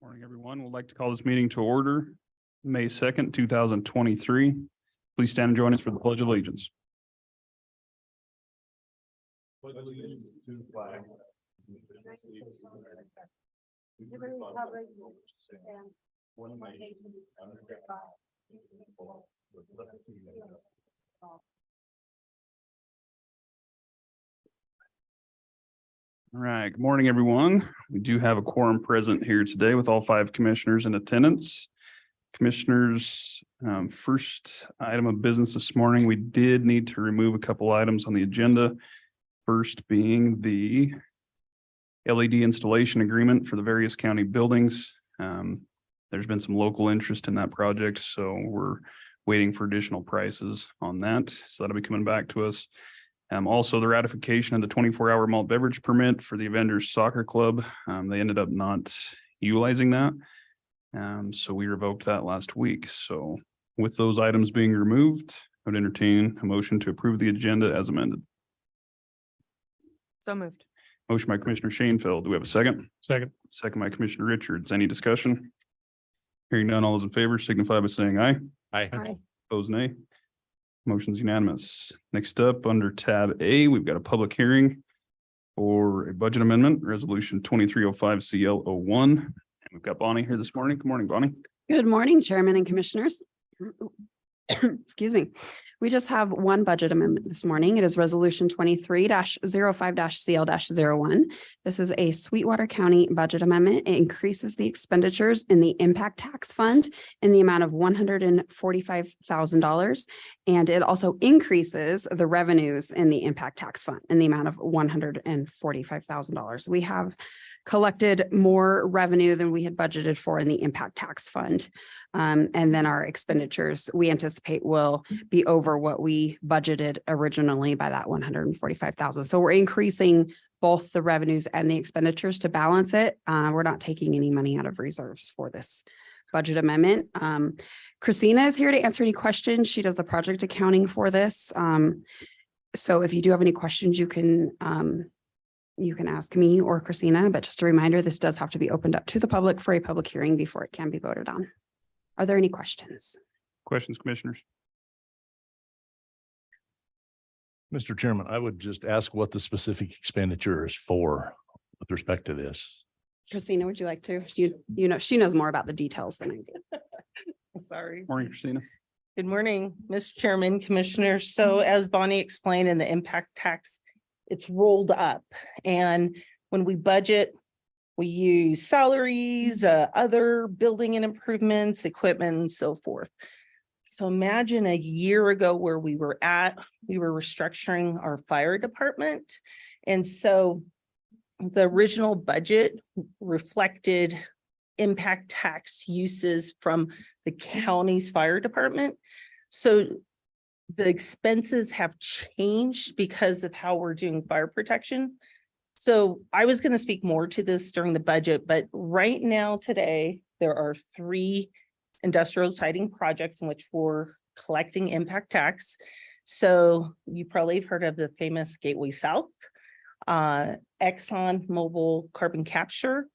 Morning, everyone. We'd like to call this meeting to order, May 2nd, 2023. Please stand and join us for the Pledge of Allegiance. Pledge allegiance to the flag. All right, good morning, everyone. We do have a quorum present here today with all 5 commissioners in attendance. Commissioners, first item of business this morning, we did need to remove a couple items on the agenda. First being the LED installation agreement for the various county buildings. There's been some local interest in that project, so we're waiting for additional prices on that. So that'll be coming back to us. Also, the ratification of the 24-hour malt beverage permit for the Avengers Soccer Club. They ended up not utilizing that. So we revoked that last week. So with those items being removed, I would entertain a motion to approve the agenda as amended. So moved. Motion by Commissioner Shanefield. Do we have a second? Second. Second by Commissioner Richards. Any discussion? Hearing none, all those in favor signify by saying aye. Aye. Opposed, nay. Motion's unanimous. Next up, under tab A, we've got a public hearing for a budget amendment, resolution 2305 CL01. And we've got Bonnie here this morning. Good morning, Bonnie. Good morning, Chairman and Commissioners. Excuse me. We just have one budget amendment this morning. It is resolution 23-05-CL-01. This is a Sweetwater County budget amendment. It increases the expenditures in the impact tax fund in the amount of $145,000. And it also increases the revenues in the impact tax fund in the amount of $145,000. We have collected more revenue than we had budgeted for in the impact tax fund. And then our expenditures, we anticipate, will be over what we budgeted originally by that $145,000. So we're increasing both the revenues and the expenditures to balance it. We're not taking any money out of reserves for this budget amendment. Christina is here to answer any questions. She does the project accounting for this. So if you do have any questions, you can ask me or Christina, but just a reminder, this does have to be opened up to the public for a public hearing before it can be voted on. Are there any questions? Questions, commissioners? Mr. Chairman, I would just ask what the specific expenditure is for with respect to this. Christina, would you like to? You know, she knows more about the details than I do. Sorry. Morning, Christina. Good morning, Mr. Chairman, Commissioners. So as Bonnie explained in the impact tax, it's rolled up. And when we budget, we use salaries, other building and improvements, equipment, and so forth. So imagine a year ago where we were restructuring our fire department. And so the original budget reflected impact tax uses from the county's fire department. So the expenses have changed because of how we're doing fire protection. So I was going to speak more to this during the budget, but right now today, there are 3 industrial siding projects in which we're collecting impact tax. So you probably have heard of the famous Gateway South, Exxon Mobil carbon capture.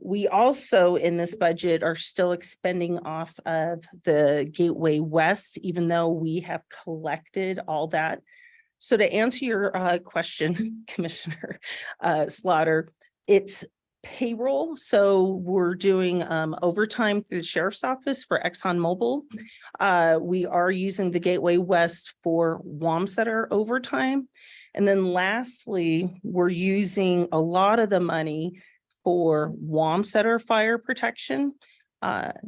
We also in this budget are still expending off of the Gateway West, even though we have collected all that. So to answer your question, Commissioner Slaughter, it's payroll. So we're doing overtime through the Sheriff's Office for Exxon Mobil. We are using the Gateway West for Wamsutter overtime. And then lastly, we're using a lot of the money for Wamsutter fire protection.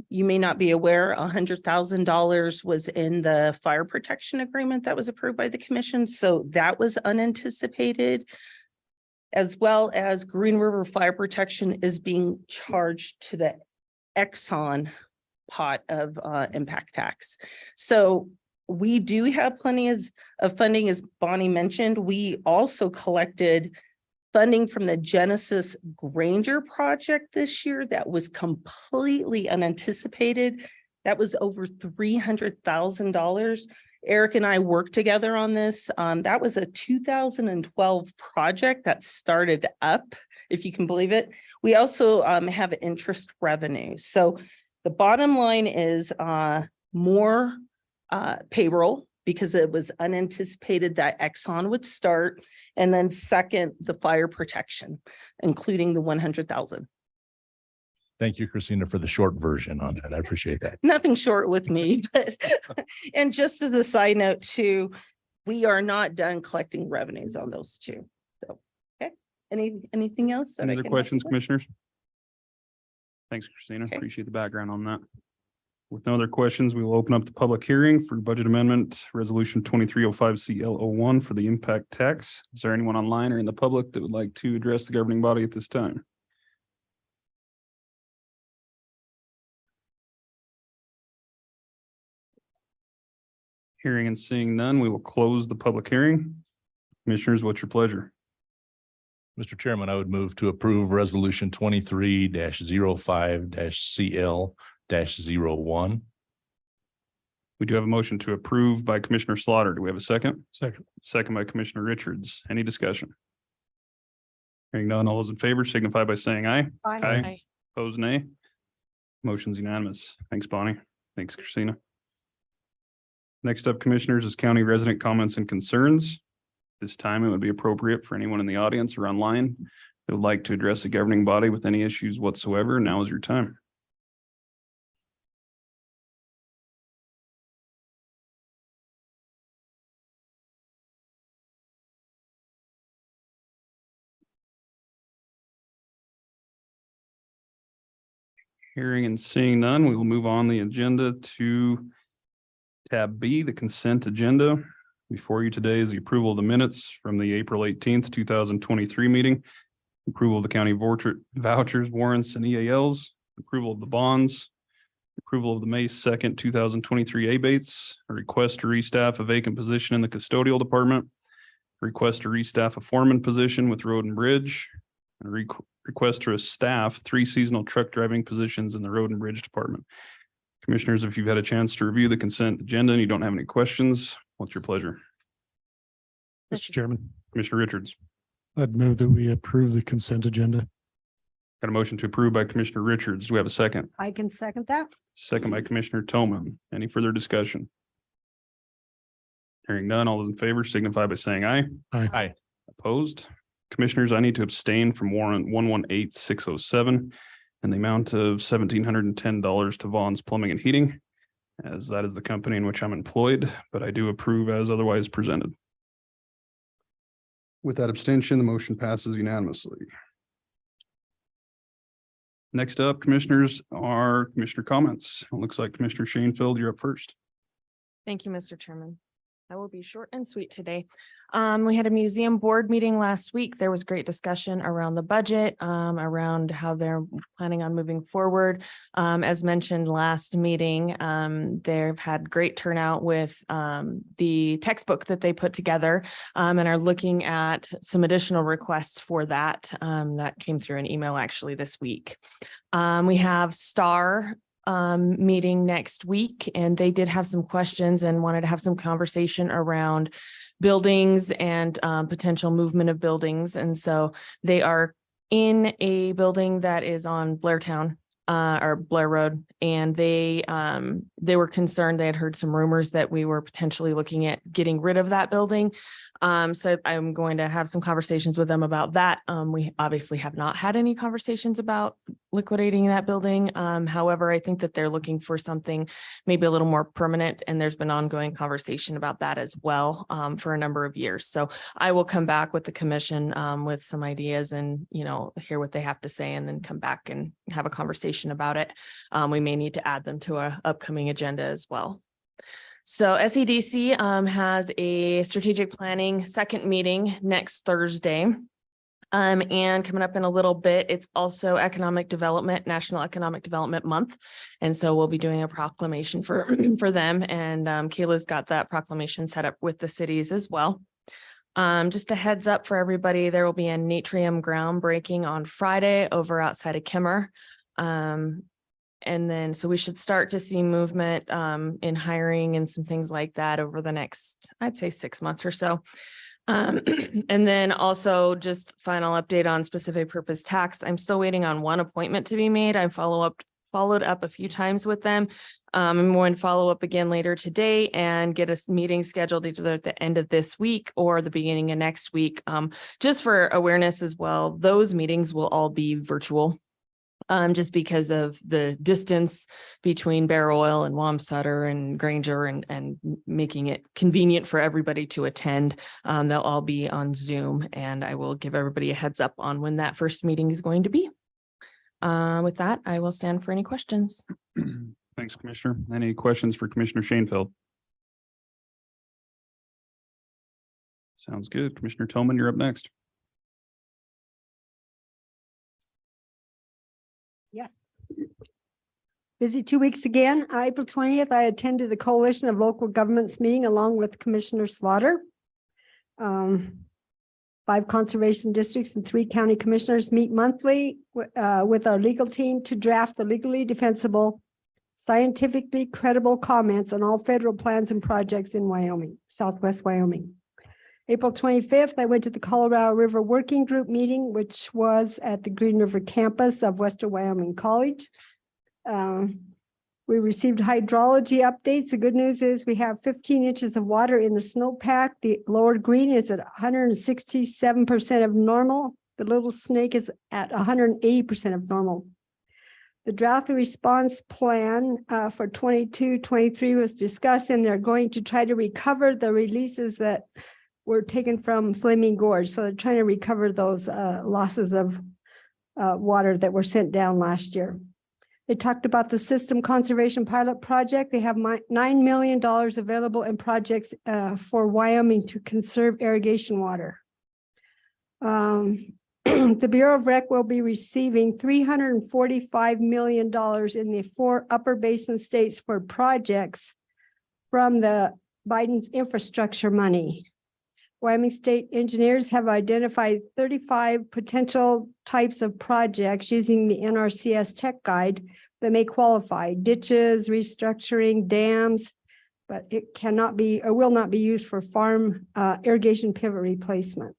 You may not be aware, $100,000 was in the fire protection agreement that was approved by the commission. So that was unanticipated, as well as Green River Fire Protection is being charged to the Exxon pot of impact tax. So we do have plenty of funding, as Bonnie mentioned. We also collected funding from the Genesis Granger project this year that was completely unanticipated. That was over $300,000. Eric and I worked together on this. That was a 2012 project that started up if you can believe it. We also have interest revenue. So the bottom line is more payroll because it was unanticipated that Exxon would start. And then second, the fire protection, including the 100,000. Thank you, Christina, for the short version on that. I appreciate that. Nothing short with me, but, and just as a side note too, we are not done collecting revenues on those two. So, okay. Anything else? that Any I other can help you questions, with? commissioners? Thanks, Christina. Okay. Appreciate the background on that. With no other questions, we will open up the public hearing for budget amendment resolution 2305 CL01 for the impact tax. Is there anyone online or in the public that would like to address the governing body at this time? Hearing and seeing none, we will close the public hearing. Commissioners, what's your pleasure? Mr. Chairman, I would move to approve resolution 23-05 CL-01. We do have a motion to approve by Commissioner Slaughter. Do we have a second? Second. Second by Commissioner Richards. Any discussion? Hearing none, all those in favor signify by saying aye. Aye. Opposed, nay. Motion's unanimous. Thanks, Bonnie. Thanks, Christina. Next up, commissioners, is county resident comments and concerns. This time it would be appropriate for anyone in the audience or online that would like to address the governing body with any issues whatsoever. Now is your time. Hearing and seeing none, we will move on the agenda to tab B, the consent agenda. Before you today is the approval of the minutes from the April 18th, 2023 meeting, approval of the county vouchers, warrants, and EALs, approval of the bonds, approval of the May 2nd, 2023 abates, a request to restaff a vacant position in the custodial department, request to restaff a foreman position with Road and Bridge, and a request to staff 3 seasonal truck driving positions in the Road and Bridge department. Commissioners, if you've had a chance to review the consent agenda and you don't have any questions, what's your pleasure? Mr. Chairman, Commissioner Richards. I'd move that we approve the consent agenda. Got a motion to approve by Commissioner Richards. Do we have a second? I can second that. Second by Commissioner Toman. Any further discussion? Hearing none, all those in favor signify by saying aye. Aye. Opposed? Commissioners, I need to abstain from warrant 118607 and the amount of $1,710 to Vaughn's Plumbing and Heating, as that is the company in which I'm employed, but I do approve as otherwise presented. With that abstention, the motion passes unanimously. Next up, commissioners, are commissioner comments. It looks like Commissioner Shanefield, you're up first. Thank you, Mr. Chairman. I will be short and sweet today. We had a museum board meeting last week. There was great discussion around the budget, around how they're planning on moving forward. As mentioned last meeting, they've had great turnout with the textbook that they put together and are looking at some additional requests for that. That came through an email actually this week. We have STAR meeting next week, and they did have some questions and wanted to have some conversation around buildings and potential movement of buildings. And so they are in a building that is on Blairtown or Blair Road, and they were concerned. They had heard some rumors that we were potentially looking at getting rid of that building. So I'm going to have some conversations with them about that. We obviously have not had any conversations about liquidating that building. However, I think that they're looking for something maybe a little more permanent, and there's been ongoing conversation about that as well for a number of years. So I will come back with the commission with some ideas and, hear what they have to say, and then come back and have a conversation about it. We may need to add them to our upcoming agenda as well. So SEDC has a strategic planning second meeting next Thursday. And coming up in a little bit, it's also Economic Development, National Economic Development Month. And so we'll be doing a proclamation for them. And Kayla's got that proclamation set up with the cities as well. Just a heads up for everybody, there will be a Natrium groundbreaking on Friday over outside of Kimmer. And then, so we should start to see movement in hiring and some things like that over the next, I'd say 6 months or so. And then also just final update on specific purpose tax. I'm still waiting on one appointment to be made. I followed up a few times with them. I'm going to follow up again later today and get a meeting scheduled either at the end of this week or the beginning of next week. Just for awareness as well, those meetings will all be virtual. Just because of the distance between Bear Oil and Wamsutter and Granger and making it convenient for everybody to attend. They'll all be on Zoom, and I will give everybody a heads up on when that first meeting is going to be. With that, I will stand for any questions. Thanks, Commissioner. Any questions for Commissioner Shanefield? Sounds good. Commissioner Tillman, you're up next. Yes. Busy 2 weeks again. April 20th, I attended the Coalition of Local Governments meeting along with Commissioner Slaughter. 5 conservation districts and 3 county commissioners meet monthly with our legal team to draft the legally defensible, scientifically credible comments on all federal plans and projects in Wyoming, Southwest Wyoming. April 25th, I went to the Colorado River Working Group meeting, which was at the Green River campus of Western Wyoming College. We received hydrology updates. The good news is we have 15 inches of water in the snowpack. The lower green is at 167% of normal. The Little Snake is at 180% of normal. The drought response plan for 22-23 was discussed, and they're going to try to recover the releases that were taken from Flaming Gorge. So they're trying to recover those losses of water that were sent down last year. They talked about the system conservation pilot project. They have $9 million available in projects for Wyoming to conserve irrigation water. The Bureau of Rec will be receiving $345 million in the 4 upper basin states for projects from the Biden's infrastructure money. Wyoming state engineers have identified 35 potential types of projects using the NRCS tech guide that may qualify: ditches, restructuring, dams, but it cannot be or will not be used for farm irrigation pivot replacement.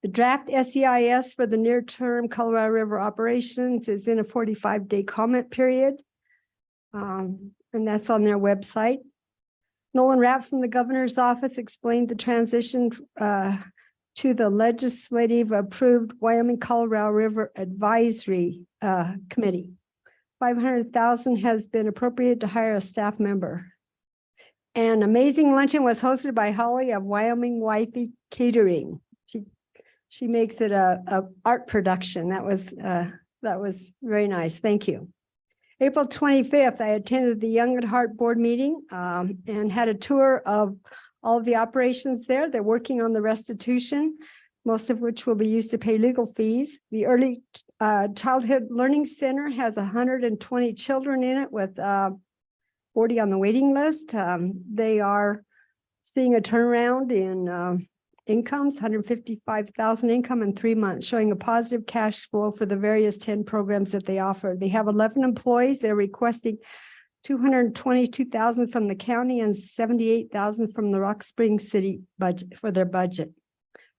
The draft SEIS for the near-term Colorado River operations is in a 45-day comment period, and that's on their website. Nolan Rapp from the governor's office explained the transition to the legislative approved Wyoming Colorado River Advisory Committee. $500,000 has been appropriated to hire a staff member. An amazing luncheon was hosted by Holly of Wyoming Wifey Catering. She makes it a art production. That was very nice. Thank you. April 25th, I attended the Young at Heart board meeting and had a tour of all of the operations there. They're working on the restitution, most of which will be used to pay legal fees. The Early Childhood Learning Center has 120 children in it with 40 on the waiting list. They are seeing a turnaround in incomes, 155,000 income in 3 months, showing a positive cash flow for the various 10 programs that they offer. They have 11 employees. They're requesting $222,000 from the county and $78,000 from the Rock Springs City budget for their budget.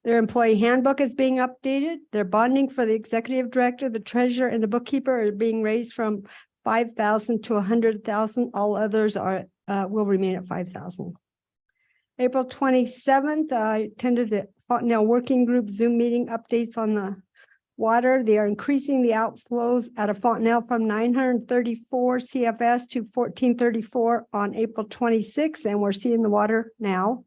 Their employee handbook is being updated. Their bonding for the executive director, the treasurer, and the bookkeeper are being raised from $5,000 to $100,000. All others are will remain at $5,000. April 27th, I attended the Fontenelle Working Group Zoom meeting updates on the water. They are increasing the outflows out of Fontenelle from 934 CFS to 1434 on April 26th, and we're seeing the water now.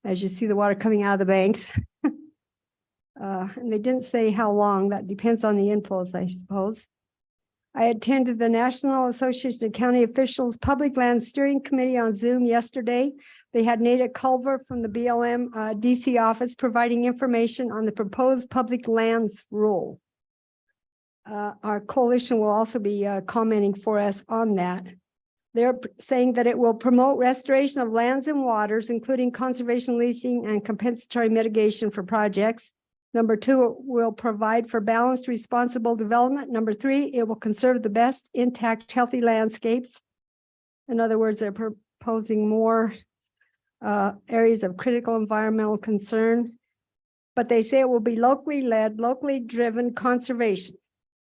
As you see the water coming out of the banks. And they didn't say how long. That depends on the inflows, I suppose. I attended the National Association of County Officials Public Land Steering Committee on Zoom yesterday. They had Nada Culver from the BLM DC office providing information on the proposed public lands rule. Our coalition will also be commenting for us on that. They're saying that it will promote restoration of lands and waters, including conservation leasing and compensatory mitigation for projects. Number 2, it will provide for balanced, responsible development. Number 3, it will conserve the best intact, healthy landscapes. In other words, they're proposing more areas of critical environmental concern. But they say it will be locally led, locally driven conservation.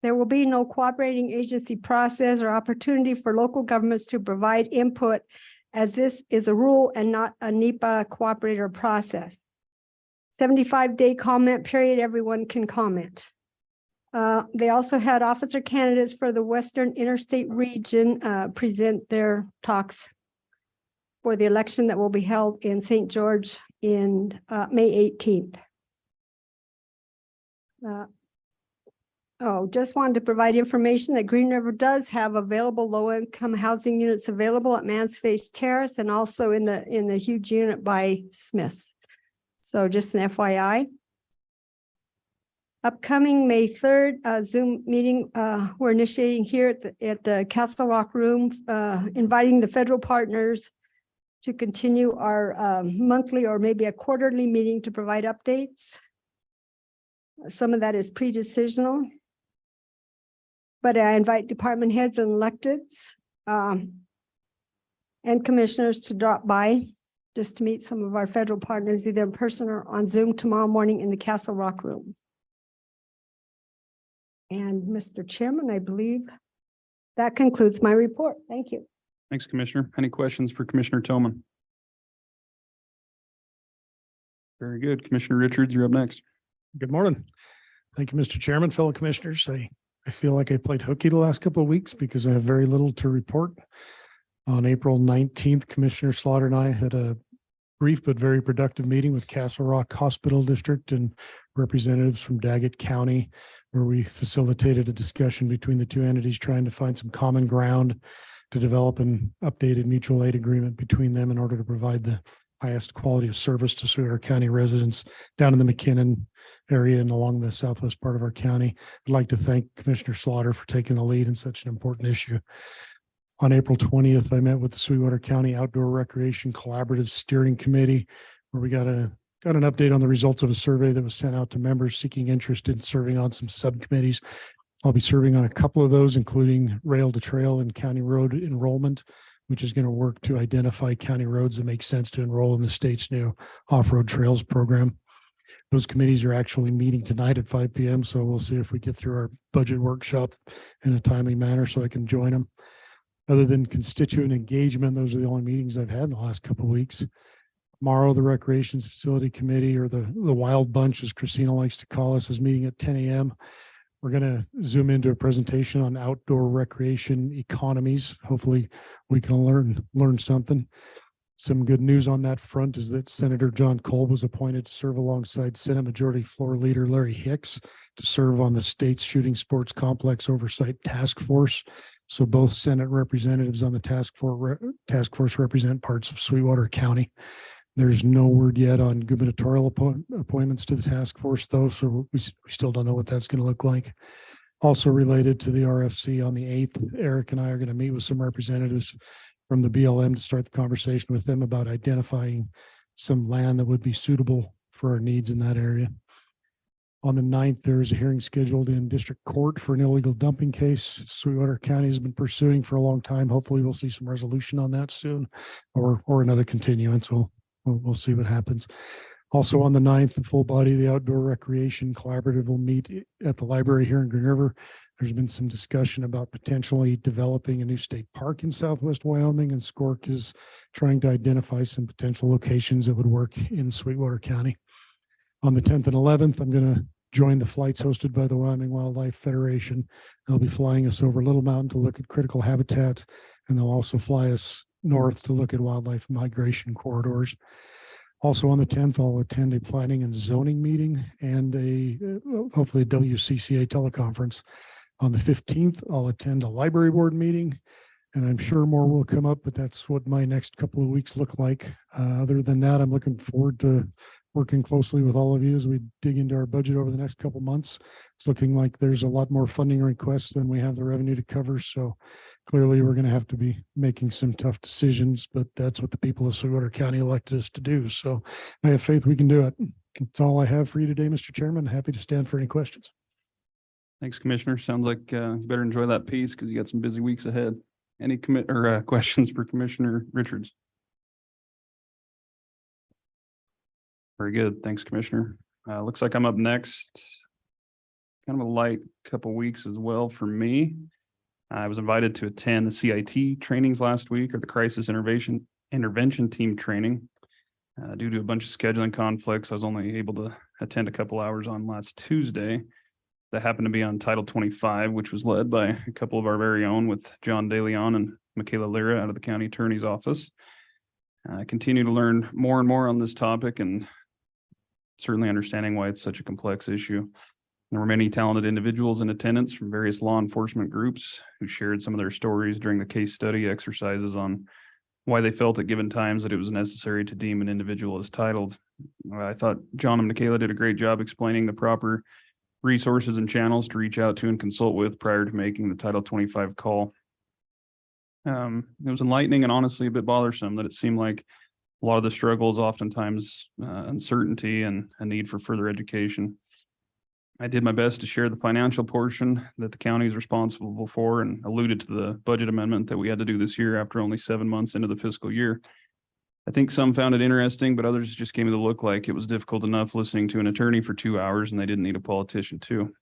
There will be no cooperating agency process or opportunity for local governments to provide input, as this is a rule and not a NEPA cooperator process. 75-day comment period, everyone can comment. They also had officer candidates for the Western Interstate Region present their talks for the election that will be held in St. George in May 18th. Just wanted to provide information that Green River does have available low-income housing units available at Mansface Terrace and also in the huge unit by Smith's. So just an FYI. Upcoming May 3rd Zoom meeting we're initiating here at the Castle Rock Room, inviting the federal partners to continue our monthly or maybe a quarterly meeting to provide updates. Some of that is pre-decisional. But I invite department heads and electeds and commissioners to drop by just to meet some of our federal partners, either in person or on Zoom tomorrow morning in the Castle Rock Room. And Mr. Chairman, I believe that concludes my report. Thank you. Thanks, Commissioner. Any questions for Commissioner Tillman? Very good. Commissioner Richards, you're up next. Good morning. Thank you, Mr. Chairman, fellow commissioners. I feel like I played hooky the last couple of weeks because I have very little to report. On April 19th, Commissioner Slaughter and I had a brief but very productive meeting with Castle Rock Hospital District and representatives from Daggett County, where we facilitated a discussion between the two entities trying to find some common ground to develop an updated mutual aid agreement between them in order to provide the highest quality of service to Sweetwater County residents down in the McKinnon area and along the southwest part of our county. I'd like to thank Commissioner Slaughter for taking the lead in such an important issue. On April 20th, I met with the Sweetwater County Outdoor Recreation Collaborative Steering Committee, where we got an update on the results of a survey that was sent out to members seeking interest in serving on some subcommittees. I'll be serving on a couple of those, including Rail to Trail and County Road Enrollment, which is going to work to identify county roads that make sense to enroll in the state's new off-road trails program. Those committees are actually meeting tonight at 5 p.m. So we'll see if we get through our budget workshop in a timely manner so I can join them. Other than constituent engagement, those are the only meetings I've had in the last couple of weeks. Tomorrow, the Recreations Facility Committee, or the Wild Bunch, as Christina likes to call us, is meeting at 10 a.m. We're going to zoom into a presentation on outdoor recreation economies. Hopefully we can learn something. Some good news on that front is that Senator John Kolb was appointed to serve alongside Senate Majority Floor Leader Larry Hicks to serve on the state's Shooting Sports Complex Oversight Task Force. So both Senate representatives on the task force represent parts of Sweetwater County. There's no word yet on gubernatorial appointments to the task force, though, so we still don't know what that's going to look like. Also related to the RFC, on the 8th, Eric and I are going to meet with some representatives from the BLM to start the conversation with them about identifying some land that would be suitable for our needs in that area. On the 9th, there is a hearing scheduled in district court for an illegal dumping case Sweetwater County has been pursuing for a long time. Hopefully we'll see some resolution on that soon, or another continuance. We'll see what happens. Also on the 9th, the full body of the Outdoor Recreation Collaborative will meet at the library here in Green River. There's been some discussion about potentially developing a new state park in Southwest Wyoming, and SCORC is trying to identify some potential locations that would work in Sweetwater County. On the 10th and 11th, I'm going to join the flights hosted by the Wyoming Wildlife Federation. They'll be flying us over Little Mountain to look at critical habitat, and they'll also fly us north to look at wildlife migration corridors. Also on the 10th, I'll attend a planning and zoning meeting and hopefully a WCCA teleconference. On the 15th, I'll attend a library board meeting, and I'm sure more will come up, but that's what my next couple of weeks look like. Other than that, I'm looking forward to working closely with all of you as we dig into our budget over the next couple of months. It's looking like there's a lot more funding requests than we have the revenue to cover. So clearly we're going to have to be making some tough decisions, but that's what the people of Sweetwater County elected us to do. So I have faith we can do it. That's all I have for you today, Mr. Chairman. Happy to stand for any questions. Thanks, Commissioner. Sounds like you better enjoy that piece because you got some busy weeks ahead. Any questions for Commissioner Richards? Very good. Thanks, Commissioner. Looks like I'm up next. Kind of a light couple weeks as well for me. I was invited to attend the CIT trainings last week, or the Crisis Intervention Team training. Due to a bunch of scheduling conflicts, I was only able to attend a couple hours on last Tuesday. That happened to be on Title 25, which was led by a couple of our very own, with John DeLeon and Michaela Lira out of the County Attorney's Office. I continue to learn more and more on this topic, and certainly understanding why it's such a complex issue. There were many talented individuals in attendance from various law enforcement groups who shared some of their stories during the case study exercises on why they felt at given times that it was necessary to deem an individual as titled. I thought John and Michaela did a great job explaining the proper resources and channels to reach out to and consult with prior to making the Title 25 call. It was enlightening and honestly a bit bothersome that it seemed like a lot of the struggle is oftentimes uncertainty and a need for further education. I did my best to share the financial portion that the county is responsible for, and alluded to the budget amendment that we had to do this year after only 7 months into the fiscal year. I think some found it interesting, but others just gave me the look like it was difficult enough listening to an attorney for 2 hours and they didn't need a politician too.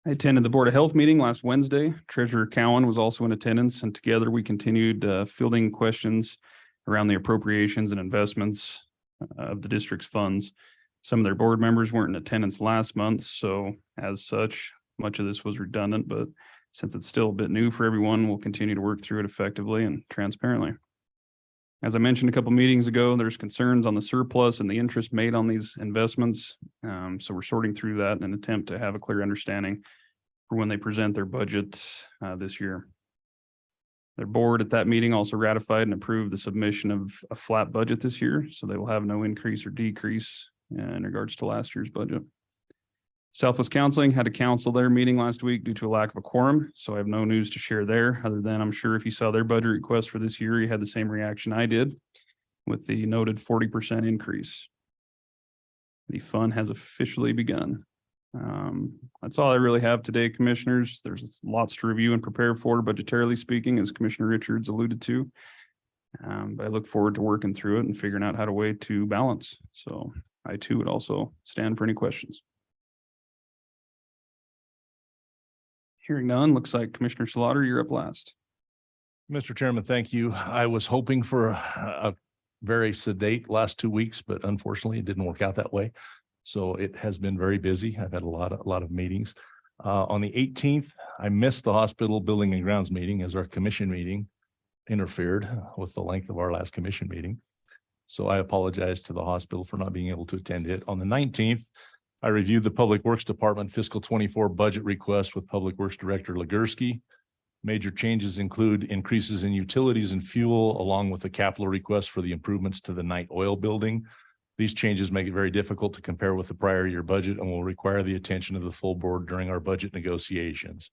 I attended the Board of Health meeting last Wednesday. Treasurer Cowan was also in attendance, and together we continued fielding questions around the appropriations and investments of the district's funds. Some of their board members weren't in attendance last month, so as such, much of this was redundant, but since it's still a bit new for everyone, we'll continue to work through it effectively and transparently. As I mentioned a couple meetings ago, there's concerns on the surplus and the interest made on these investments. So we're sorting through that in an attempt to have a clear understanding for when they present their budget this year. Their board at that meeting also ratified and approved the submission of a flat budget this year, so they will have no increase or decrease in regards to last year's budget. Southwest Counseling had to cancel their meeting last week due to a lack of a quorum, so I have no news to share there, other than I'm sure if you saw their budget request for this year, you had the same reaction I did with the noted 40% increase. The fun has officially begun. That's all I really have today, commissioners. There's lots to review and prepare for, budgetarily speaking, as Commissioner Richards alluded to. But I look forward to working through it and figuring out how to balance. So I too would also stand for any questions. Hearing none, looks like Commissioner Slaughter, you're up last. Mr. Chairman, thank you. I was hoping for a very sedate last 2 weeks, but unfortunately it didn't work out that way. So it has been very busy. I've had a lot of meetings. On the 18th, I missed the hospital building and grounds meeting as our commission meeting interfered with the length of our last commission meeting. So I apologize to the hospital for not being able to attend it. On the 19th, I reviewed the Public Works Department fiscal 24 budget request with Public Works Director Legursky. Major changes include increases in utilities and fuel, along with the capital request for the improvements to the night oil building. These changes make it very difficult to compare with the prior year budget and will require the attention of the full board during our budget negotiations.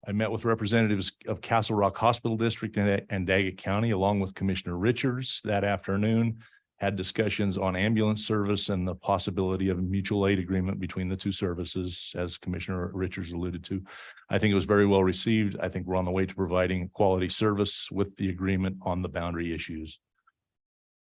I met with representatives of Castle Rock Hospital District and Daggett County, along with Commissioner Richards that afternoon, had discussions on ambulance service and the possibility of a mutual aid agreement between the two services, as Commissioner Richards alluded to. I think it was very well received. I think we're on the way to providing quality service with the agreement on the boundary issues.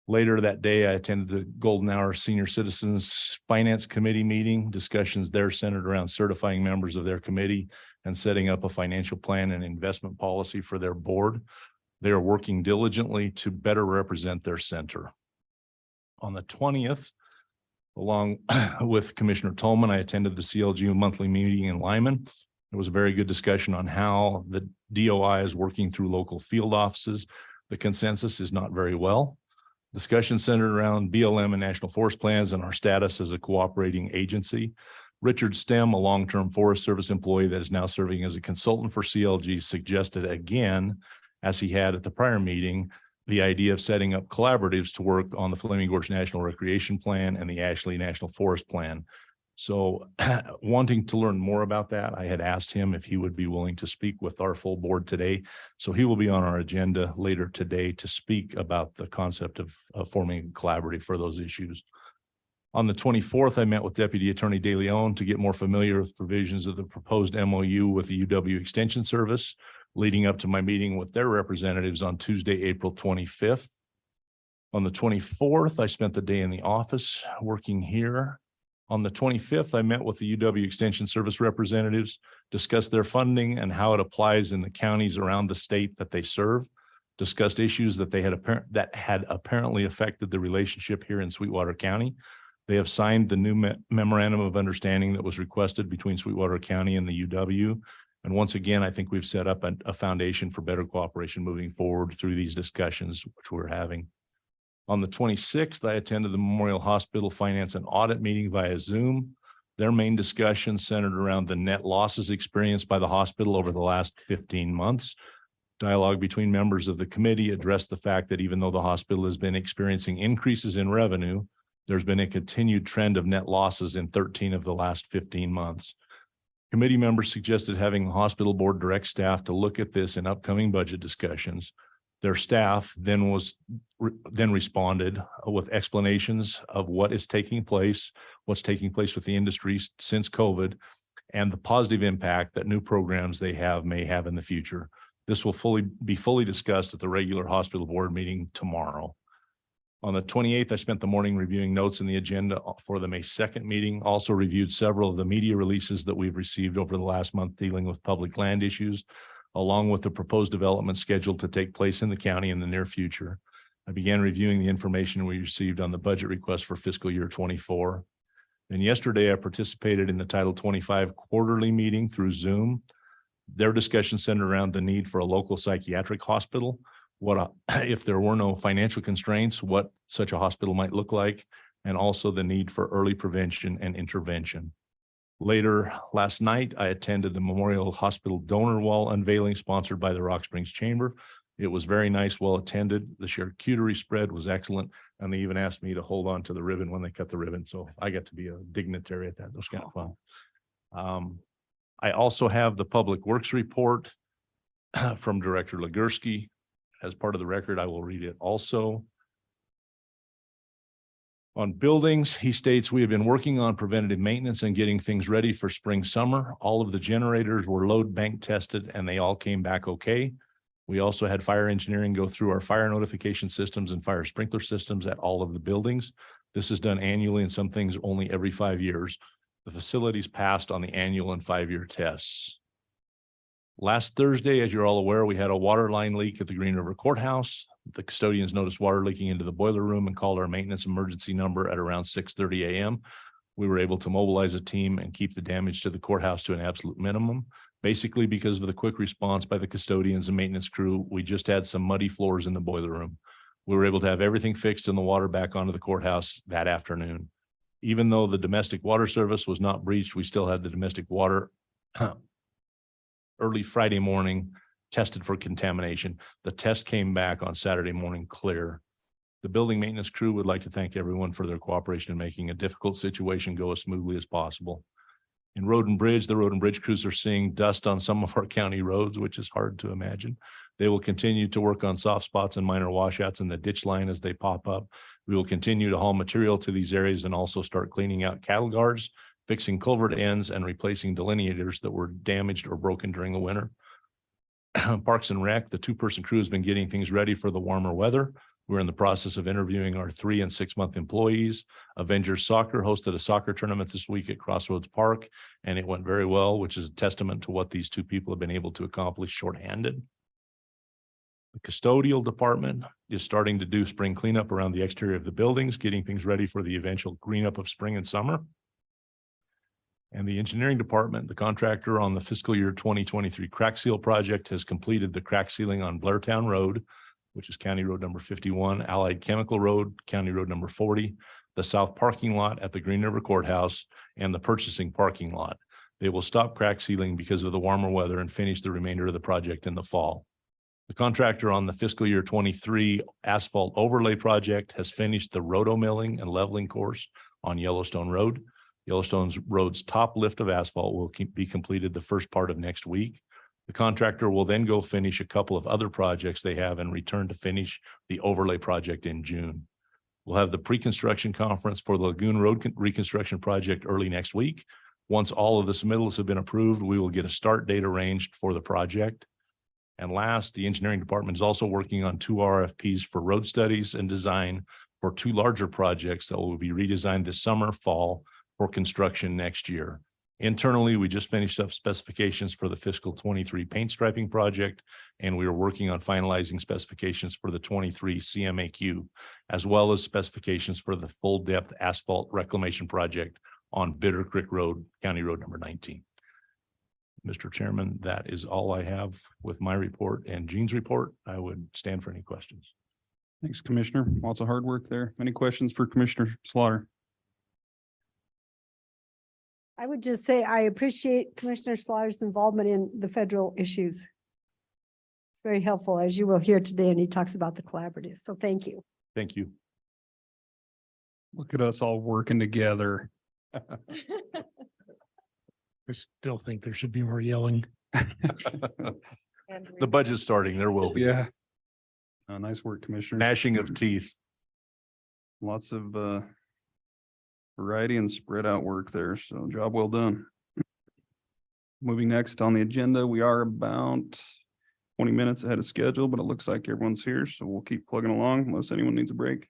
Later that day, I attended the Golden Hour Senior Citizens Finance Committee meeting. Discussions there centered around certifying members of their committee and setting up a financial plan and investment policy for their board. They are working diligently to better represent their center. On the 20th, along with Commissioner Tolman, I attended the CLG monthly meeting in Lyman. It was a very good discussion on how the DOI is working through local field offices. The consensus is not very well. Discussion centered around BLM and National Forest plans and our status as a cooperating agency. Richard Stem, a long-term Forest Service employee that is now serving as a consultant for CLG, suggested again, as he had at the prior meeting, the idea of setting up collaboratives to work on the Flaming Gorge National Recreation Plan and the Ashley National Forest Plan. So wanting to learn more about that, I had asked him if he would be willing to speak with our full board today. So he will be on our agenda later today to speak about the concept of forming a collaborative for those issues. On the 24th, I met with Deputy Attorney DeLeon to get more familiar with provisions of the proposed MOU with the UW Extension Service, leading up to my meeting with their representatives on Tuesday, April 25th. On the 24th, I spent the day in the office working here. On the 25th, I met with the UW Extension Service representatives, discussed their funding and how it applies in the counties around the state that they serve, discussed issues that had apparently affected the relationship here in Sweetwater County. They have signed the new memorandum of understanding that was requested between Sweetwater County and the UW. And once again, I think we've set up a foundation for better cooperation moving forward through these discussions, which we're having. On the 26th, I attended the Memorial Hospital Finance and Audit meeting via Zoom. Their main discussion centered around the net losses experienced by the hospital over the last 15 months. Dialogue between members of the committee addressed the fact that even though the hospital has been experiencing increases in revenue, there's been a continued trend of net losses in 13 of the last 15 months. Committee members suggested having the hospital board direct staff to look at this in upcoming budget discussions. Their staff then responded with explanations of what is taking place, what's taking place with the industry since COVID, and the positive impact that new programs they have may have in the future. This will be fully discussed at the regular hospital board meeting tomorrow. On the 28th, I spent the morning reviewing notes in the agenda for the May 2nd meeting. Also reviewed several of the media releases that we've received over the last month dealing with public land issues, along with the proposed development scheduled to take place in the county in the near future. I began reviewing the information we received on the budget request for fiscal year 24. And yesterday I participated in the Title 25 quarterly meeting through Zoom. Their discussion centered around the need for a local psychiatric hospital. If there were no financial constraints, what such a hospital might look like, and also the need for early prevention and intervention. Later last night, I attended the Memorial Hospital Donor Wall unveiling sponsored by the Rock Springs Chamber. It was very nice, well attended. The charcuterie spread was excellent, and they even asked me to hold on to the ribbon when they cut the ribbon. So I got to be a dignitary at that. It was kind of fun. I also have the Public Works report from Director Legursky. As part of the record, I will read it also. On buildings, he states, we have been working on preventative maintenance and getting things ready for spring, summer. All of the generators were load bank tested and they all came back okay. We also had fire engineering go through our fire notification systems and fire sprinkler systems at all of the buildings. This is done annually and some things only every 5 years. The facilities passed on the annual and 5-year tests. Last Thursday, as you're all aware, we had a water line leak at the Green River Courthouse. The custodians noticed water leaking into the boiler room and called our maintenance emergency number at around 6:30 a.m. We were able to mobilize a team and keep the damage to the courthouse to an absolute minimum. Basically, because of the quick response by the custodians and maintenance crew, we just had some muddy floors in the boiler room. We were able to have everything fixed and the water back onto the courthouse that afternoon. Even though the domestic water service was not breached, we still had the domestic water early Friday morning tested for contamination. The test came back on Saturday morning clear. The building maintenance crew would like to thank everyone for their cooperation in making a difficult situation go as smoothly as possible. In Road and Bridge, the Road and Bridge crews are seeing dust on some of our county roads, which is hard to imagine. They will continue to work on soft spots and minor washouts in the ditch line as they pop up. We will continue to haul material to these areas and also start cleaning out cattle guards, fixing culvert ends, and replacing delineators that were damaged or broken during the winter. Parks and Rec, the 2-person crew has been getting things ready for the warmer weather. We're in the process of interviewing our 3- and 6-month employees. Avengers Soccer hosted a soccer tournament this week at Crossroads Park, and it went very well, which is a testament to what these 2 people have been able to accomplish shorthanded. The custodial department is starting to do spring cleanup around the exterior of the buildings, getting things ready for the eventual green up of spring and summer. And the engineering department, the contractor on the fiscal year 2023 crack seal project, has completed the crack sealing on Blairtown Road, which is County Road number 51, Allied Chemical Road, County Road number 40, the south parking lot at the Green River Courthouse, and the purchasing parking lot. They will stop crack sealing because of the warmer weather and finish the remainder of the project in the fall. The contractor on the fiscal year 23 asphalt overlay project has finished the roto milling and leveling course on Yellowstone Road. Yellowstone Road's top lift of asphalt will be completed the first part of next week. The contractor will then go finish a couple of other projects they have and return to finish the overlay project in June. We'll have the pre-construction conference for the Lagoon Road reconstruction project early next week. Once all of the submittals have been approved, we will get a start date arranged for the project. And last, the engineering department is also working on 2 RFPs for road studies and design for 2 larger projects that will be redesigned this summer, fall for construction next year. Internally, we just finished up specifications for the fiscal 23 paint striping project, and we are working on finalizing specifications for the 23 CMAQ, as well as specifications for the full depth asphalt reclamation project on Bitter Creek Road, County Road number 19. Mr. Chairman, that is all I have with my report and Gene's report. I would stand for any questions. Thanks, Commissioner. Lots of hard work there. Any questions for Commissioner Slaughter? I would just say I appreciate Commissioner Slaughter's involvement in the federal issues. It's very helpful, as you will hear today, and he talks about the collaborative. So thank you. Thank you. Look at us all working together. I still think there should be more yelling. The budget's starting. There will be Yeah. Nice work, Commissioner. gnashing of teeth. Lots of variety and spread out work there, so job well done. Moving next on the agenda, we are about 20 minutes ahead of schedule, but it looks like everyone's here, so we'll keep plugging along unless anyone needs a break.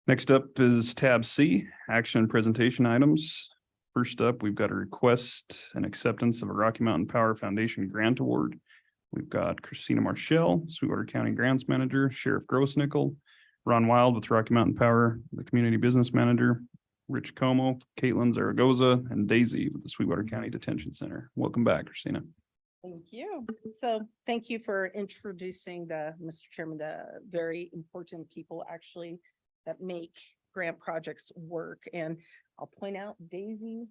Next up is tab C, action and presentation items. First up, we've got a request and acceptance of a Rocky Mountain Power Foundation grant award. We've got Christina Marshall, Sweetwater County Grants Manager, Sheriff Grossnickel, Ron Wild with Rocky Mountain Power, the Community Business Manager, Rich Como, Caitlin Zaragoza, and Daisy with the Sweetwater County Detention Center. Welcome back, Christina. Thank you. So thank you for introducing Mr. Chairman, the very important people actually that make grant projects work. And I'll point out Daisy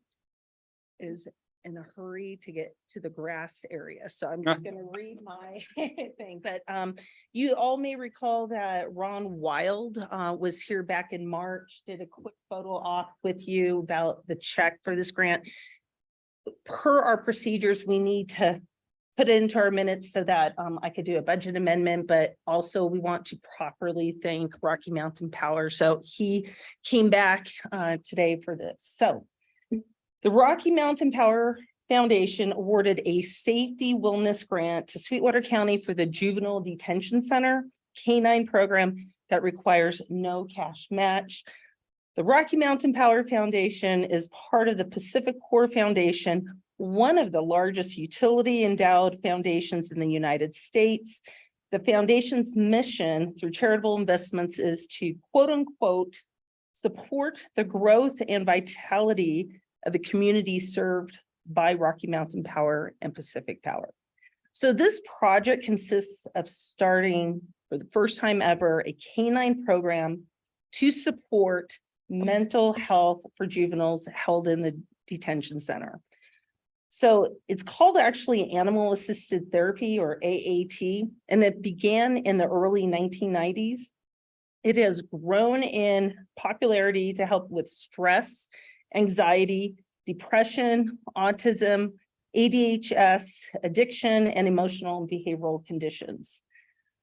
is in a hurry to get to the grass area. So I'm just going to read my thing. But you all may recall that Ron Wild was here back in March, did a quick photo op with you about the check for this grant. Per our procedures, we need to put it into our minutes so that I could do a budget amendment, but also we want to properly thank Rocky Mountain Power. So he came back today for this. So the Rocky Mountain Power Foundation awarded a safety wellness grant to Sweetwater County for the Juvenile Detention Center K-9 program that requires no cash match. The Rocky Mountain Power Foundation is part of the Pacific Core Foundation, one of the largest utility endowed foundations in the United States. The foundation's mission through charitable investments is to quote unquote, support the growth and vitality of the community served by Rocky Mountain Power and Pacific Power. So this project consists of starting for the first time ever a K-9 program to support mental health for juveniles held in the detention center. So it's called actually animal assisted therapy or AAT, and it began in the early 1990s. It has grown in popularity to help with stress, anxiety, depression, autism, ADHD, addiction, and emotional and behavioral conditions.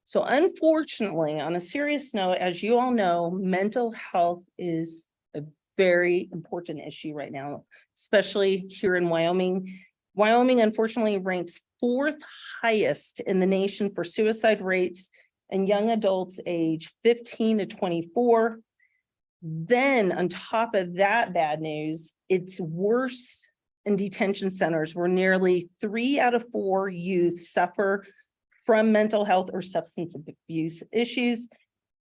So unfortunately, on a serious note, as you all know, mental health is a very important issue right now, especially here in Wyoming. Wyoming, unfortunately, ranks 4th highest in the nation for suicide rates in young adults age 15 to 24. Then on top of that bad news, it's worse in detention centers where nearly 3 out of 4 youth suffer from mental health or substance abuse issues.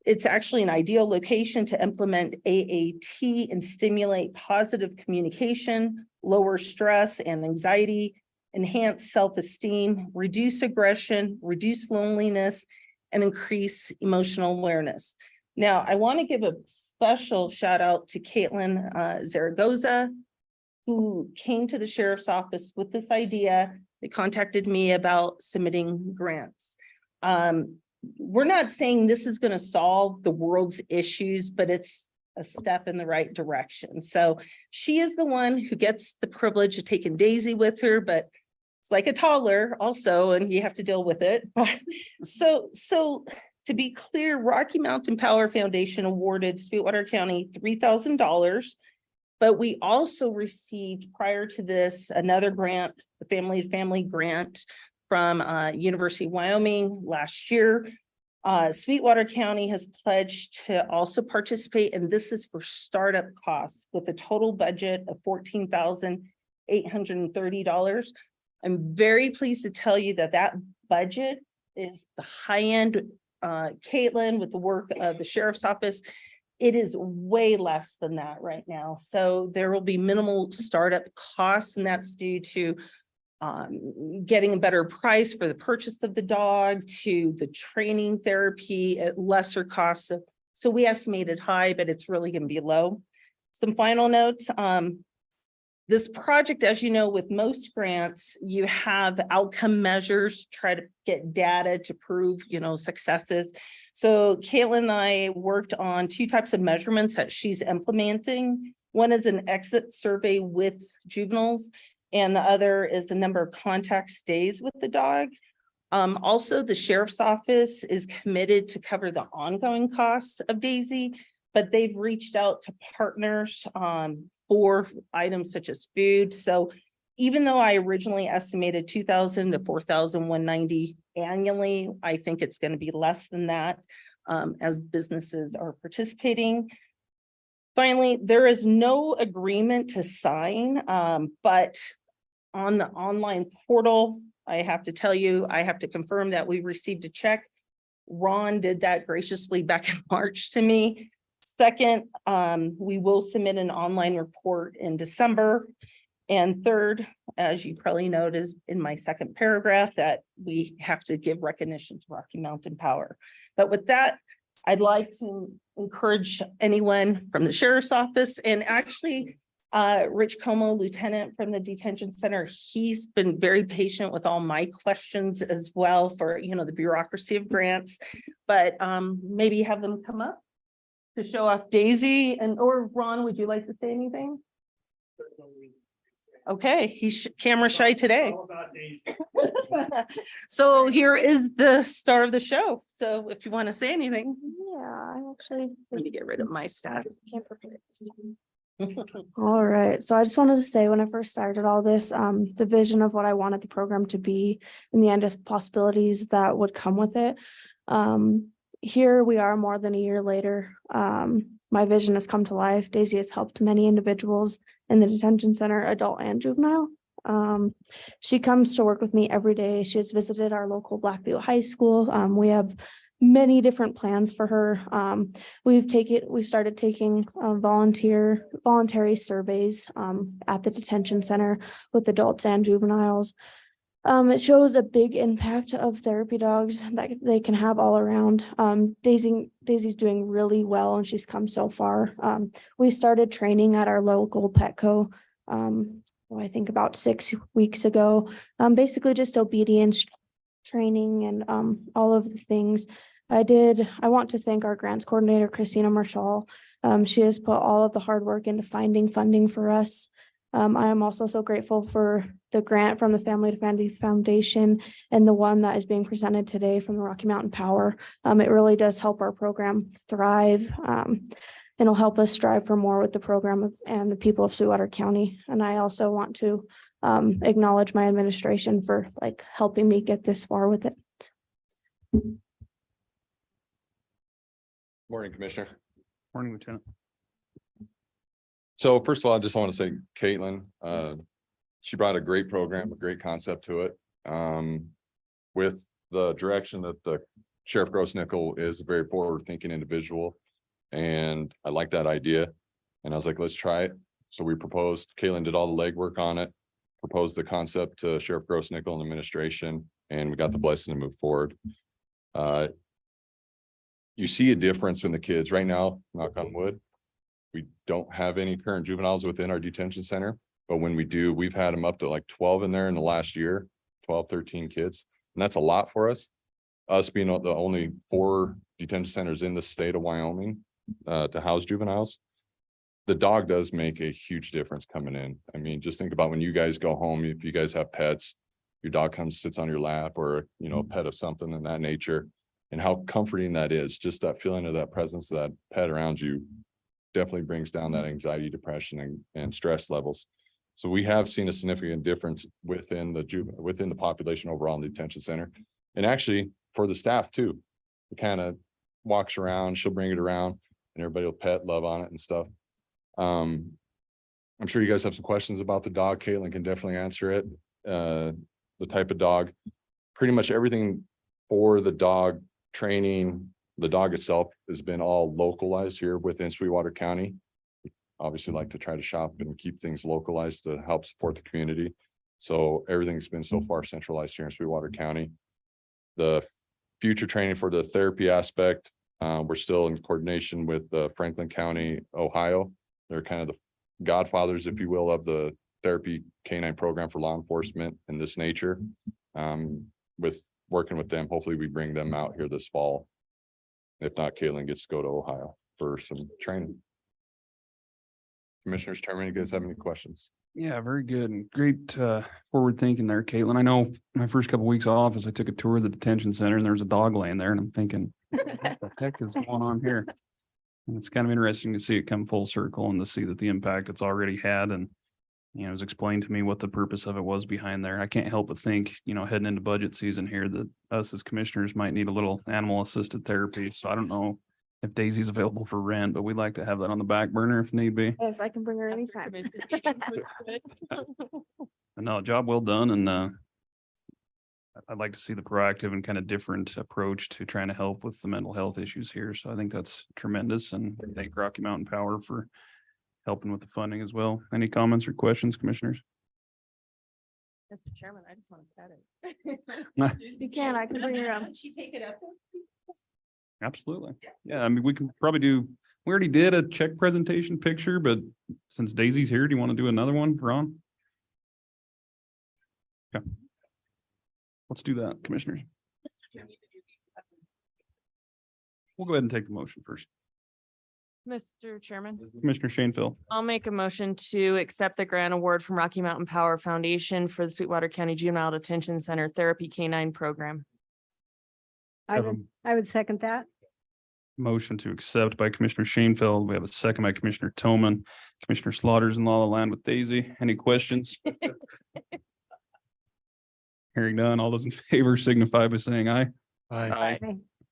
It's actually an ideal location to implement AAT and stimulate positive communication, lower stress and anxiety, enhance self-esteem, reduce aggression, reduce loneliness, and increase emotional awareness. Now, I want to give a special shout out to Caitlin Zaragoza, who came to the sheriff's office with this idea. They contacted me about submitting grants. We're not saying this is going to solve the world's issues, but it's a step in the right direction. So she is the one who gets the privilege of taking Daisy with her, but it's like a toddler also, and you have to deal with it. But so to be clear, Rocky Mountain Power Foundation awarded Sweetwater County $3,000, But we also received prior to this, another grant, the Family to Family grant from University of Wyoming last year. Sweetwater County has pledged to also participate, and this is for startup costs with a total budget of $14,830. I'm very pleased to tell you that that budget is the high end. Caitlin, with the work of the sheriff's office, it is way less than that right now. So there will be minimal startup costs, and that's due to getting a better price for the purchase of the dog, to the training therapy at lesser costs. So we estimated high, but it's really going to be low. Some final notes. This project, as you know, with most grants, you have outcome measures, try to get data to prove, successes. So Caitlin and I worked on two types of measurements that she's implementing. One is an exit survey with juveniles, and the other is the number of contact stays with the dog. Also, the sheriff's office is committed to cover the ongoing costs of Daisy, but they've reached out to partners for items such as food. So even though I originally estimated $2,000 to $4,190 annually, I think it's going to be less than that as businesses are participating. Finally, there is no agreement to sign, but on the online portal, I have to tell you, I have to confirm that we received a check. Ron did that graciously back in March to me. Second, we will submit an online report in December. And third, as you probably noticed in my second paragraph, that we have to give recognition to Rocky Mountain Power. But with that, I'd like to encourage anyone from the sheriff's office, and actually Rich Como, lieutenant from the detention center, he's been very patient with all my questions as well for, the bureaucracy of grants, but maybe have them come up to show off Daisy. And or Ron, would you like to say anything? Okay, he's camera shy today. So here is the star of the show. So if you want to say anything. Yeah, I actually Let me get rid of my stuff. can't prepare this. All right, so I just wanted to say, when I first started all this, the vision of what I wanted the program to be and the endless possibilities that would come with it. Here we are more than a year later. My vision has come to life. Daisy has helped many individuals in the detention center, adult and juvenile. She comes to work with me every day. She has visited our local Black Butte High School. We have many different plans for her. We've started taking voluntary surveys at the detention center with adults and juveniles. It shows a big impact of therapy dogs that they can have all around. Daisy's doing really well, and she's come so far. We started training at our local Petco, I think about 6 weeks ago. Basically just obedience training and all of the things. I want to thank our grants coordinator, Christina Marshall. She has put all of the hard work into finding funding for us. I am also so grateful for the grant from the Family to Family Foundation and the one that is being presented today from the Rocky Mountain Power. It really does help our program thrive. And it'll help us strive for more with the program and the people of Sweetwater County. And I also want to acknowledge my administration for helping me get this far with it. Morning, Commissioner. Morning, Lieutenant. So first of all, I just want to say Caitlin, she brought a great program, a great concept to it. With the direction that the Sheriff Grossnickel is a very forward-thinking individual. And I like that idea. And I was like, let's try it. So we proposed, Caitlin did all the legwork on it, proposed the concept to Sheriff Grossnickel and administration, and we got the blessing to move forward. You see a difference in the kids right now, knock on wood. We don't have any current juveniles within our detention center, but when we do, we've had them up to like 12 in there in the last year, 12, 13 kids. And that's a lot for us. Us being the only 4 detention centers in the state of Wyoming to house juveniles. The dog does make a huge difference coming in. I mean, just think about when you guys go home, if you guys have pets, your dog comes, sits on your lap, or, a pet of something in that nature, and how comforting that is. Just that feeling of that presence of that pet around you definitely brings down that anxiety, depression and stress levels. So we have seen a significant difference within the population overall in the detention center. And actually for the staff too, it kind of walks around, she'll bring it around and everybody will pet, love on it and stuff. I'm sure you guys have some questions about the dog. Caitlin can definitely answer it. The type of dog, pretty much everything for the dog training, the dog itself has been all localized here within Sweetwater County. Obviously like to try to shop and keep things localized to help support the community. So everything's been so far centralized here in Sweetwater County. The future training for the therapy aspect, we're still in coordination with Franklin County, Ohio. They're kind of the godfathers, if you will, of the therapy canine program for law enforcement in this nature. With working with them, hopefully we bring them out here this fall. If not, Caitlin gets to go to Ohio for some training. Commissioners, Chairman, you guys have any questions? Yeah, very good and great forward thinking there, Caitlin. I know my first couple weeks off as I took a tour of the detention center and there was a dog laying there and I'm thinking, what the heck is going on here? And it's kind of interesting to see it come full circle and to see that the impact it's already had. And, you know, it was explained to me what the purpose of it was behind there. I can't help but think, you know, heading into budget season here that us as commissioners might need a little animal assisted therapy. So I don't know if Daisy's available for rent, but we'd like to have that on the back burner if need be. Yes, I can bring her anytime. No, job well done. And I'd like to see the proactive and kind of different approach to trying to help with the mental health issues here. So I think that's tremendous. And thank Rocky Mountain Power for helping with the funding as well. Any comments or questions, commissioners? Mr. Chairman, I just want to pet it. You can, I can bring her around. She take it up. Absolutely. Yeah, I mean, we can probably do, we already did a check presentation picture, but since Daisy's here, do you want to do another one, Ron? Okay. Let's do that, commissioners. We'll go ahead and take the motion first. Mr. Chairman, Commissioner Shanefield, I'll make a motion to accept the grant award from Rocky Mountain Power Foundation for the Sweetwater County Juvenile Detention Center Therapy Canine Program. I would second that. motion to accept by Commissioner Shanefield. We have a second by Commissioner Toman. Commissioner Slaughter's in law of the land with Daisy. Any questions? Hearing none, all those in favor signify by saying aye. Aye.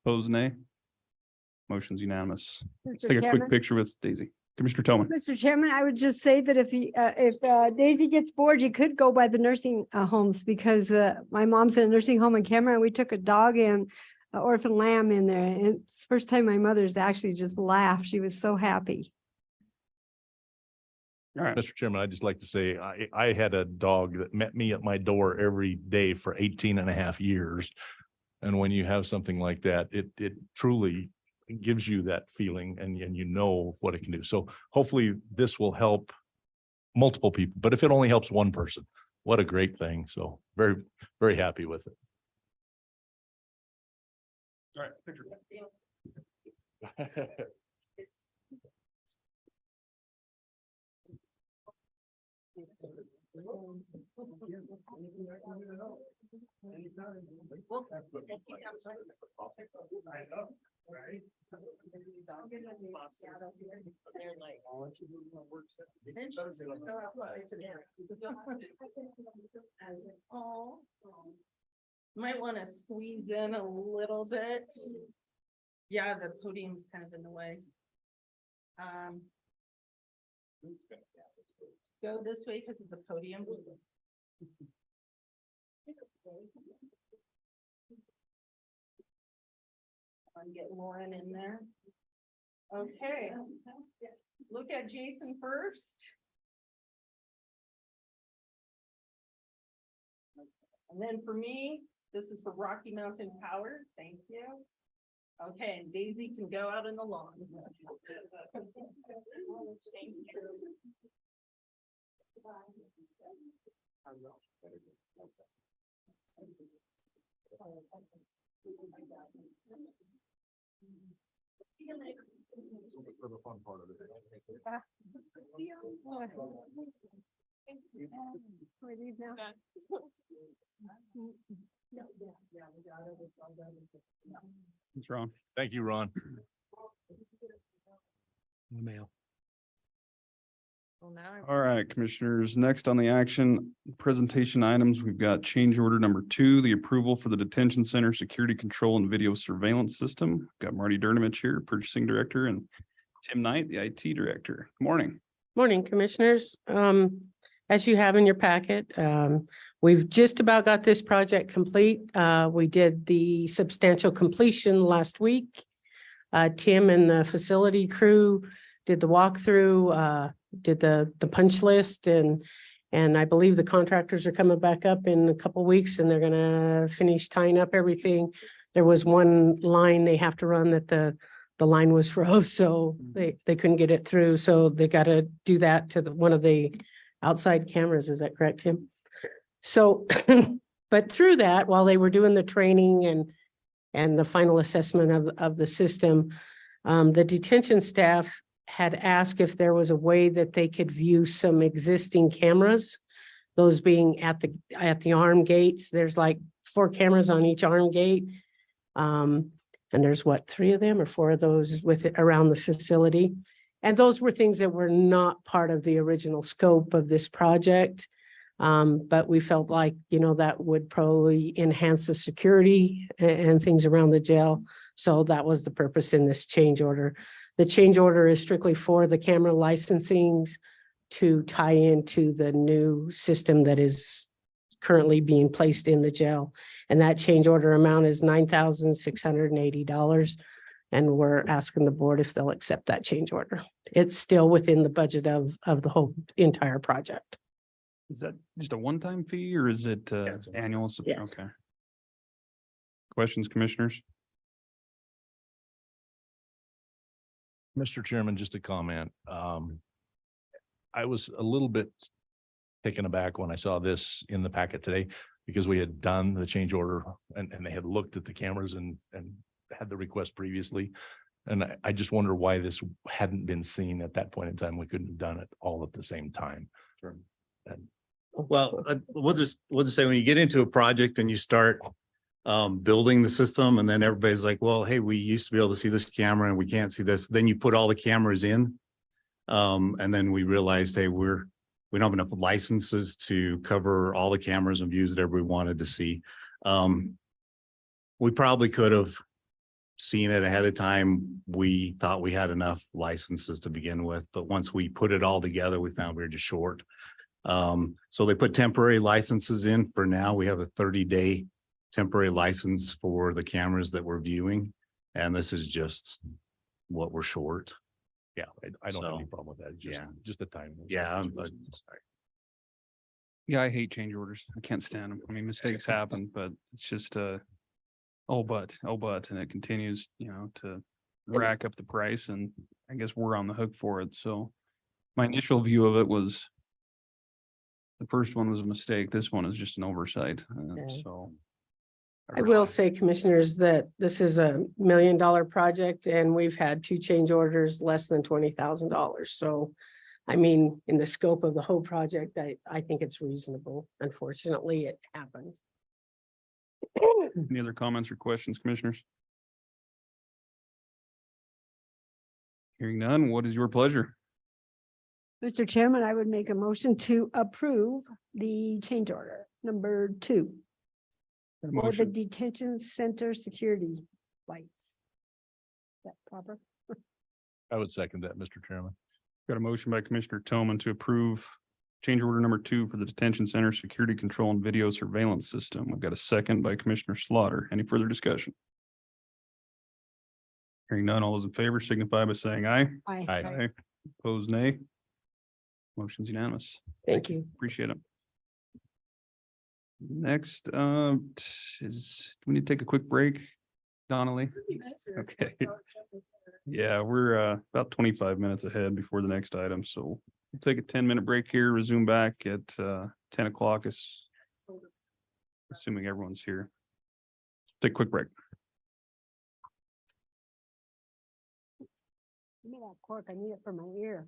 Opposed, nay. Motion's unanimous. Let's Mr. take a quick Chairman? picture with Daisy. Commissioner Toman. Mr. Chairman, I would just say that if Daisy gets bored, you could go by the nursing homes because my mom's in a nursing home in Cameron. We took a dog and an orphan lamb in there. And it's the first time my mother's actually just laughed. She was so happy. All right. Mr. Chairman, I'd just like to say, I had a dog that met me at my door every day for 18 and a half years. And when you have something like that, it truly gives you that feeling and you know what it can do. So hopefully this will help multiple people, but if it only helps one person, what a great thing. So very, very happy with it. All right. Picture. Might want to squeeze in a little bit. Yeah, the podium's kind of in the way. Go this way because of the podium. And get Lauren in there. Okay. Look at Jason first. And then for me, this is for Rocky Mountain Power. Thank you. Okay, and Daisy can go out in the lawn. Thank you. For the fun part of it. It's wrong. Thank you, Ron. The mail. Well, now I- All right, commissioners, next on the action presentation items, we've got change order number 2, the approval for the detention center security control and video surveillance system. Got Marty Durnavich here, purchasing director, and Tim Knight, the IT director. Good morning. Morning, Commissioners. As you have in your packet, we've just about got this project complete. We did the substantial completion last week. Tim and the facility crew did the walkthrough, did the punch list, and I believe the contractors are coming back up in a couple weeks and they're gonna finish tying up everything. There was one line they have to run that the line was froze, so they couldn't get it through. So they got to do that to one of the outside cameras. Is that correct, Tim? So, but through that, while they were doing the training and the final assessment of the system, the detention staff had asked if there was a way that they could view some existing cameras, those being at the arm gates. There's like 4 cameras on each arm gate. And there's 3 of them or 4 of those with it around the facility. And those were things that were not part of the original scope of this project. But we felt like, that would probably enhance the security and things around the jail. So that was the purpose in this change order. The change order is strictly for the camera licensings to tie into the new system that is currently being placed in the jail. And that change order amount is $9,680. And we're asking the board if they'll accept that change order. It's still within the budget of the whole entire project. Is that just a one-time fee or is it annual? Yes. Okay. Questions, commissioners? Mr. Chairman, just a comment. I was a little bit taken aback when I saw this in the packet today because we had done the change order and they had looked at the cameras and had the request previously. And I just wonder why this hadn't been seen at that point in time. We couldn't have done it all at the same time. Sure. And Well, we'll just say when you get into a project and you start building the system and then everybody's like, well, hey, we used to be able to see this camera and we can't see this. Then you put all the cameras in. And then we realized, hey, we don't have enough licenses to cover all the cameras and views that everybody wanted to see. We probably could have seen it ahead of time. We thought we had enough licenses to begin with, but once we put it all together, we found we were just short. So they put temporary licenses in for now. We have a 30-day temporary license for the cameras that we're viewing. And this is just what we're short. yeah, I don't have any So, problem with that. yeah. Just the time. Yeah, Yeah, I hate change orders. I can't stand them. I mean, mistakes happen, but it's just oh, but, and it continues, to rack up the price and I guess we're on the hook for it. So my initial view of it was the first one was a mistake. This one is just an oversight. Yeah. So. I will say, commissioners, that this is $1 million project and we've had 2 change orders less than $20,000. So, I mean, in the scope of the whole project, I think it's reasonable. Unfortunately, it happens. Any other comments or questions, commissioners? Hearing none, what is your pleasure? Mr. Chairman, I would make a motion to approve the change order number 2 Got a for the motion- detention center security lights. Is that proper? I would second that, Mr. Chairman. Got a motion by Commissioner Toman to approve change order number 2 for the detention center security control and video surveillance system. We've got a second by Commissioner Slaughter. Any further discussion? Hearing none, all those in favor signify by saying aye. Aye. Aye. Opposed, nay. Motion's unanimous. Thank you. Appreciate it. Next, do we need to take a quick break, Donnelly? Okay. Yeah, we're about 25 minutes ahead before the next item, so we'll take a 10-minute break here, resume back at 10 o'clock, assuming everyone's here. Take a quick break. Give me that cork. I need it for my ear.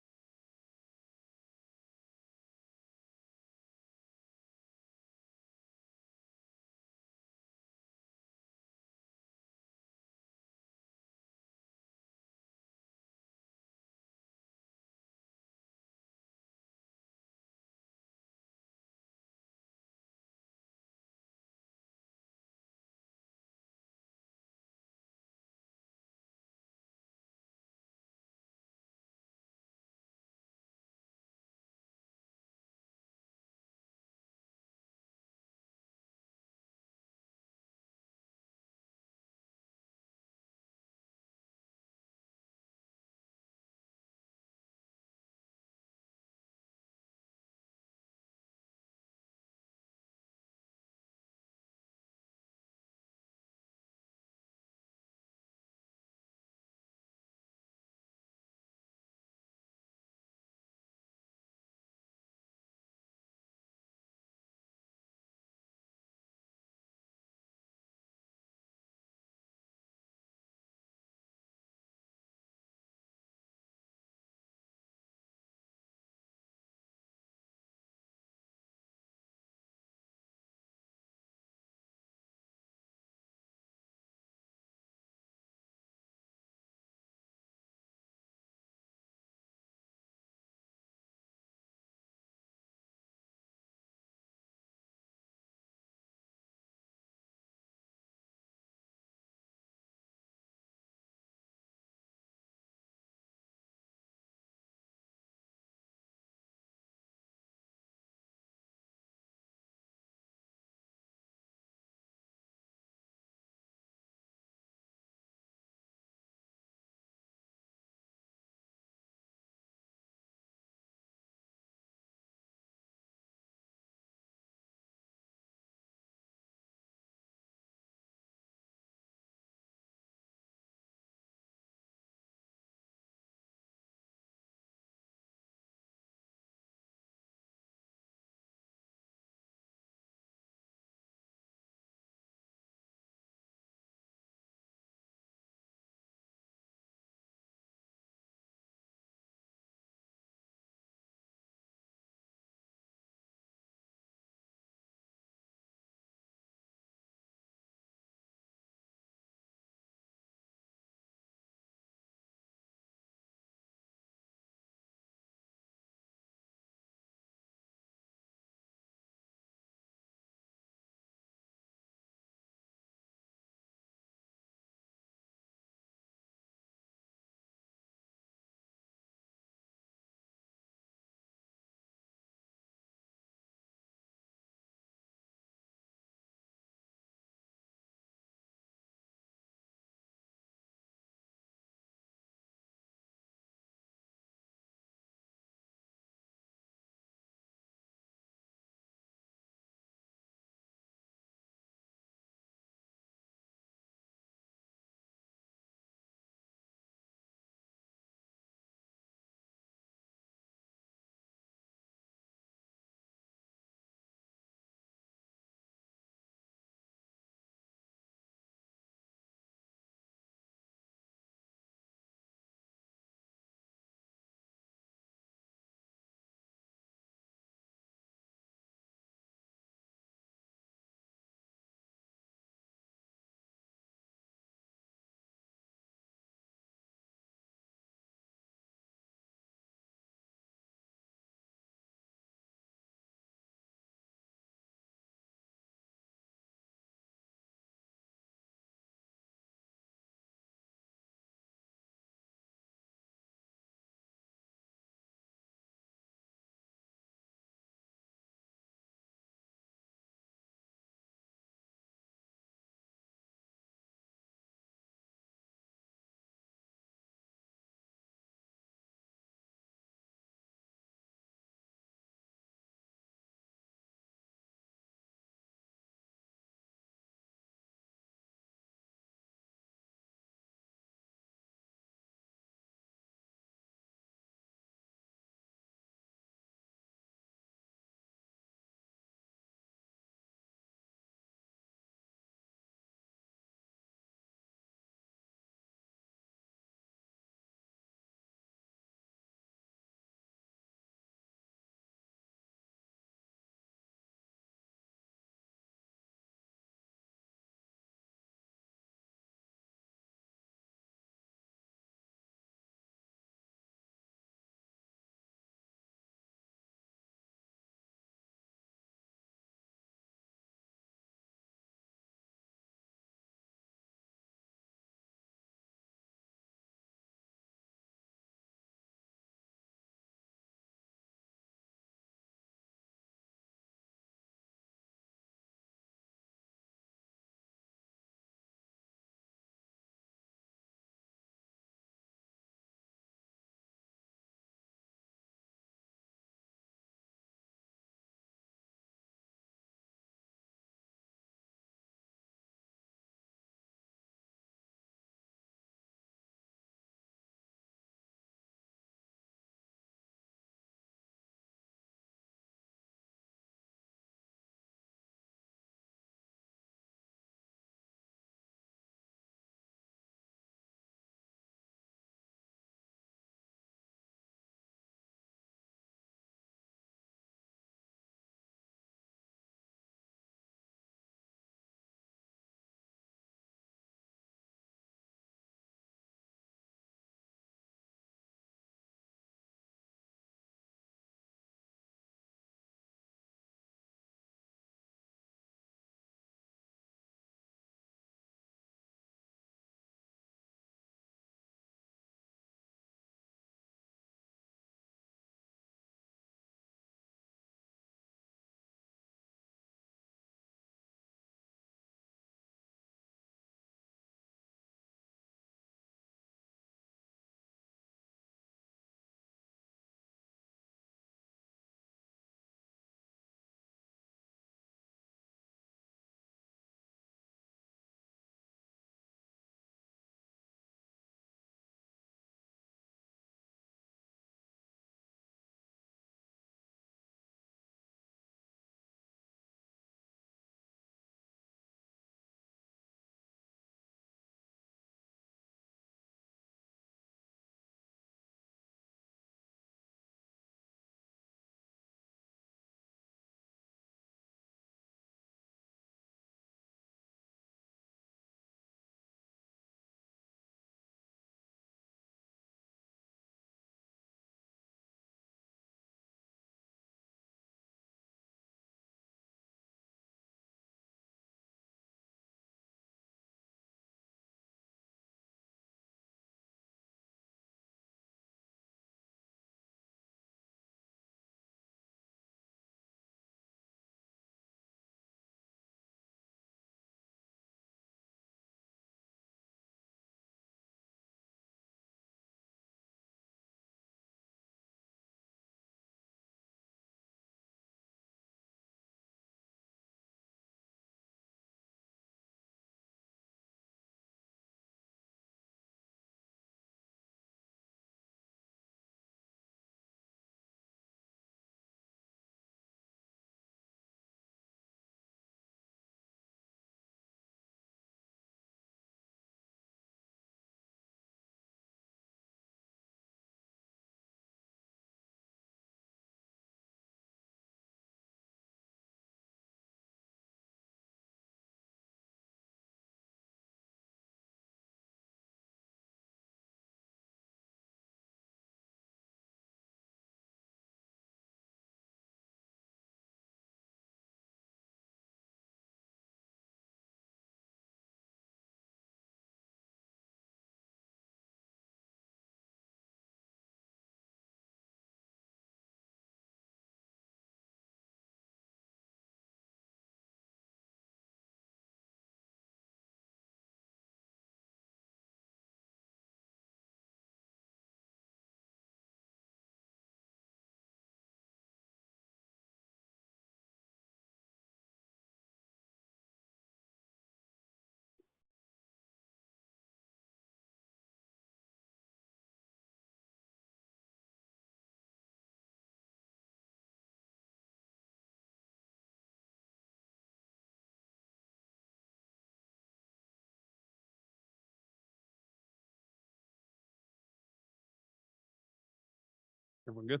Everyone good?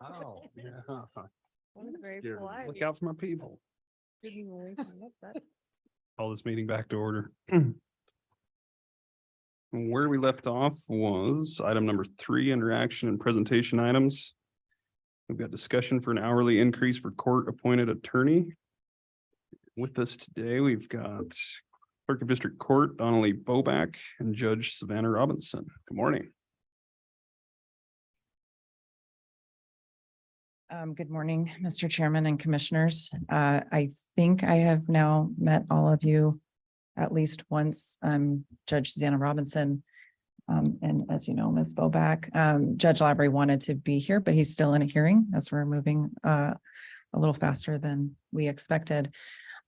Oh, yeah. Very Scared me. polite. Look out for my people. Didn't wake me up that- Call this meeting back to order. Where we left off was item number 3, under action and presentation items. We've got discussion for an hourly increase for court appointed attorney. With us today, we've got Clerk of District Court Donnelly Boback and Judge Savannah Robinson. Good morning. Good morning, Mr. Chairman and Commissioners. I think I have now met all of you at least once. Judge Susanna Robinson. And as you know, Ms. Boback, Judge Labry wanted to be here, but he's still in a hearing as we're moving a little faster than we expected.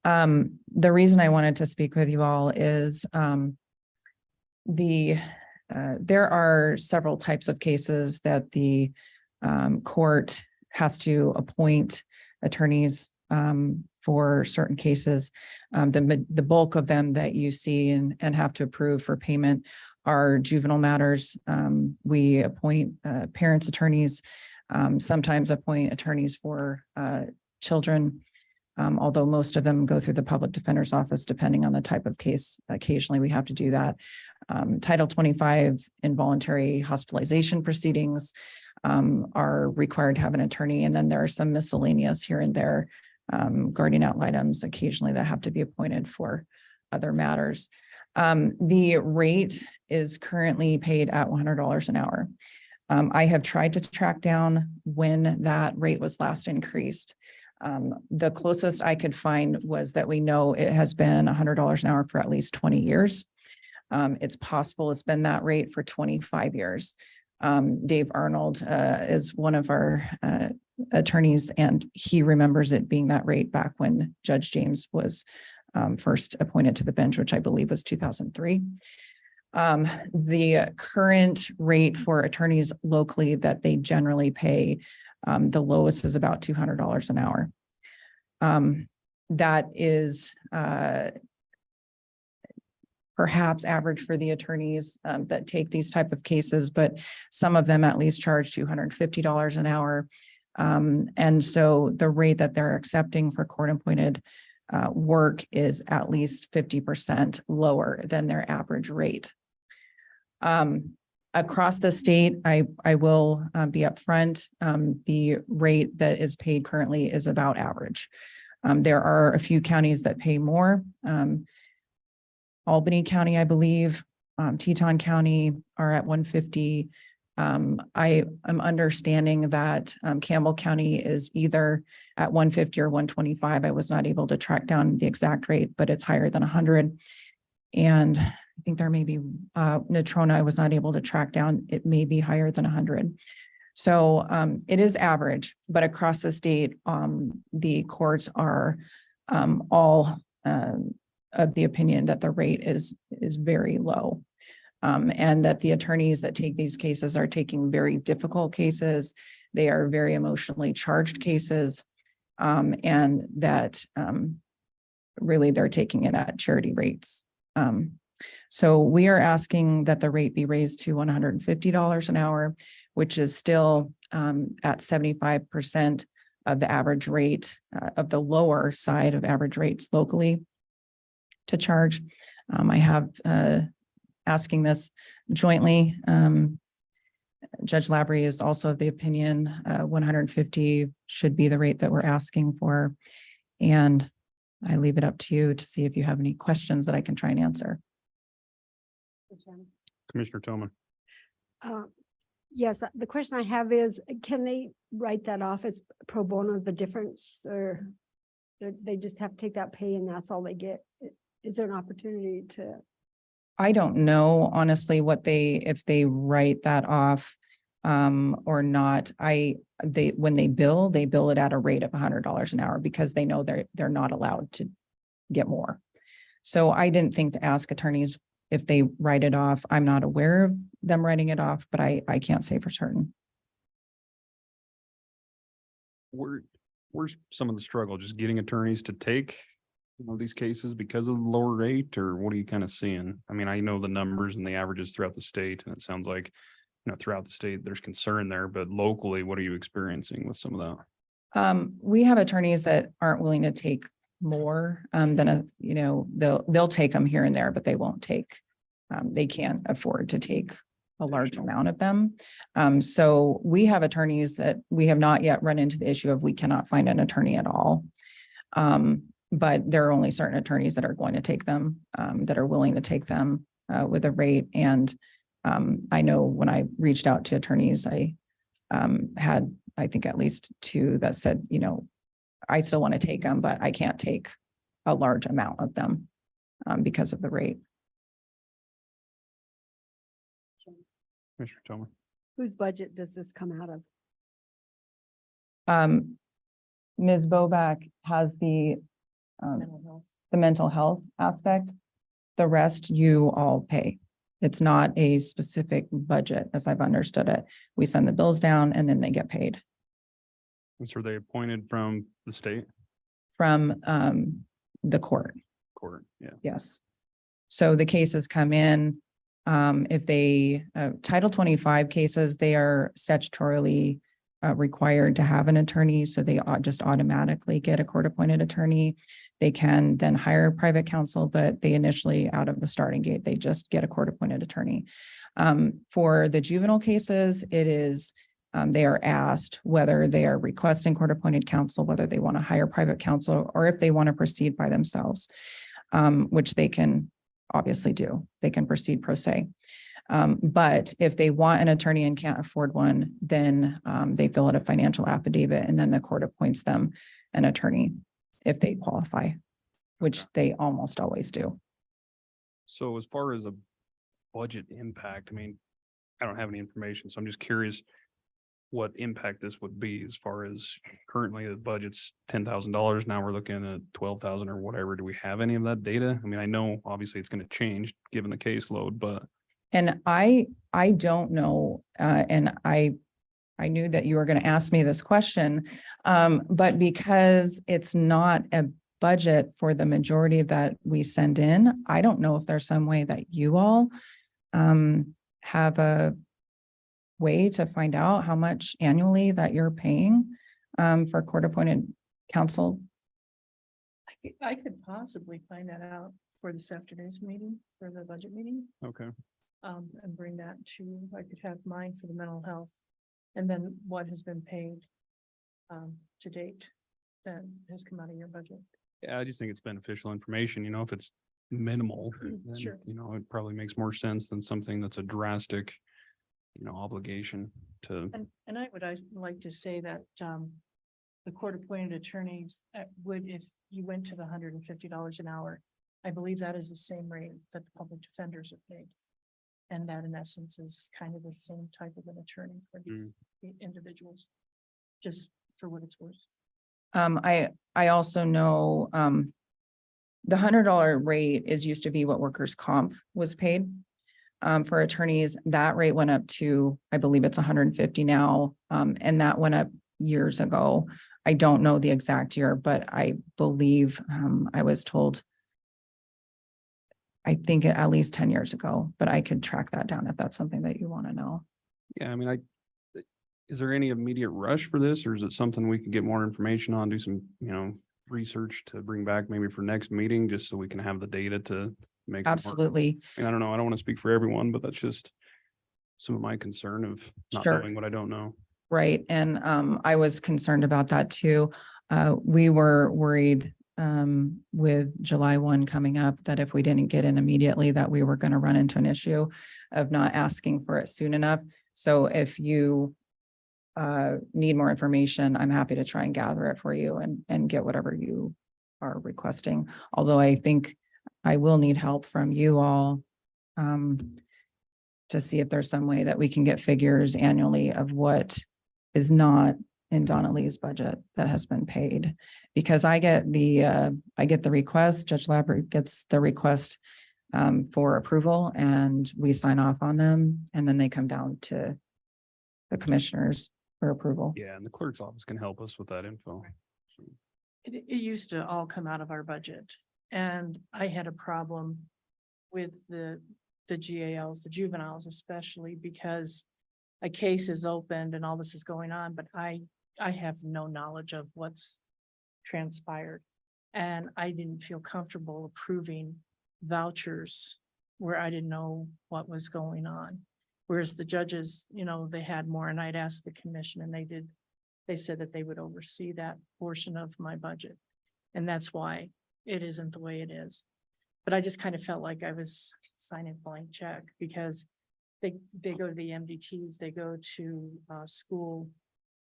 The reason I wanted to speak with you all is there are several types of cases that the court has to appoint attorneys for certain cases. The bulk of them that you see and have to approve for payment are juvenile matters. We appoint parents' attorneys, sometimes appoint attorneys for children, although most of them go through the public defender's office, depending on the type of case. Occasionally, we have to do that. Title 25 involuntary hospitalization proceedings are required to have an attorney. And then there are some miscellaneous here and there, guardian ad litems occasionally that have to be appointed for other matters. The rate is currently paid at $100 an hour. I have tried to track down when that rate was last increased. The closest I could find was that we know it has been $100 an hour for at least 20 years. It's possible it's been that rate for 25 years. Dave Arnold is one of our attorneys, and he remembers it being that rate back when Judge James was first appointed to the bench, which I believe was 2003. The current rate for attorneys locally that they generally pay, the lowest is about $200 an hour. That is perhaps average for the attorneys that take these type of cases, but some of them at least charge $250 an hour. And so the rate that they're accepting for court-appointed work is at least 50% lower than their average rate. Across the state, I will be upfront. The rate that is paid currently is about average. There are a few counties that pay more. Albany County, I believe, Teton County are at 150. I am understanding that Campbell County is either at 150 or 125. I was not able to track down the exact rate, but it's higher than 100. And I think there may be Natrona, I was not able to track down. It may be higher than 100. So it is average, but across the state, the courts are all of the opinion that the rate is very low. And that the attorneys that take these cases are taking very difficult cases. They are very emotionally charged cases, and that really they're taking it at charity rates. So we are asking that the rate be raised to $150 an hour, which is still at 75% of the average rate of the lower side of average rates locally to charge. I have asking this jointly. Judge Labry is also of the opinion 150 should be the rate that we're asking for. And I leave it up to you to see if you have any questions that I can try and answer. Commissioner Toman. Yes, the question I have is, can they write that off as pro bono, the difference, or they just have to take that pay and that's all they get? Is there an opportunity to? I don't know, honestly, if they write that off or not. When they bill it at a rate of $100 an hour because they know they're not allowed to get more. So I didn't think to ask attorneys if they write it off. I'm not aware of them writing it off, but I can't say for certain. Where's some of the struggle? Just getting attorneys to take these cases because of the lower rate, or what are you kind of seeing? I mean, I know the numbers and the averages throughout the state, and it sounds like, throughout the state, there's concern there, but locally, what are you experiencing with some of that? We have attorneys that aren't willing to take more than they'll take them here and there, but they won't take. They can't afford to take a large amount of them. So we have attorneys that we have not yet run into the issue of we cannot find an attorney at all. But there are only certain attorneys that are going to take them, that are willing to take them with a rate. And I know when I reached out to attorneys, I had, I think, at least 2 that said, I still want to take them, but I can't take a large amount of them because of the rate. Commissioner Tillman? Whose budget does this come out of? Ms. Boback has the mental health aspect. The rest you all pay. It's not a specific budget as I've understood it. We send the bills down and then they get paid. And so are they appointed from the state From the court. court? Yeah. Yes. So the cases come in, if they, Title 25 cases, they are statutorily required to have an attorney. So they just automatically get a court-appointed attorney. They can then hire private counsel, but they initially, out of the starting gate, they just get a court-appointed attorney. For the juvenile cases, it is, they are asked whether they are requesting court-appointed counsel, whether they want to hire private counsel, or if they want to proceed by themselves, which they can obviously do. They can proceed pro se. But if they want an attorney and can't afford one, then they fill out a financial affidavit and then the court appoints them an attorney if they qualify, which they almost always do. So as far as a budget impact, I mean, I don't have any information, so I'm just curious what impact this would be as far as currently the budget's $10,000. Now we're looking at 12,000 or whatever. Do we have any of that data? I mean, I know obviously it's going to change given the caseload, but. And I don't know, and I knew that you were going to ask me this question, but because it's not a budget for the majority that we send in, I don't know if there's some way that you all have a way to find out how much annually that you're paying for court-appointed counsel. I could possibly find that out for this afternoon's meeting, for the budget meeting. Okay. And bring that to, I could have mine for the mental health. And then what has been paid to date that has come out of your budget. Yeah, I just think it's beneficial information, if it's minimal, then, Sure. it probably makes more sense than something that's a drastic, obligation to. And I would like to say that the court appointed attorneys would, if you went to the $150 an hour, I believe that is the same rate that the public defenders are paid. And that in essence is kind of the same type of an attorney for these individuals, just for what it's worth. I also know the $100 rate is used to be what workers' comp was paid. For attorneys, that rate went up to, I believe it's 150 now. And that went up years ago. I don't know the exact year, but I believe I was told, I think at least 10 years ago, but I could track that down if that's something that you want to know. Yeah, I mean, is there any immediate rush for this, or is it something we could get more information on, do some, research to bring back maybe for next meeting, just so we can have the data to make. Absolutely. I don't know. I don't want to speak for everyone, but that's just some of my concern of not Sure. knowing what I don't know. Right. And I was concerned about that too. We were worried with July 1 coming up that if we didn't get in immediately, that we were going to run into an issue of not asking for it soon enough. So if you need more information, I'm happy to try and gather it for you and get whatever you are requesting. Although I think I will need help from you all to see if there's some way that we can get figures annually of what is not in Donna Lee's budget that has been paid, because I get the request, Judge Lambert gets the request for approval, and we sign off on them, and then they come down to the commissioners for approval. Yeah, and the clerk's office can help us with that info. It used to all come out of our budget. And I had a problem with the GALs, the juveniles especially, because a case is opened and all this is going on, but I have no knowledge of what's transpired. And I didn't feel comfortable approving vouchers where I didn't know what was going on. Whereas the judges, you know, they had more, and I'd asked the commission and they said that they would oversee that portion of my budget. And that's why it isn't the way it is. But I just kind of felt like I was signing a blank check because they go to the MDTs, they go to school,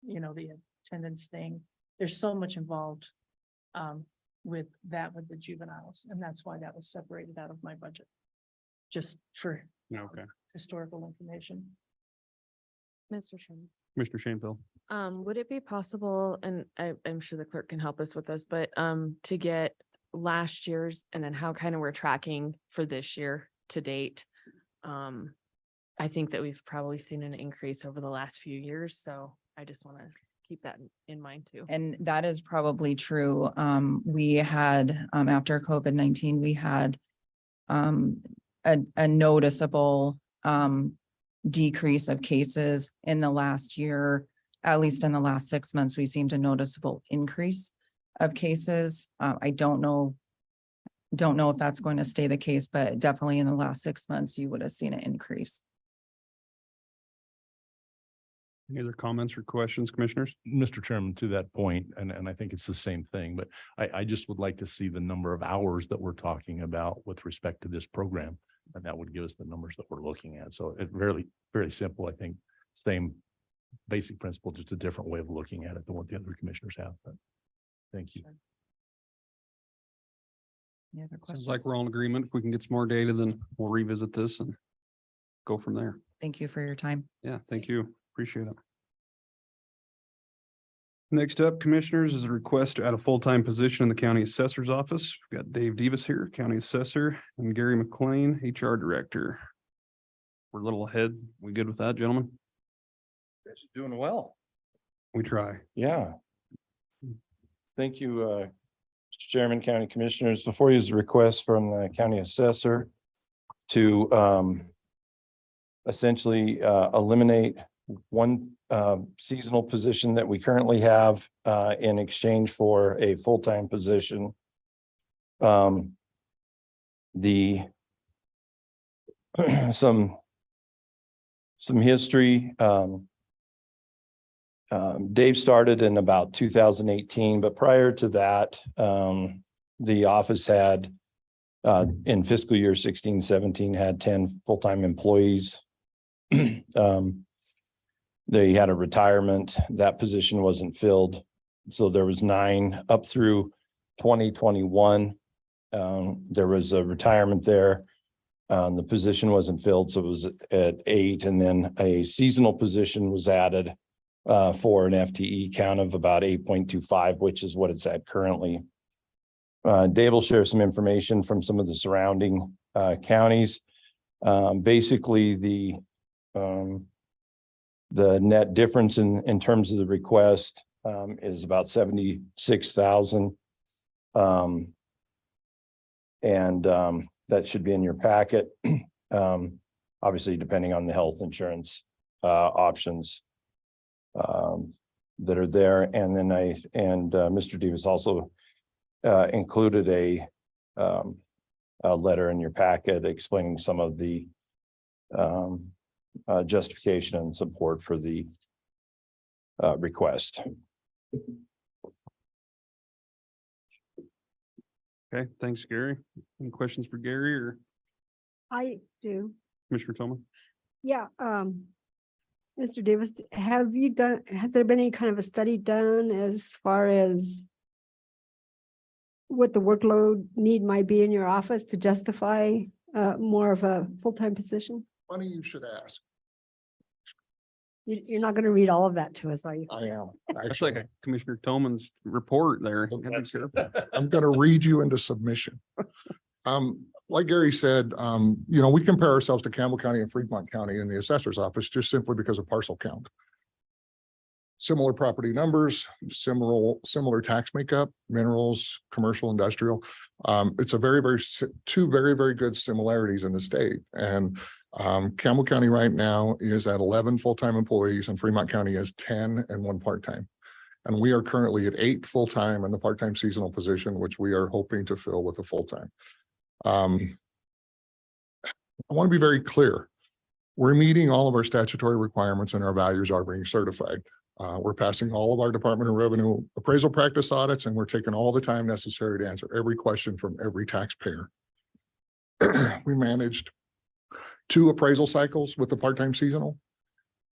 you know, the attendance thing. There's so much involved with the juveniles, and that's why that was separated out of my budget. Just for Okay. historical information. Mr. Chairman. Commissioner Shanefield. Would it be possible, and I'm sure the clerk can help us with this, but to get last year's and then how kind of we're tracking for this year to date? I think that we've probably seen an increase over the last few years, so I just want to keep that in mind too. And that is probably true. We had, after COVID-19, we had a noticeable decrease of cases in the last year. At least in the last 6 months, we've seen a noticeable increase of cases. I don't know if that's going to stay the case, but definitely in the last 6 months, you would have seen an increase. Any other comments or questions, commissioners? Mr. Chairman, to that point, and I think it's the same thing, but I just would like to see the number of hours that we're talking about with respect to this program. And that would give us the numbers that we're looking at. So it really, very simple, I think, same basic principle, just a different way of looking at it than what the other commissioners have. But thank you. Any other questions? Sounds like we're all in agreement. If we can get some more data, then we'll revisit this and go from there. Thank you for your time. Yeah, thank you. Appreciate it. Next up, commissioners, is a request to add a full-time position in the county assessor's office. We've got Dave Davis here, county assessor, and Gary McLean, HR director. We're a little ahead. We good with that, gentlemen? Guys are doing well. We try. Yeah. Thank you, Mr. Chairman, County Commissioners. Before you is a request from the county assessor to essentially eliminate one seasonal position that we currently have in exchange for a full-time position. Some history. Dave started in about 2018, but prior to that, the office had in fiscal year 16-17 had 10 full-time employees. They had a retirement. That position wasn't filled. So there was 9 up through 2021. There was a retirement there. The position wasn't filled, so it was at 8, and then a seasonal position was added for an FTE count of about 8.25, which is what it's at currently. Dave will share some information from some of the surrounding counties. Basically, the net difference in terms of the request is about 76,000. And that should be in your packet. Obviously, depending on the health insurance options that are there. And then Mr. Davis also included a letter in your packet explaining some of the justification and support for the request. Okay, thanks, Gary. Any questions for Gary or I do. Commissioner Tillman? Yeah, Mr. Davis, has there been any kind of a study done as far as what the workload need might be in your office to justify more of a full-time position? Funny you should ask. You're not going to read all of that to us, are you? I am. That's like a Commissioner Tillman's report there. You gotta be careful. I'm gonna read you into submission. Like Gary said, we compare ourselves to Campbell County and Fremont County in the assessor's office just simply because of parcel count. similar property numbers, similar tax makeup, minerals, commercial, industrial. It's a two very good similarities in the state. And Campbell County right now is at 11 full-time employees and Fremont County has 10 and 1 part-time. And we are currently at 8 full-time in the part-time seasonal position, which we are hoping to fill with a full-time. I want to be very clear. We're meeting all of our statutory requirements and our values are being certified. We're passing all of our Department of Revenue appraisal practice audits, and we're taking all the time necessary to answer every question from every taxpayer. We managed 2 appraisal cycles with the part-time seasonal,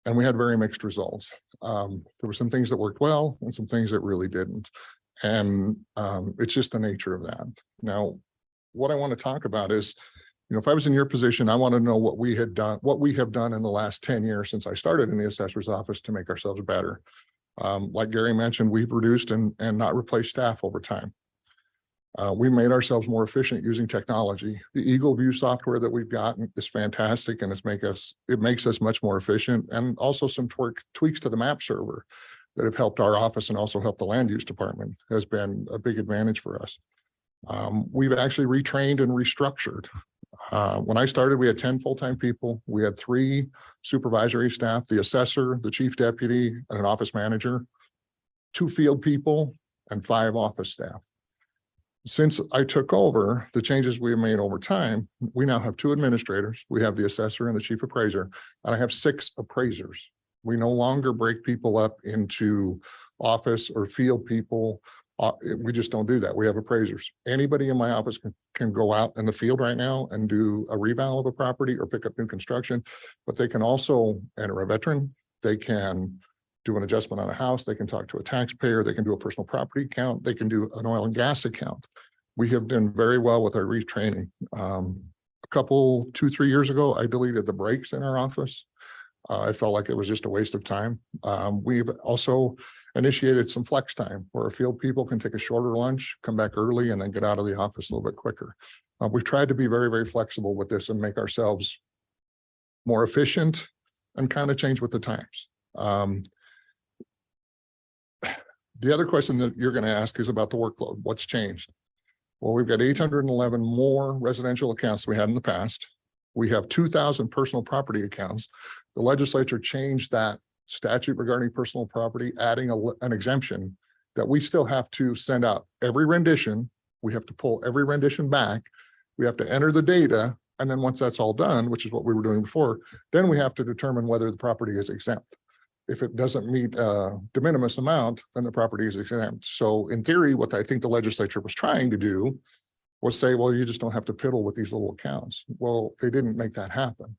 and we had very mixed results. There were some things that worked well and some things that really didn't. And it's just the nature of that. Now, what I want to talk about is, if I was in your position, I want to know what we have done in the last 10 years since I started in the assessor's office to make ourselves better. Like Gary mentioned, we've reduced and not replaced staff over time. We made ourselves more efficient using technology. The Eagle View software that we've gotten is fantastic, and it makes us much more efficient, and also some tweaks to the map server that have helped our office and also helped the land use department has been a big advantage for us. We've actually retrained and restructured. When I started, we had 10 full-time people. We had 3 supervisory staff, the assessor, the chief deputy, and an office manager, 2 field people, and 5 office staff. Since I took over, the changes we have made over time, we now have 2 administrators. We have the assessor and the chief appraiser, and I have 6 appraisers. We no longer break people up into office or field people. We just don't do that. We have appraisers. Anybody in my office can go out in the field right now and do a reval of a property or pick up new construction, but they can also enter a veteran. They can do an adjustment on a house. They can talk to a taxpayer. They can do a personal property account. They can do an oil and gas account. We have done very well with our retraining. A couple, 2-3 years ago, I deleted the breaks in our office. I felt like it was just a waste of time. We've also initiated some flex time where our field people can take a shorter lunch, come back early, and then get out of the office a little bit quicker. We've tried to be very flexible with this and make ourselves more efficient and kind of change with the times. The other question that you're going to ask is about the workload. What's changed? Well, we've got 811 more residential accounts than we had in the past. We have 2,000 personal property accounts. The legislature changed that statute regarding personal property, adding an exemption that we still have to send out every rendition. We have to pull every rendition back. We have to enter the data. And then once that's all done, which is what we were doing before, then we have to determine whether the property is exempt. If it doesn't meet a de minimis amount, then the property is exempt. So in theory, what I think the legislature was trying to do was say, well, you just don't have to piddle with these little accounts. Well, they didn't make that happen.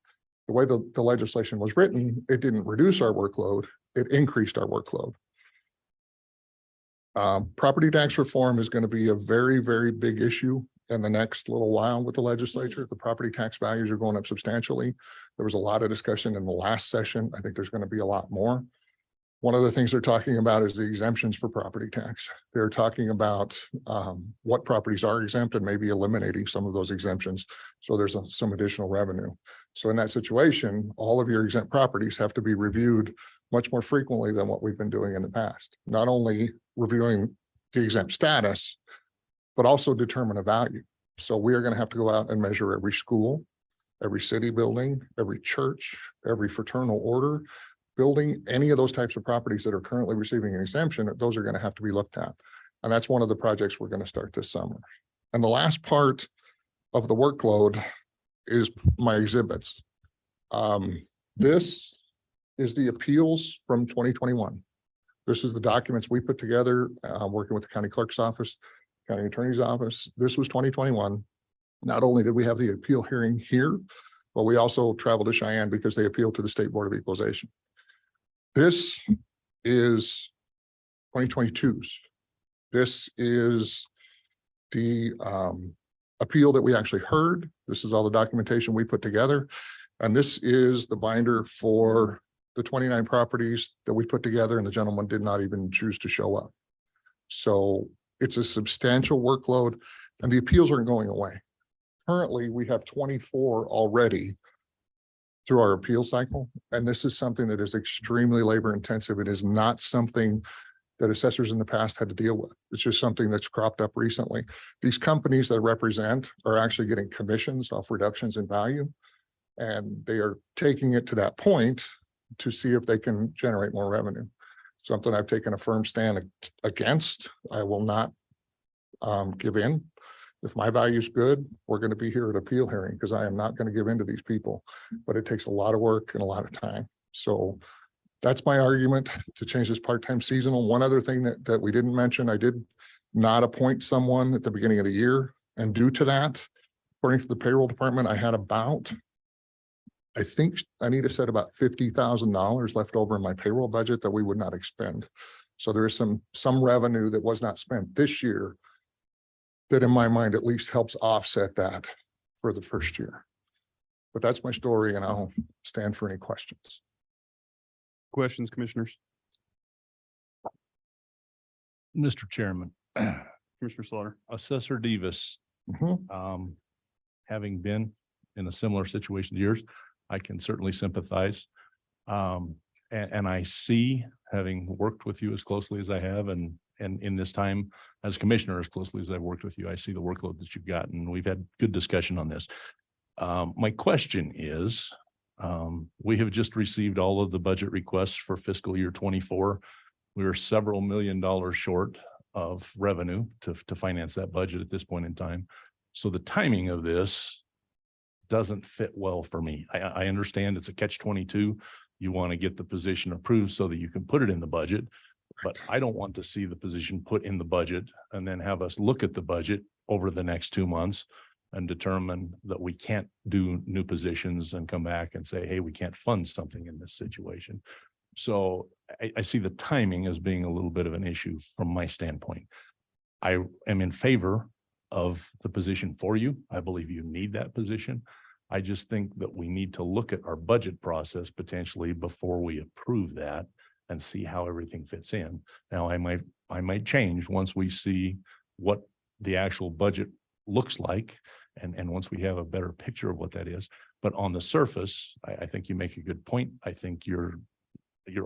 The way the legislation was written, it didn't reduce our workload, it increased our workload. Property tax reform is going to be a very big issue in the next little while with the legislature. The property tax values are going up substantially. There was a lot of discussion in the last session. I think there's going to be a lot more. One of the things they're talking about is the exemptions for property tax. They're talking about what properties are exempt and maybe eliminating some of those exemptions. So there's some additional revenue. So in that situation, all of your exempt properties have to be reviewed much more frequently than what we've been doing in the past. Not only reviewing the exempt status, but also determine a value. So we are going to have to go out and measure every school, every city building, every church, every fraternal order, building, any of those types of properties that are currently receiving an exemption, those are going to have to be looked at. And that's one of the projects we're going to start this summer. And the last part of the workload is my exhibits. This is the appeals from 2021. This is the documents we put together, working with the county clerk's office, county attorney's office. This was 2021. Not only did we have the appeal hearing here, but we also traveled to Cheyenne because they appealed to the State Board of Equalization. This is 2022's. This is the appeal that we actually heard. This is all the documentation we put together. And this is the binder for the 29 properties that we put together, and the gentleman did not even choose to show up. So it's a substantial workload, and the appeals aren't going away. Currently, we have 24 already through our appeal cycle. And this is something that is extremely labor intensive. It is not something that assessors in the past had to deal with. It's just something that's cropped up recently. These companies that represent are actually getting commissions off reductions in value. And they are taking it to that point to see if they can generate more revenue. Something I've taken a firm stand against. I will not give in. If my value is good, we're going to be here at appeal hearing because I am not going to give in to these people. But it takes a lot of work and a lot of time. So that's my argument to change this part-time seasonal. One other thing that we didn't mention, I did not appoint someone at the beginning of the year. And due to that, according to the payroll department, I had about, I think Anita said about $50,000 left over in my payroll budget that we would not expend. So there is some revenue that was not spent this year that in my mind at least helps offset that for the first year. But that's my story and I'll stand for any questions. Questions, commissioners? Mr. Chairman, Commissioner Slaughter. Assessor Davis, Mhm. having been in a similar situation to yours, I can certainly sympathize. And I see, having worked with you as closely as I have, and in this time as commissioner, as closely as I've worked with you, I see the workload that you've gotten. We've had good discussion on this. My question is, we have just received all of the budget requests for fiscal year 24. We were several $1 million short of revenue to finance that budget at this point in time. So the timing of this doesn't fit well for me. I understand it's a catch-22. You want to get the position approved so that you can put it in the budget. But I don't want to see the position put in the budget and then have us look at the budget over the next 2 months and determine that we can't do new positions and come back and say, hey, we can't fund something in this situation. So I see the timing as being a little bit of an issue from my standpoint. I am in favor of the position for you. I believe you need that position. I just think that we need to look at our budget process potentially before we approve that and see how everything fits in. Now, I might change once we see what the actual budget looks like. And once we have a better picture of what that is, but on the surface, I think you make a good point. I think your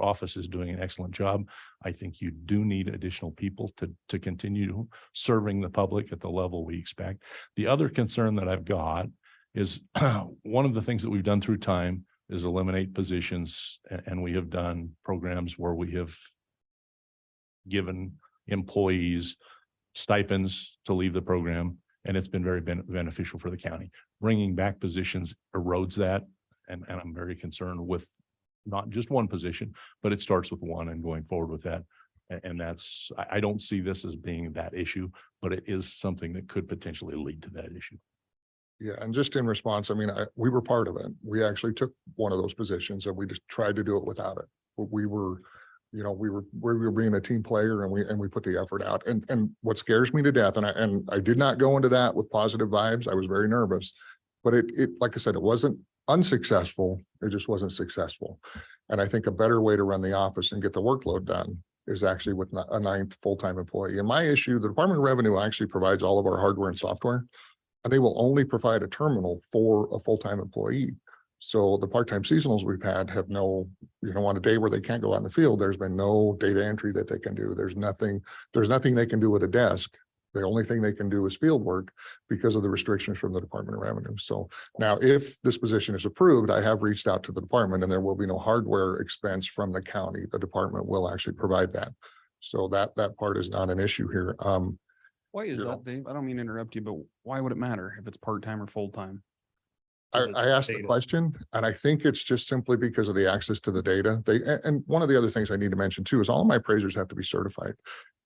office is doing an excellent job. I think you do need additional people to continue serving the public at the level we expect. The other concern that I've got is one of the things that we've done through time is eliminate positions. And we have done programs where we have given employees stipends to leave the program. And it's been very beneficial for the county. Bringing back positions erodes that. And I'm very concerned with not just one position, but it starts with one and going forward with that. And that's, I don't see this as being that issue, but it is something that could potentially lead to that issue. Yeah, and just in response, I mean, we were part of it. We actually took one of those positions and we just tried to do it without it. But we were being a team player and we put the effort out. And what scares me to death, and I did not go into that with positive vibes. I was very nervous, but it like I said, it wasn't unsuccessful. It just wasn't successful. And I think a better way to run the office and get the workload done is actually with a 9th full-time employee. And my issue, the Department of Revenue actually provides all of our hardware and software, and they will only provide a terminal for a full-time employee. So the part-time seasonals we've had have no, on a day where they can't go out in the field, there's been no data entry that they can do. There's nothing they can do at a desk. The only thing they can do is field work because of the restrictions from the Department of Revenue. So now if this position is approved, I have reached out to the department and there will be no hardware expense from the county. The department will actually provide that. So that part is not an issue here. Why is that, Dave? I don't mean to interrupt you, but why would it matter if it's part-time or full-time? I asked the question, and I think it's just simply because of the access to the data. And one of the other things I need to mention too is all of my appraisers have to be certified.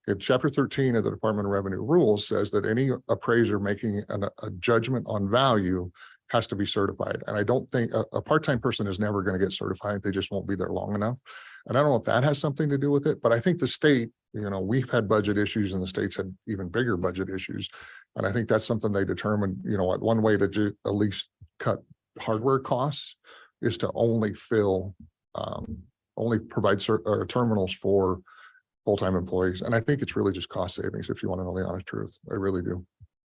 In Chapter 13 of the Department of Revenue rules says that any appraiser making a judgment on value has to be certified. And I don't think a part-time person is never going to get certified. They just won't be there long enough. And I don't know if that has something to do with it, but I think the state, we've had budget issues and the state's had even bigger budget issues. And I think that's something they determined, one way to at least cut hardware costs is to only provide terminals for full-time employees. And I think it's really just cost savings if you want to know the honest truth. I really do.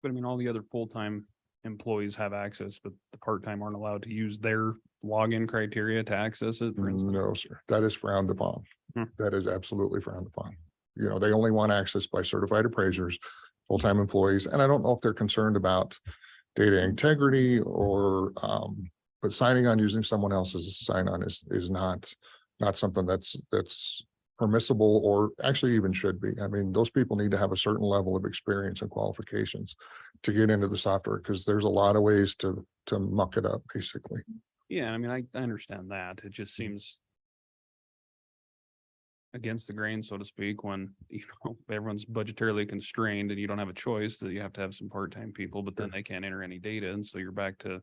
But I mean, all the other full-time employees have access, but the part-time aren't allowed to use their login criteria to access it, for instance? No, sir, that is frowned upon. Hmm. That is absolutely frowned upon. You know, they only want access by certified appraisers, full-time employees, and I don't know if they're concerned about data integrity or, but signing on using someone else's sign-on is not something that's permissible or actually even should be. I mean, those people need to have a certain level of experience and qualifications to get into the software, because there's a lot of ways to muck it up, basically. Yeah, I mean, I understand that. It just seems against the grain, so to speak, when, you know, everyone's budgetarily constrained and you don't have a choice, that you have to have some part-time people, but then they can't enter any data. And so you're back to,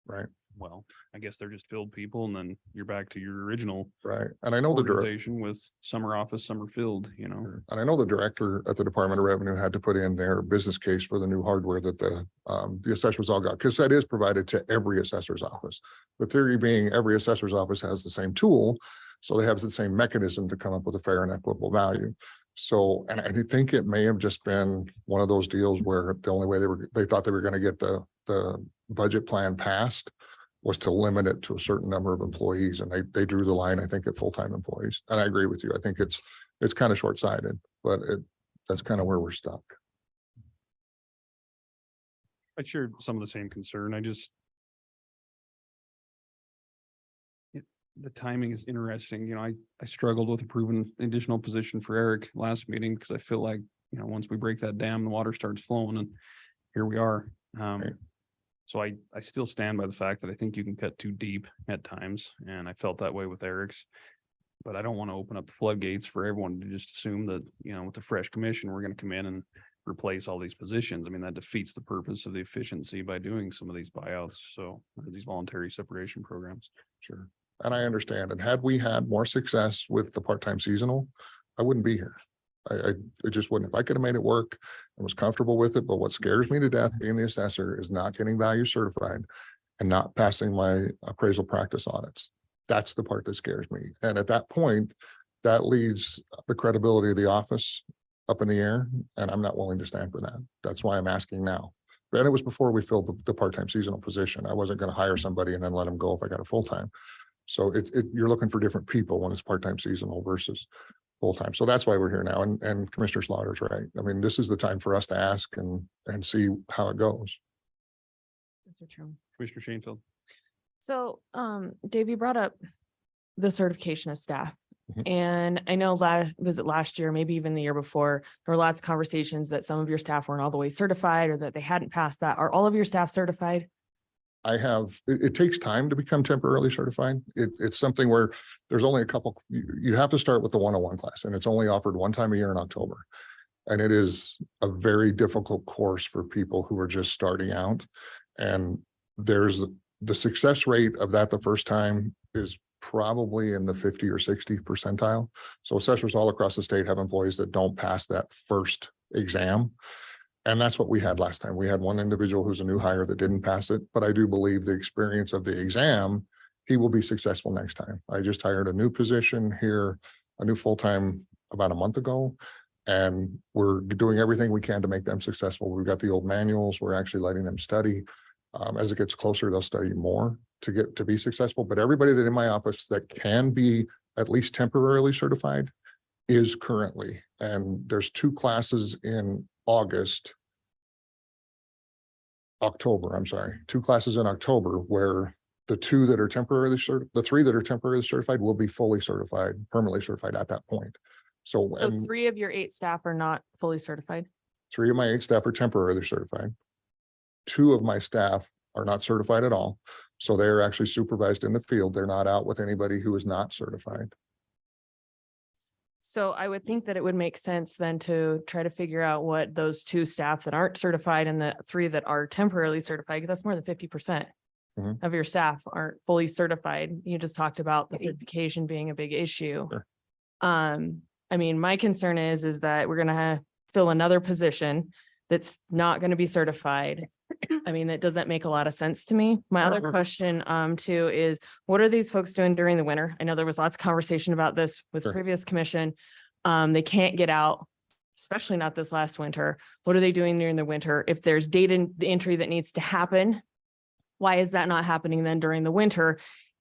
Right. well, I guess they're just filled people, and then you're back to your original Right. And I know the director, organization with summer office, summer filled, you know. and I know the director at the Department of Revenue had to put in their business case for the new hardware that the assessors all got, because that is provided to every assessor's office. The theory being every assessor's office has the same tool, so they have the same mechanism to come up with a fair and equitable value. So, and I think it may have just been one of those deals where the only way they thought they were going to get the budget plan passed was to limit it to a certain number of employees, and they drew the line, I think, at full-time employees. And I agree with you. I think it's kind of short-sighted, but that's kind of where we're stuck. I share some of the same concern. The timing is interesting. You know, I struggled with approving an additional position for Eric last meeting, because I feel like, you know, once we break that dam, the water starts flowing, and here we are. Right. So I still stand by the fact that I think you can cut too deep at times, and I felt that way with Eric's. But I don't want to open up the floodgates for everyone to just assume that, you know, with the fresh commission, we're going to come in and replace all these positions. I mean, that defeats the purpose of the efficiency by doing some of these buyouts. So these voluntary separation programs. Sure. And I understand. And had we had more success with the part-time seasonal, I wouldn't be here. I just wouldn't. If I could have made it work and was comfortable with it, but what scares me to death being the assessor is not getting value certified and not passing my appraisal practice audits. That's the part that scares me. And at that point, that leaves the credibility of the office up in the air, and I'm not willing to stand for that. That's why I'm asking now. And it was before we filled the part-time seasonal position. I wasn't going to hire somebody and then let them go if I got a full-time. So you're looking for different people when it's part-time seasonal versus full-time. So that's why we're here now. And Commissioner Slaughter's right. I mean, this is the time for us to ask and see how it goes. Mr. Chairman. Commissioner Shanefield. So, Dave, you brought up the certification of staff. Mhm. And I know last year, maybe even the year before, there were lots of conversations that some of your staff weren't all the way certified, or that they hadn't passed that. Are all of your staff certified? It takes time to become temporarily certified. It's something where there's only a couple, you have to start with the 101 class, and it's only offered one time a year in October. And it is a very difficult course for people who are just starting out. And there's the success rate of that the first time is probably in the 50 or 60th percentile. So assessors all across the state have employees that don't pass that first exam. And that's what we had last time. We had one individual who's a new hire that didn't pass it, but I do believe the experience of the exam, he will be successful next time. I just hired a new position here, a new full-time about a month ago, and we're doing everything we can to make them successful. We've got the old manuals. We're actually letting them study. As it gets closer, they'll study more to be successful. But everybody that in my office that can be at least temporarily certified is currently, and there's 2 classes in October, 2 classes in October where the 2 that are temporarily certified, the 3 that are temporarily certified will be fully certified, permanently certified at that point. So, So and 3 of your 8 staff are not fully certified? 3 of my 8 staff are temporarily certified. 2 of my staff are not certified at all. So they're actually supervised in the field. They're not out with anybody who is not certified. So I would think that it would make sense then to try to figure out what those 2 staff that aren't certified and the 3 that are temporarily certified, because that's more than 50% Mhm. of your staff aren't fully certified. You just talked about the certification being a big issue. Sure. I mean, my concern is that we're gonna fill another position that's not gonna be certified. I mean, that doesn't make a lot of sense to me. My other question, too, is what are these folks doing during the winter? I know there was lots of conversation about this with Sure. previous commission. They can't get out especially not this last winter. What are they doing during the winter? If there's data entry that needs to happen, why is that not happening then during the winter?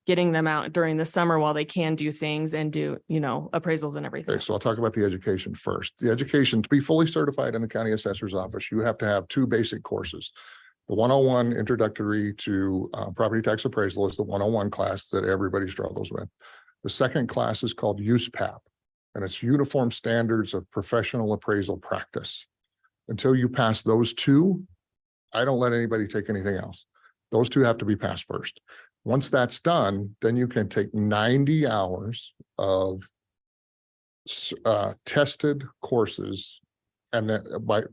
Getting them out during the summer while they can do things and do, appraisals and everything. Okay, so I'll talk about the education first. The education, to be fully certified in the county assessor's office, you have to have two basic courses. The 101 introductory to property tax appraisal is the 101 class that everybody struggles with. The second class is called USPAP, and it's Uniform Standards of Professional Appraisal Practice. Until you pass those two, I don't let anybody take anything else. Those two have to be passed first. Once that's done, then you can take 90 hours of tested courses and then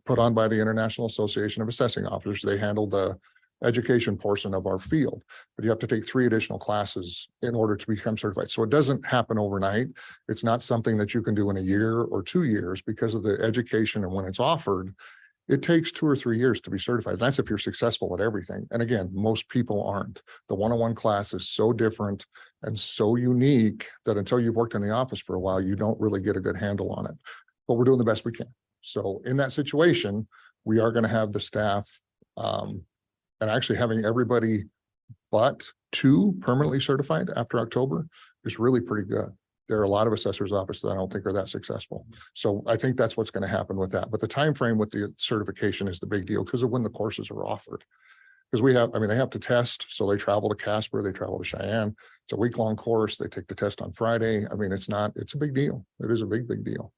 put on by the International Association of Assessing Officers. They handle the education portion of our field, but you have to take 3 additional classes in order to become certified. So it doesn't happen overnight. It's not something that you can do in a year or 2 years because of the education, and when it's offered, it takes 2 or 3 years to be certified. That's if you're successful at everything. And again, most people aren't. The 101 class is so different and so unique that until you've worked in the office for a while, you don't really get a good handle on it. But we're doing the best we can. So in that situation, we are going to have the staff and actually having everybody but 2 permanently certified after October is really pretty good. There are a lot of assessors' offices that I don't think are that successful. So I think that's what's going to happen with that. But the time frame with the certification is the big deal because of when the courses are offered. Because they have to test. So they travel to Casper, they travel to Cheyenne. It's a week-long course. They take the test on Friday. It's a big deal. It is a big, big deal.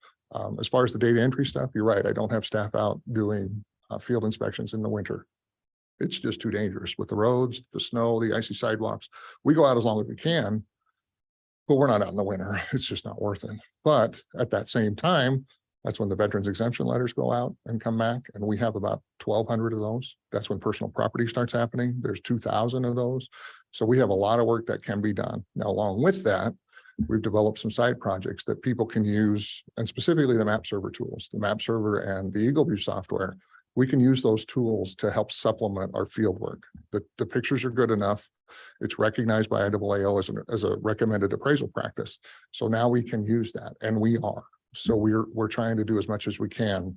As far as the data entry stuff, you're right. I don't have staff out doing field inspections in the winter. It's just too dangerous with the roads, the snow, the icy sidewalks. We go out as long as we can, but we're not out in the winter. It's just not worth it. But at that same time, that's when the veterans exemption letters go out and come back. And we have about 1,200 of those. That's when personal property starts happening. There's 2,000 of those. So we have a lot of work that can be done. Now, along with that, we've developed some side projects that people can use, and specifically the map server tools, the map server and the EagleView software. We can use those tools to help supplement our field work. The pictures are good enough. It's recognized by IAAO as a recommended appraisal practice. So now we can use that, and we are. So we're trying to do as much as we can.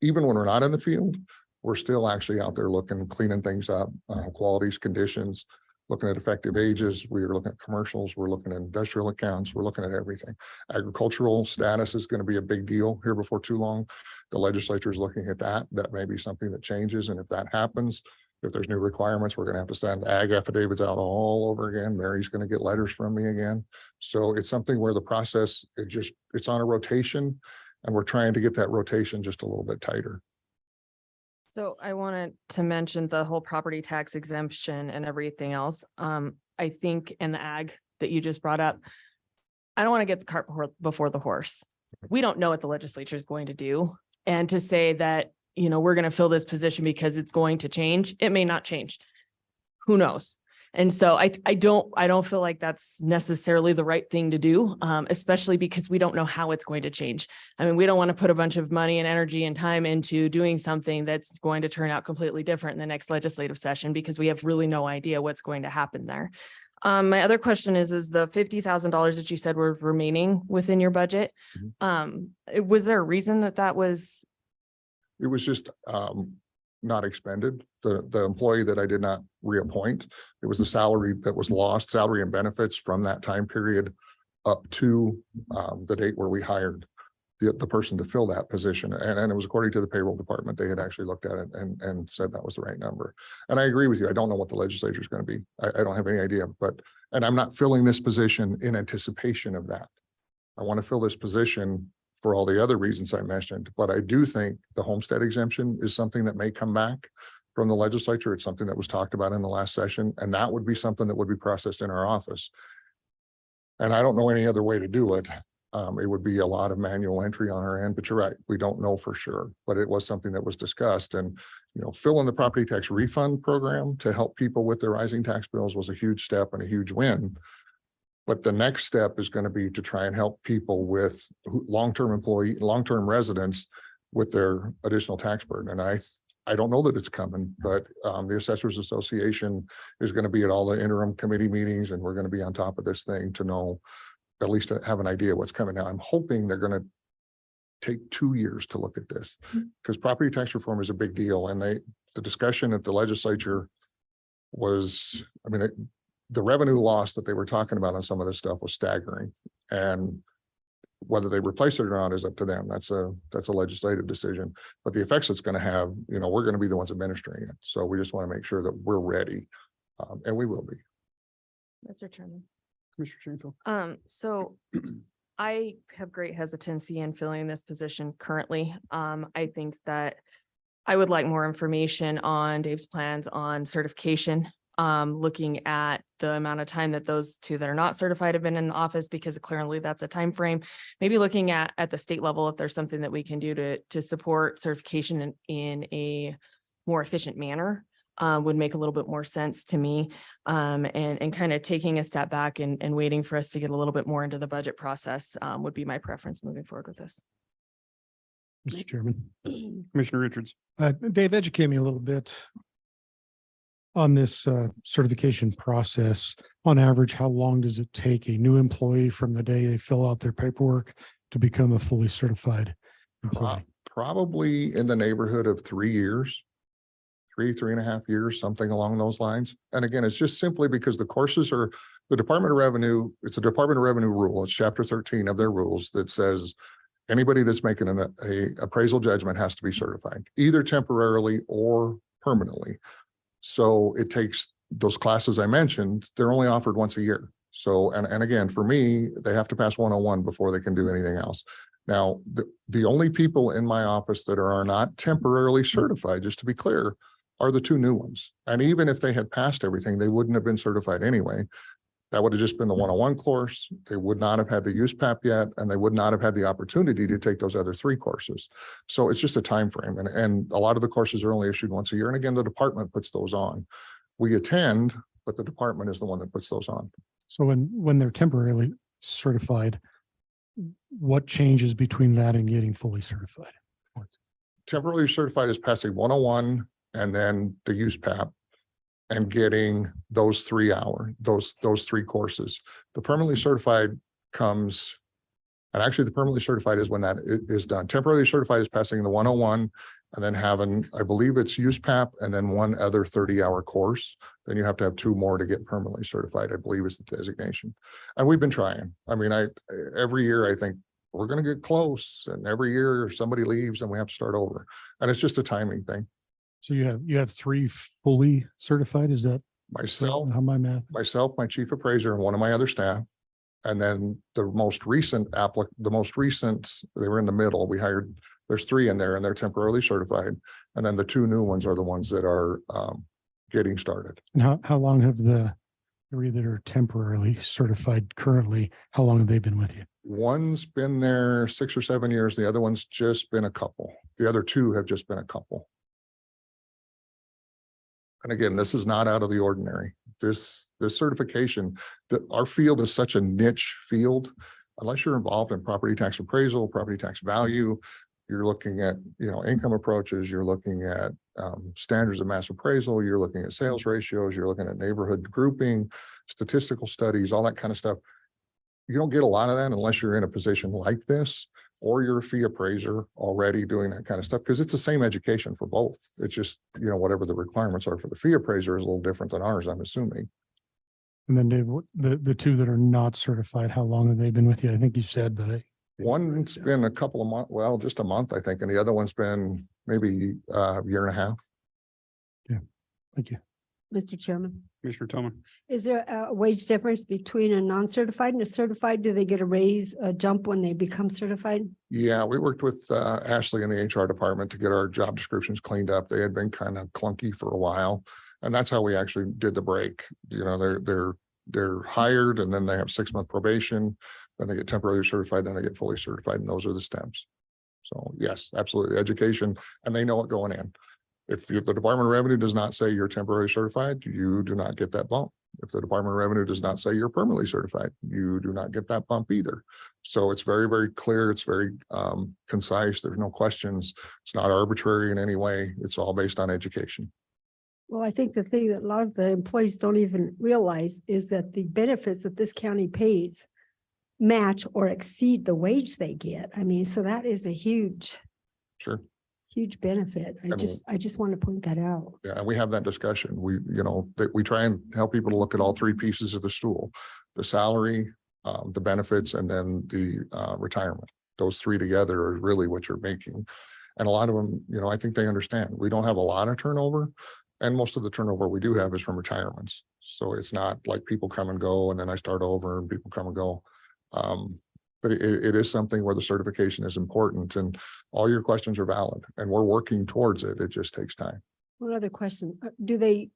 Even when we're not in the field, we're still actually out there looking, cleaning things up, qualities, conditions, looking at effective ages. We're looking at commercials. We're looking at industrial accounts. We're looking at everything. Agricultural status is going to be a big deal here before too long. The legislature is looking at that. That may be something that changes. And if that happens, if there's new requirements, we're going to have to send ag affidavits out all over again. Mary's going to get letters from me again. So it's something where the process, it's on a rotation, and we're trying to get that rotation just a little bit tighter. So I wanted to mention the whole property tax exemption and everything else. I think in the ag that you just brought up, I don't want to get the cart before the horse. We don't know what the legislature is going to do. And to say that, we're going to fill this position because it's going to change, it may not change. Who knows? And so I don't feel like that's necessarily the right thing to do, especially because we don't know how it's going to change. We don't want to put a bunch of money and energy and time into doing something that's going to turn out completely different in the next legislative session because we have really no idea what's going to happen there. My other question is the $50,000 that you said were remaining within your budget. Was there a reason that was? It was just not expended. The employee that I did not reappoint, it was the salary that was lost, salary and benefits from that time period up to the date where we hired the person to fill that position. And it was according to the payroll department. They had actually looked at it and said that was the right number. And I agree with you. I don't know what the legislature is going to be. I don't have any idea, and I'm not filling this position in anticipation of that. I want to fill this position for all the other reasons I mentioned, but I do think the homestead exemption is something that may come back from the legislature. It's something that was talked about in the last session, and that would be something that would be processed in our office. And I don't know any other way to do it. It would be a lot of manual entry on our end, but you're right. We don't know for sure, but it was something that was discussed. And, filling the property tax refund program to help people with their rising tax bills was a huge step and a huge win. But the next step is going to be to try and help people with long-term residents with their additional tax burden. And I don't know that it's coming, but the Assessors Association is going to be at all the interim committee meetings, and we're going to be on top of this thing to know, at least to have an idea what's coming. Now, I'm hoping they're going to take 2 years to look at this. Because property tax reform is a big deal, and the discussion at the legislature was, I mean, the revenue loss that they were talking about on some of this stuff was staggering. And whether they replace it or not is up to them. That's a legislative decision. But the effects it's going to have, we're going to be the ones administering it. So we just want to make sure that we're ready, and we will be. Mr. Chairman. Commissioner Shanefield. So I have great hesitancy in filling this position currently. I think that I would like more information on Dave's plans on certification. Looking at the amount of time that those two that are not certified have been in the office, because clearly that's a time frame. Maybe looking at the state level, if there's something that we can do to support certification in a more efficient manner, would make a little bit more sense to me. And kind of taking a step back and waiting for us to get a little bit more into the budget process would be my preference moving forward with this. Mr. Chairman. Commissioner Richards. Dave, educate me a little bit on this certification process. On average, how long does it take a new employee from the day they fill out their paperwork to become a fully certified employee? Probably in the neighborhood of 3 years, 3.5 years, something along those lines. And again, it's just simply because the courses are the Department of Revenue. It's a Department of Revenue rule. It's chapter 13 of their rules that says anybody that's making a appraisal judgment has to be certified, either temporarily or permanently. So it takes those classes I mentioned, they're only offered once a year. So, and again, for me, they have to pass 101 before they can do anything else. Now, the only people in my office that are not temporarily certified, just to be clear, are the two new ones. And even if they had passed everything, they wouldn't have been certified anyway. That would have just been the 101 course. They would not have had the USPAP yet, and they would not have had the opportunity to take those other 3 courses. So it's just a time frame, and a lot of the courses are only issued once a year. And again, the department puts those on. We attend, but the department is the one that puts those on. So when they're temporarily certified, what changes between that and getting fully certified? Temporarily certified is passing 101 and then the USPAP and getting those 3 courses. The permanently certified comes, and actually the permanently certified is when that is done. Temporarily certified is passing the 101 and then having, I believe it's USPAP and then one other 30-hour course. Then you have to have 2 more to get permanently certified, I believe is the designation. And we've been trying. I mean, every year I think we're going to get close, and every year somebody leaves and we have to start over. And it's just a timing thing. So you have 3 fully certified? Is that myself, how my math? Myself, my chief appraiser, and one of my other staff. And then the most recent, they were in the middle. We hired, there's 3 in there and they're temporarily certified. And then the 2 new ones are the ones that are getting started. And how long have the 3 that are temporarily certified currently, how long have they been with you? One's been there 6 or 7 years. The other one's just been a couple. The other 2 have just been a couple. And again, this is not out of the ordinary. This certification, that our field is such a niche field, unless you're involved in property tax appraisal, property tax value, you're looking at, income approaches, you're looking at standards of mass appraisal, you're looking at sales ratios, you're looking at neighborhood grouping, statistical studies, all that kind of stuff. You don't get a lot of that unless you're in a position like this, or you're a fee appraiser already doing that kind of stuff, because it's the same education for both. It's just, whatever the requirements are for the fee appraiser is a little different than ours, I'm assuming. And then Dave, the 2 that are not certified, how long have they been with you? I think you said, but one's been a couple of months, well, just a month, I think. And the other one's been maybe a year and a half. Yeah, thank you. Mr. Chairman, Commissioner Toman. is there a wage difference between a non-certified and a certified? Do they get a raise, a jump when they become certified? Yeah, we worked with Ashley in the HR department to get our job descriptions cleaned up. They had been kind of clunky for a while. And that's how we actually did the break. They're hired and then they have 6-month probation, then they get temporarily certified, then they get fully certified, and those are the steps. So yes, absolutely, education, and they know it going in. If the Department of Revenue does not say you're temporarily certified, you do not get that bump. If the Department of Revenue does not say you're permanently certified, you do not get that bump either. So it's very, very clear. It's very concise. There's no questions. It's not arbitrary in any way. It's all based on education. Well, I think the thing that a lot of the employees don't even realize is that the benefits that this county pays match or exceed the wage they get. I mean, so that is a huge, Sure. huge benefit. And I just want to point that out. Yeah, and we have that discussion. We, that we try and help people to look at all three pieces of the stool, the salary, the benefits, and then the retirement. Those three together are really what you're making. And a lot of them, I think they understand. We don't have a lot of turnover, and most of the turnover we do have is from retirements. So it's not like people come and go and then I start over and people come and go. But it is something where the certification is important, and all your questions are valid, and we're working towards it. It just takes time. One other question, do they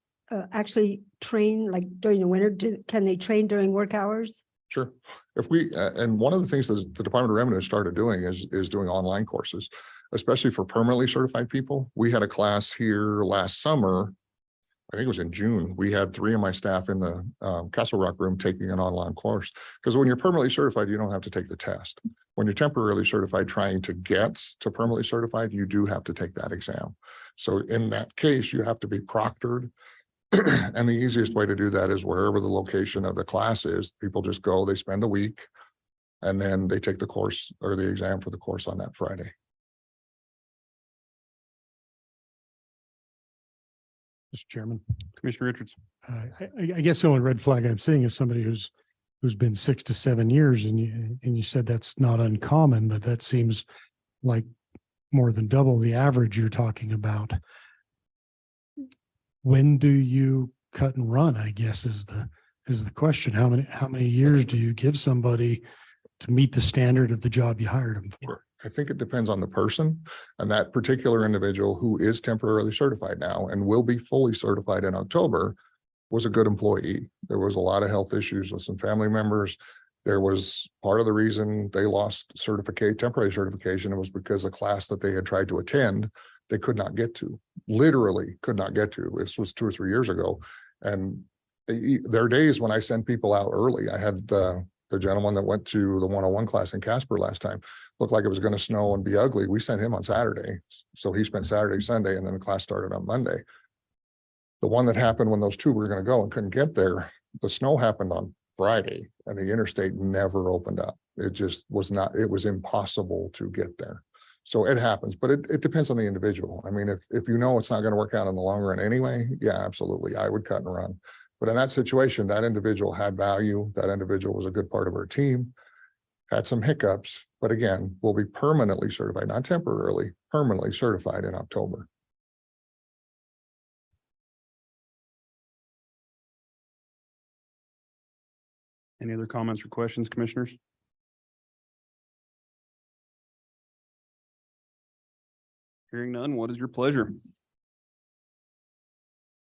actually train like during the winter? Can they train during work hours? Sure. If we, and one of the things that the Department of Revenue started doing is doing online courses, especially for permanently certified people. We had a class here last summer. I think it was in June. We had 3 of my staff in the Castle Rock room taking an online course. Because when you're permanently certified, you don't have to take the test. When you're temporarily certified, trying to get to permanently certified, you do have to take that exam. So in that case, you have to be proctored. And the easiest way to do that is wherever the location of the class is, people just go, they spend the week, and then they take the course or the exam for the course on that Friday. Mr. Chairman, Commissioner Richards. I guess the only red flag I'm seeing is somebody who's been 6 to 7 years, and you said that's not uncommon, but that seems like more than double the average you're talking about. When do you cut and run, I guess is the question. How many years do you give somebody to meet the standard of the job you hired them for? I think it depends on the person, and that particular individual who is temporarily certified now and will be fully certified in October was a good employee. There was a lot of health issues with some family members. There was part of the reason they lost temporary certification. It was because a class that they had tried to attend, they could not get to, literally could not get to. This was 2 or 3 years ago. And there are days when I send people out early. I had the gentleman that went to the 101 class in Casper last time, looked like it was going to snow and be ugly. We sent him on Saturday. So he spent Saturday, Sunday, and then the class started on Monday. The one that happened when those 2 were going to go and couldn't get there, the snow happened on Friday and the interstate never opened up. It just was not, it was impossible to get there. So it happens, but it depends on the individual. I mean, if it's not going to work out in the long run anyway, yeah, absolutely. I would cut and run. But in that situation, that individual had value. That individual was a good part of our team, had some hiccups, but again, will be permanently certified, not temporarily, permanently certified in October. Any other comments or questions, commissioners? Hearing none, what is your pleasure?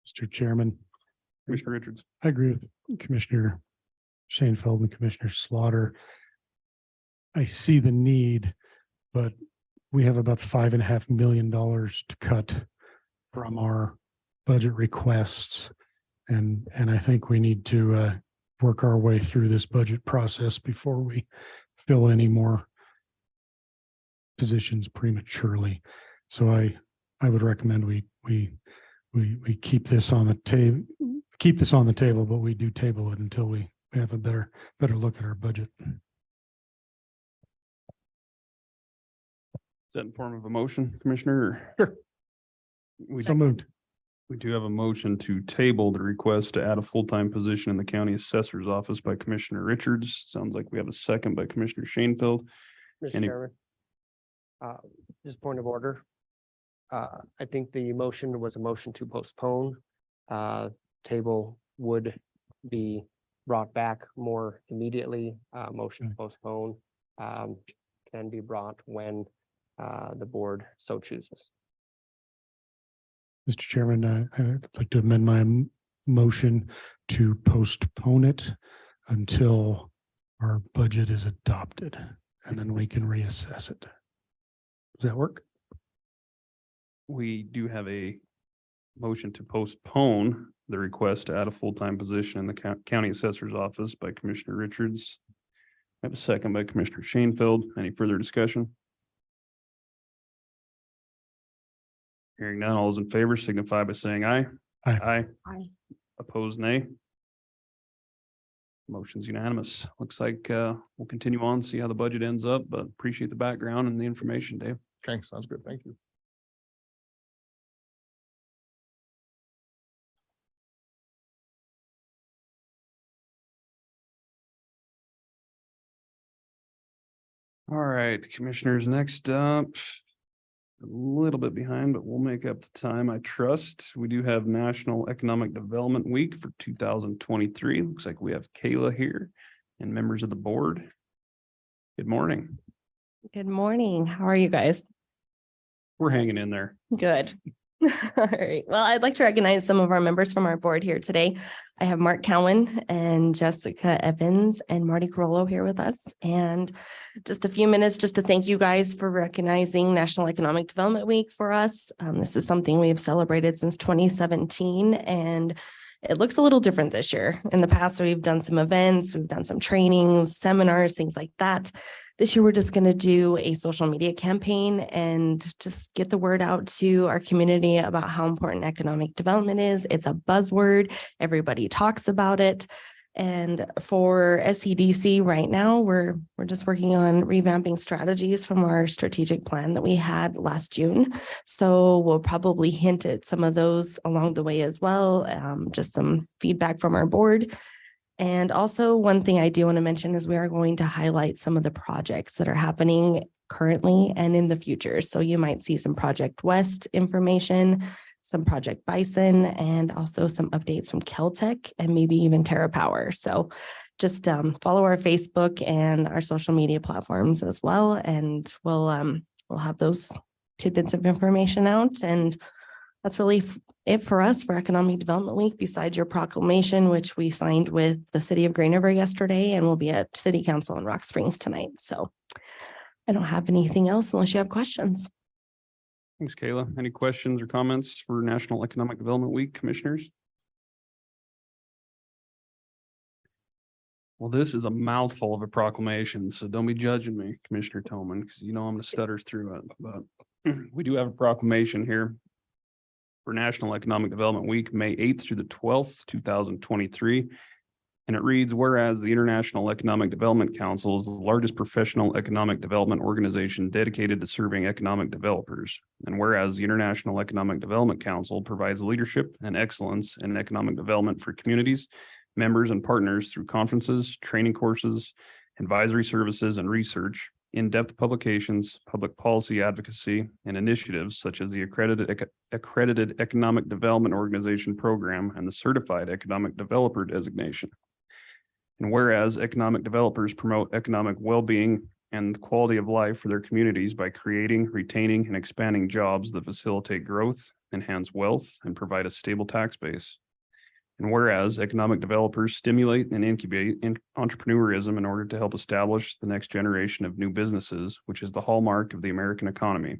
Mr. Chairman, Commissioner Richards. I agree with Commissioner Shanefield and Commissioner Slaughter. I see the need, but we have about $5.5 million to cut from our budget requests. And I think we need to work our way through this budget process before we fill any more positions prematurely. So I would recommend we keep this on the table, but we do table it until we have a better look at our budget. Is that in form of a motion, Commissioner? Sure. So moved. We do have a motion to table the request to add a full-time position in the county assessor's office by Commissioner Richards. Sounds like we have a second by Commissioner Shanefield. Mr. Chairman, just point of order. I think the motion was a motion to postpone. Table would be brought back more immediately. Motion to postpone can be brought when the board so chooses. Mr. Chairman, I'd like to amend my motion to postpone it until our budget is adopted, and then we can reassess it. Does that work? We do have a motion to postpone the request to add a full-time position in the county assessor's office by Commissioner Richards. I have a second by Commissioner Shanefield. Any further discussion? Hearing none, all those in favor signify by saying aye. Aye. Aye. Opposed, nay. Motion's unanimous. Looks like we'll continue on, see how the budget ends up, but appreciate the background and the information, Dave. Okay, sounds good. Thank you. All right, commissioners, next up. A little bit behind, but we'll make up the time, I trust. We do have National Economic Development Week for 2023. Looks like we have Kayla here and members of the board. Good morning. Good morning. How are you guys? We're hanging in there. Good. All right. Well, I'd like to recognize some of our members from our board here today. I have Mark Cowan and Jessica Evans and Marty Carollo here with us. And just a few minutes just to thank you guys for recognizing National Economic Development Week for us. This is something we have celebrated since 2017, and it looks a little different this year. In the past, we've done some events, we've done some trainings, seminars, things like that. This year, we're just going to do a social media campaign and just get the word out to our community about how important economic development is. It's a buzzword. Everybody talks about it. And for SEDC right now, we're just working on revamping strategies from our strategic plan that we had last June. So we'll probably hint at some of those along the way as well. Just some feedback from our board. And also one thing I do want to mention is we are going to highlight some of the projects that are happening currently and in the future. So you might see some Project West information, some Project Bison, and also some updates from Caltech and maybe even TerraPower. So just follow our Facebook and our social media platforms as well. And we'll have those tidbits of information out. And that's really it for us for Economic Development Week, besides your proclamation, which we signed with the city of Green River yesterday, and we'll be at City Council in Rock Springs tonight. So I don't have anything else unless you have questions. Thanks, Kayla. Any questions or comments for National Economic Development Week, commissioners? Well, this is a mouthful of a proclamation, so don't be judging me, Commissioner Tillman, because you know I'm going to stutter through it. But we do have a proclamation here for National Economic Development Week, May 8th through the 12th, 2023. And it reads, whereas the International Economic Development Council is the largest professional economic development organization dedicated to serving economic developers. And whereas the International Economic Development Council provides leadership and excellence in economic development for communities, members, and partners through conferences, training courses, advisory services, and research, in-depth publications, public policy advocacy, and initiatives such as the Accredited Economic Development Organization Program and the Certified Economic Developer designation. And whereas economic developers promote economic well-being and quality of life for their communities by creating, retaining, and expanding jobs that facilitate growth, enhance wealth, and provide a stable tax base. And whereas economic developers stimulate and incubate entrepreneurism in order to help establish the next generation of new businesses, which is the hallmark of the American economy.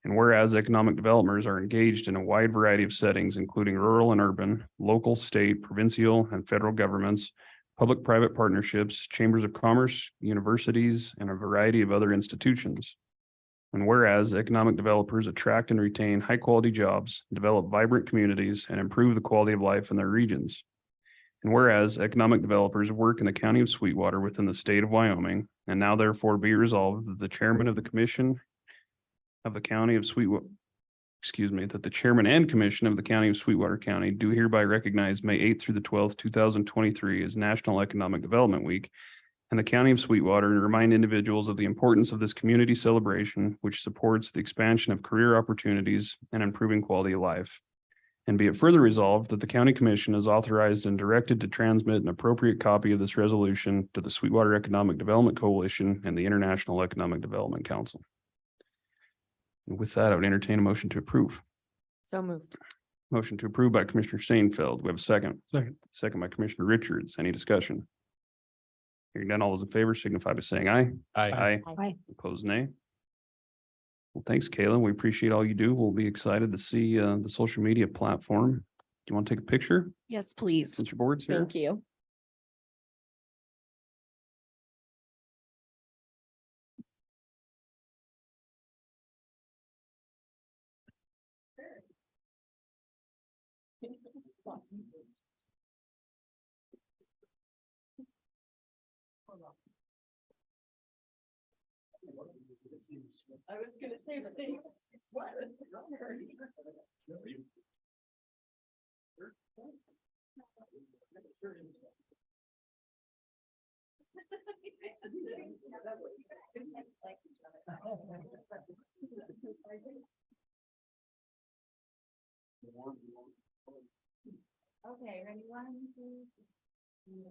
And whereas economic developers are engaged in a wide variety of settings, including rural and urban, local, state, provincial, and federal governments, public-private partnerships, chambers of commerce, universities, and a variety of other institutions. And whereas economic developers attract and retain high-quality jobs, develop vibrant communities, and improve the quality of life in their regions. And whereas economic developers work in the county of Sweetwater within the state of Wyoming, and now therefore be resolved that the chairman of the commission of the county of Sweetwater, that the chairman and commission of the county of Sweetwater County do hereby recognize May 8th through the 12th, 2023 as National Economic Development Week in the county of Sweetwater, and remind individuals of the importance of this community celebration, which supports the expansion of career opportunities and improving quality of life. And be it further resolved that the county commission is authorized and directed to transmit an appropriate copy of this resolution to the Sweetwater Economic Development Coalition and the International Economic Development Council. And with that, I would entertain a motion to approve. So moved. Motion to approve by Commissioner Seinfeld. We have a second. Second. Second by Commissioner Richards. Any discussion? Hearing none, all those in favor signify by saying aye. Aye. Aye. Opposed, nay. Well, thanks, Kayla. We appreciate all you do. We'll be excited to see the social media platform. Do you want to take a picture Yes, please. since your board's here? Thank you. was gonna say, but then you sweat. Okay, ready, 1, 2, 3.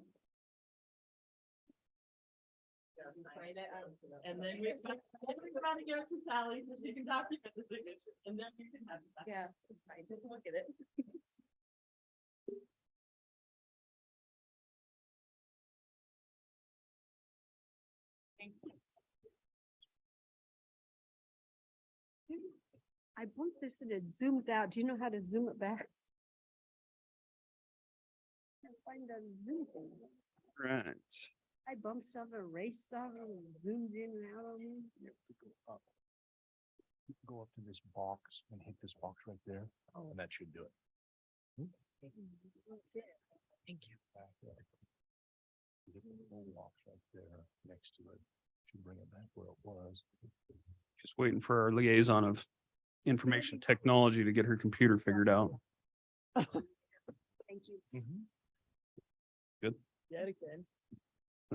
And then we're trying to give it to Sally so she can document the signature and then you can have it back. Yeah, it's fine. Just look at it. Thanks. I bumped this and it zooms out. Do you know how to zoom it back? Can't find the zoom thing. Right. I bumped stuff, erased stuff, and zoomed in and out on me. Go up to this box and hit this box right there, and that should do it. Thank you. Back there. Hit the little box right there next to it. Should bring it back where it was. Just waiting for our liaison of information technology to get her computer figured out. Thank you. Good. Yeah, again.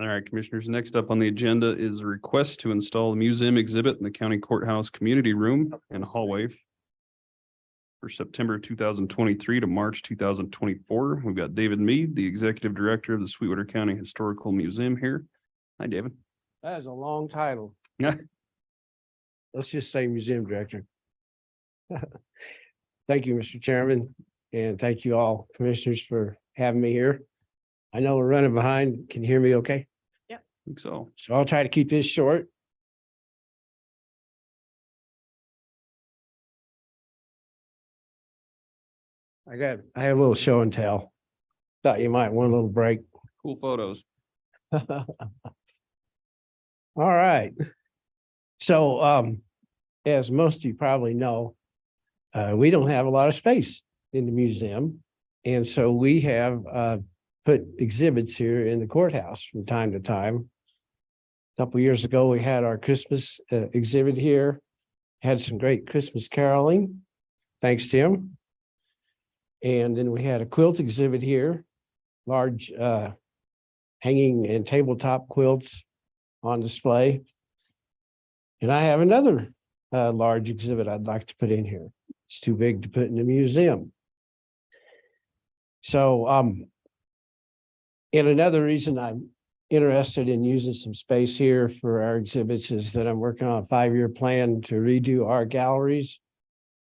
All right, commissioners, next up on the agenda is a request to install a museum exhibit in the county courthouse community room and hallway for September 2023 to March 2024. We've got David Mead, the executive director of the Sweetwater County Historical Museum here. Hi, David. That is a long title. Yeah. Let's just say museum director. Thank you, Mr. Chairman, and thank you all commissioners for having me here. I know we're running behind. Can you hear me okay? I think so. So I'll try to keep this short. I have a little show and tell. Thought you might want a little break. Cool photos. All right. So, as most of you probably know, we don't have a lot of space in the museum. And so we have, put exhibits here in the courthouse from time to time. A couple years ago, we had our Christmas exhibit here, had some great Christmas caroling. Thanks, Tim. And then we had a quilt exhibit here, large hanging and tabletop quilts on display. And I have another large exhibit I'd like to put in here. It's too big to put in a museum. So, and another reason I'm interested in using some space here for our exhibits is that I'm working on a 5-year plan to redo our galleries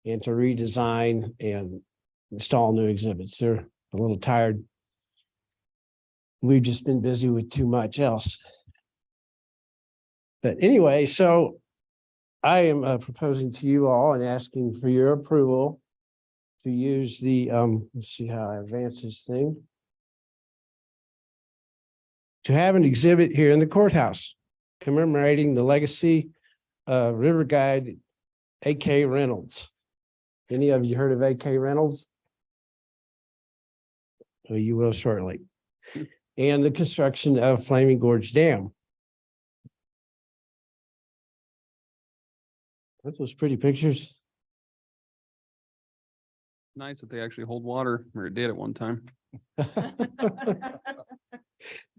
and to redesign and install new exhibits. They're a little tired. We've just been busy with too much else. But anyway, so I am proposing to you all and asking for your approval to use the, let's see how I advance this thing. To have an exhibit here in the courthouse commemorating the legacy of river guide A.K. Reynolds. Any of you heard of A.K. Reynolds? Well, you will shortly. And the construction of Flaming Gorge Dam. Aren't those pretty pictures? Nice that they actually hold water, or it did at one time.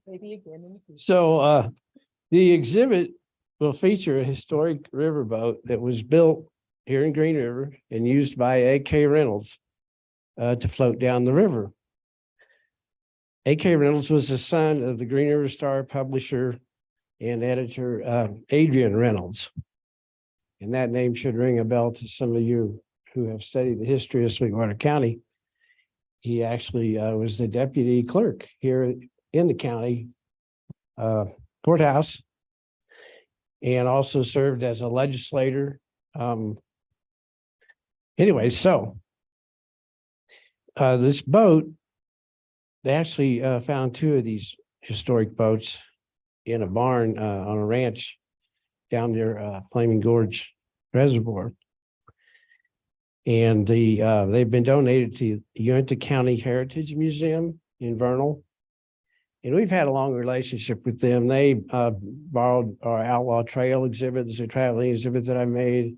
Maybe again in the future. So the exhibit will feature a historic riverboat that was built here in Green River and used by A.K. Reynolds to float down the river. A.K. Reynolds was the son of the Green River Star publisher and editor Adrian Reynolds. And that name should ring a bell to some of you who have studied the history of Sweetwater County. He actually was the deputy clerk here in the county courthouse and also served as a legislator. Anyway, so this boat, they actually found 2 of these historic boats in a barn on a ranch down near Flaming Gorge Reservoir. And they've been donated to Uinta County Heritage Museum in Vernal. And we've had a long relationship with them. They borrowed our Outlaw Trail exhibits, the traveling exhibit that I made.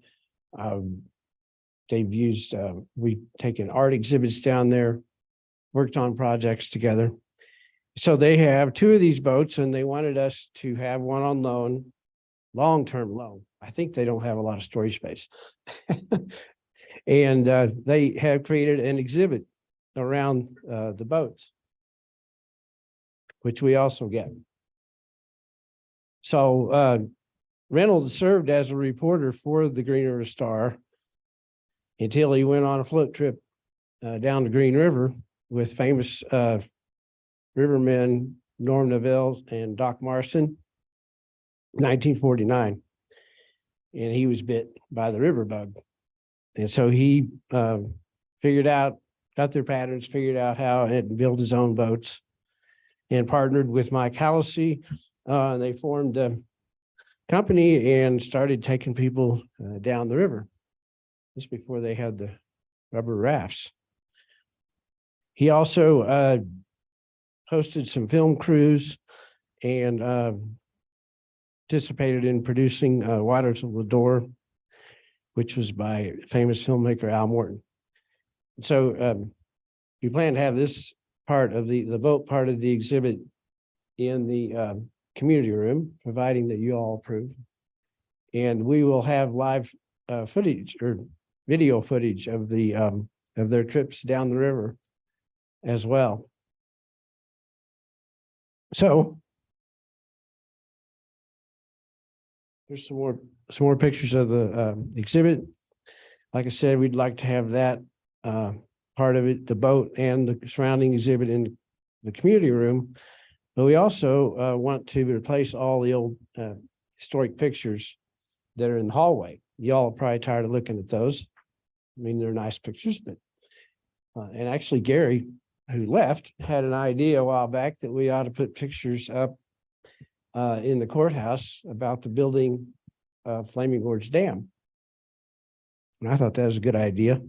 They've used, we've taken art exhibits down there, worked on projects together. So they have two of these boats and they wanted us to have one on loan, long-term loan. I think they don't have a lot of storage space. And they have created an exhibit around the boats, which we also get. So Reynolds served as a reporter for the Green River Star until he went on a float trip down the Green River with famous rivermen Norm Neville and Doc Marston, 1949. And he was bit by the river bug. And so he figured out, got their patterns, figured out how and built his own boats and partnered with Mike Hallisey. They formed a company and started taking people down the river. This before they had the rubber rafts. He also hosted some film crews and participated in producing Water to the Door, which was by famous filmmaker Al Morton. So we plan to have this part of the boat part of the exhibit in the community room, providing that you all approve. And we will have live footage or video footage of the of their trips down the river as well. So there's some more pictures of the exhibit. Like I said, we'd like to have that part of it, the boat and the surrounding exhibit in the community room. But we also want to replace all the old historic pictures that are in the hallway. Y'all are probably tired of looking at those. I mean, they're nice pictures, but and actually Gary, who left, had an idea a while back that we ought to put pictures up in the courthouse about the building of Flaming Gorge Dam. And I thought that was a good idea.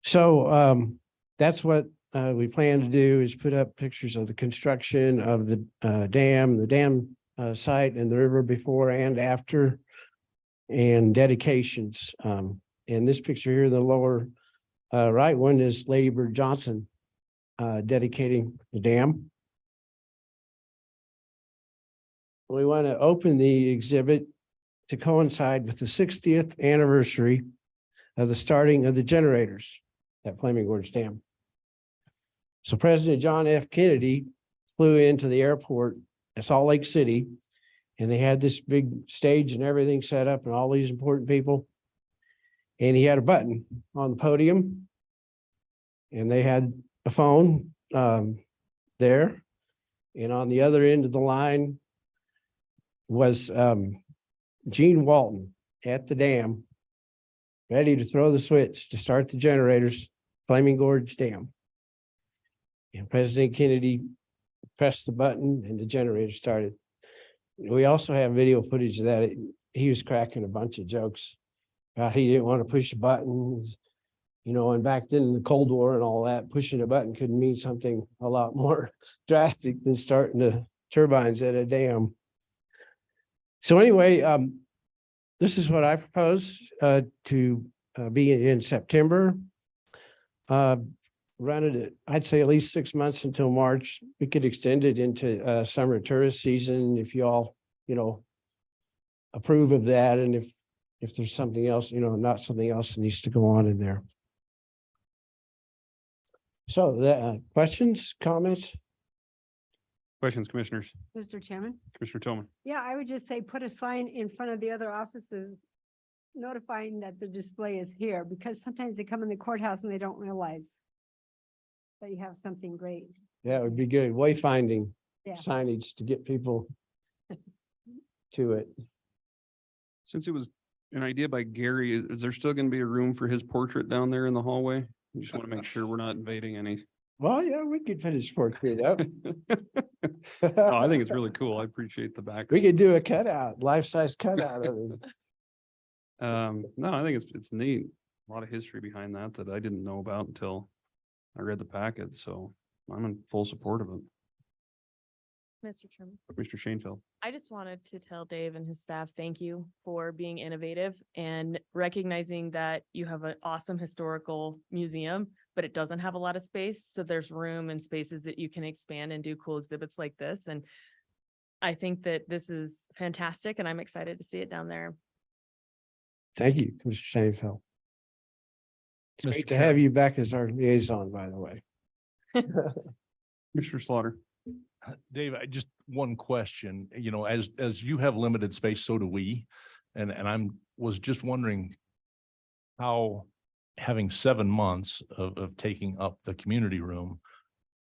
So that's what we plan to do, is put up pictures of the construction of the dam site and the river before and after, and dedications. And this picture here, the lower right one, is Lady Bird Johnson dedicating the dam. We want to open the exhibit to coincide with the 60th anniversary of the starting of the generators at Flaming Gorge Dam. So President John F. Kennedy flew into the airport at Salt Lake City, and they had this big stage and everything set up and all these important people. And he had a button on the podium, and they had a phone there. And on the other end of the line was Gene Walton at the dam, ready to throw the switch to start the generators, Flaming Gorge Dam. And President Kennedy pressed the button and the generator started. We also have video footage of that. He was cracking a bunch of jokes about he didn't want to push a button, you know, and back then in the Cold War and all that, pushing a button could mean something a lot more drastic than starting the turbines at a dam. So anyway, this is what I propose to be in September. Run it, I'd say at least 6 months until March. We could extend it into summer tourist season if you all, you know, approve of that. And if there's something else, you know, not something else that needs to go on in there. So questions, comments? Questions, commissioners? Mr. Chairman? Commissioner Tillman? Yeah, I would just say put a sign in front of the other offices notifying that the display is here, because sometimes they come in the courthouse and they don't realize that you have something great. Yeah, it would be good. Wayfinding Yeah. signage to get people to it. Since it was an idea by Gary, is there still going to be a room for his portrait down there in the hallway? We just want to make sure we're not invading any. Well, yeah, we could finish portrait up. No, I think it's really cool. I appreciate the back. We could do a cutout, life-size cutout of it. No, I think it's neat. A lot of history behind that I didn't know about until I read the packet. So I'm in full support of it. Mr. Chairman. Mr. Shanefield. I just wanted to tell Dave and his staff, thank you for being innovative and recognizing that you have an awesome historical museum, but it doesn't have a lot of space. So there's room and spaces that you can expand and do cool exhibits like this. And I think that this is fantastic and I'm excited to see it down there. Thank you, Mr. Shanefield. It's Mr. great to Chairman. have you back as our liaison, by the way. Mr. Slaughter. Dave, I just one question, as you have limited space, so do we. And was just wondering how having 7 months of taking up the community room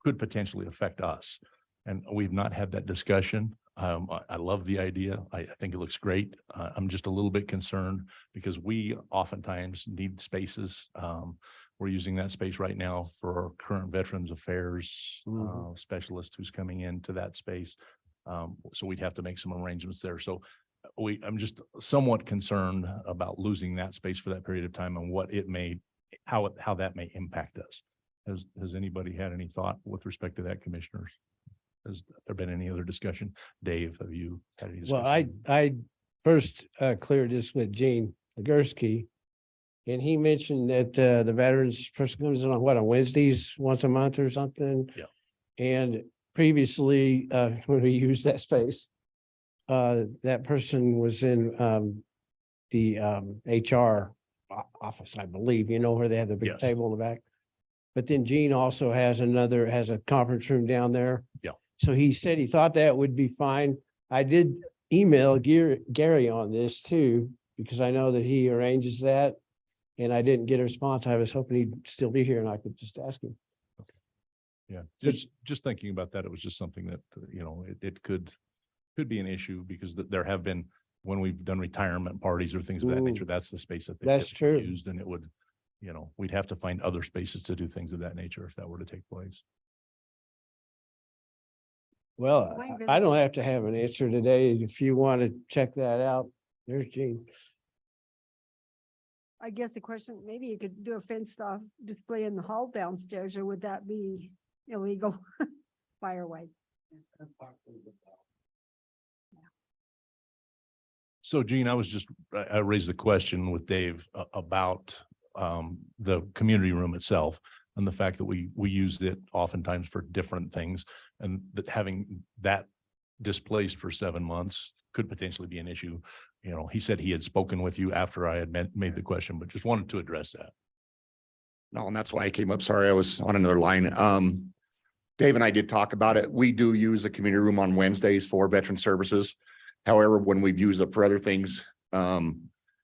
could potentially affect us. And we've not had that discussion. I love the idea. I think it looks great. I'm just a little bit concerned because we oftentimes need spaces. We're using that space right now for our current Veterans Affairs specialist who's coming into that space. So we'd have to make some arrangements there. So I'm just somewhat concerned about losing that space for that period of time and what it may, how that may impact us. Has anybody had any thought with respect to that, commissioners? Has there been any other discussion? Dave, have you had any discussion? Well, I first cleared this with Gene Gursky. And he mentioned that the veterans person comes in on Wednesdays, once a month or something. Yeah. And previously, when we used that space, that person was in the HR office, I believe, where they have the big Yes. table in the back. But then Gene also has a conference room down there. Yeah. So he said he thought that would be fine. I did email Gary on this too, because I know that he arranges that. And I didn't get a response. I was hoping he'd still be here and I could just ask him. Yeah, just thinking about that, it was just something that, it could be an issue because there have been, when we've done retirement parties or things of that nature, that's the space that they That's typically true. used, and it would, we'd have to find other spaces to do things of that nature if that were to take place. Well, I don't have to have an answer today. If you want to check that out, there's Gene. I guess the question, maybe you could do a fenced off display in the hall downstairs, or would that be illegal? Fire away. So Gene, I raised the question with Dave about the community room itself and the fact that we used it oftentimes for different things, and that having that displaced for 7 months could potentially be an issue. He said he had spoken with you after I had made the question, but just wanted to address that. No, and that's why I came up. Sorry, I was on another line. Dave and I did talk about it. We do use the community room on Wednesdays for veteran services. However, when we've used it for other things,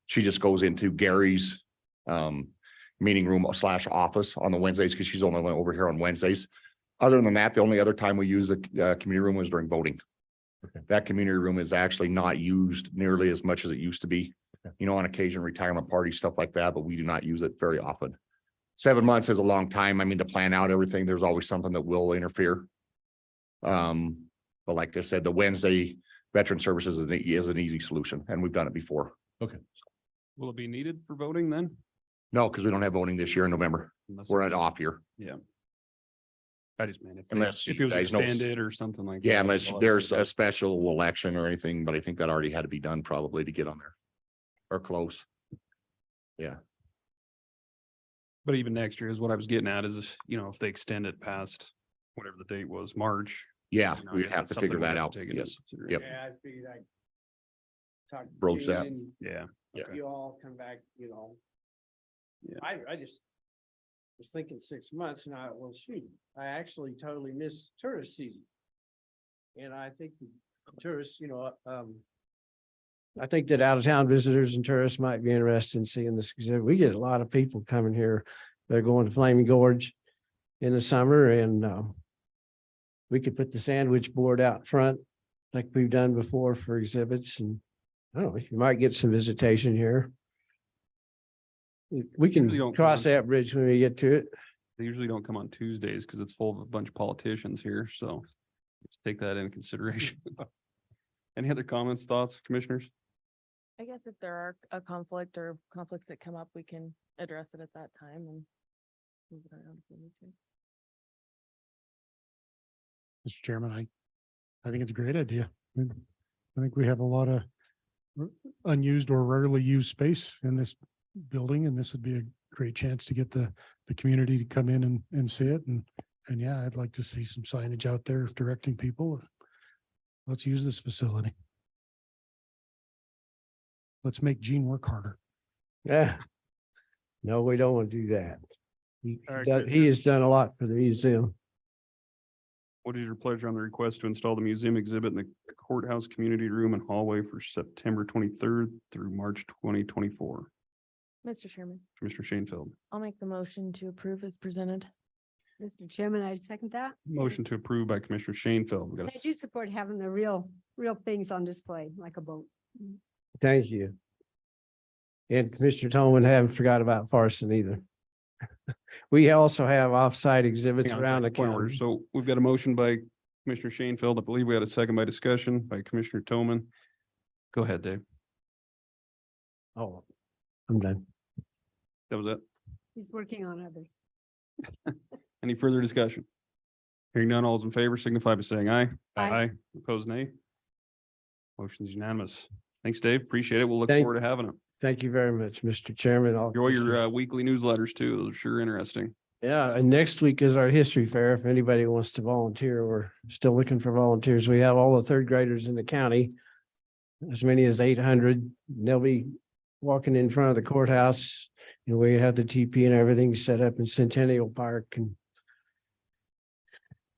she just goes into Gary's meeting room / office on the Wednesdays because she's only over here on Wednesdays. Other than that, the only other time we use the community room was during voting. Okay. That community room is actually not used nearly as much as it used to be. Okay. On occasion, retirement parties, stuff like that, but we do not use it very often. 7 months is a long time. I mean, to plan out everything, there's always something that will interfere. But like I said, the Wednesday veteran services is an easy solution, and we've done it before. Okay. Will it be needed for voting then? No, because we don't have voting this year in November. Unless We're it's- at off year. Yeah. I just meant Unless if you it was guys know- extended or something like. Yeah, that. unless there's a special election or anything, but I think that already had to be done probably to get on there. Or close. Yeah. But even next year is what I was getting at is, if they extend it past whatever the date was, March. Yeah, I we'd guess have that's to figure something we'd that have out. to take into Yes. consideration. Yep. Yeah, I figured I'd talk to Broach Gene that. and Yeah. Yeah. Okay. You all come back, Yeah. I just was thinking 6 months and shoot, I actually totally missed tourist season. And I think the tourists, I think that out of town visitors and tourists might be interested in seeing this exhibit. We get a lot of people coming here. They're going to Flaming Gorge in the summer, and we could put the sandwich board out front like we've done before for exhibits, and I don't know, you might get some visitation here. We Usually can don't cross come that bridge when we get to it. They usually don't come on Tuesdays because it's full of a bunch of politicians here, so just take that into consideration. Any other comments, thoughts, commissioners? I guess if there are a conflict or conflicts that come up, we can address it at that time and move it around if we need to. Mr. Chairman, I think it's a great idea. I think we have a lot of unused or rarely used space in this building, and this would be a great chance to get the community to come in and see it. And yeah, I'd like to see some signage out there directing people. Let's use this facility. Let's make Gene work harder. Yeah. No, we don't want to do that. All right, He has done a lot for the museum. What is your pleasure on the request to install the museum exhibit in the courthouse community room and hallway for September 23rd through March 2024? Mr. Chairman, Commissioner Shanefield. I'll make the motion to approve as presented. Mr. Chairman, I second that. Motion to approve by Commissioner Shanefield. We got I do support having the real things on display, like a boat. Thank you. And Commissioner Tolman, haven't forgot about Farson either. We also have offsite exhibits around the point order. county. So we've got a motion by Commissioner Shanefield. I believe we had a second by discussion by Commissioner Toman. Go ahead, Dave. Oh, I'm done. That was it. He's working on others. Any further discussion? Hearing none, all those in favor signify by saying aye. Aye. Opposed, nay. Motion is unanimous. Thanks, Dave. Appreciate it. We'll look Thank- forward to having it. Thank you very much, Mr. Chairman. Enjoy your weekly newsletters too. Those are sure interesting. Yeah, and next week is our history fair. If anybody wants to volunteer, we're still looking for volunteers. We have all the third graders in the county. As many as 800. They'll be walking in front of the courthouse. And we have the TP and everything set up in Centennial Park and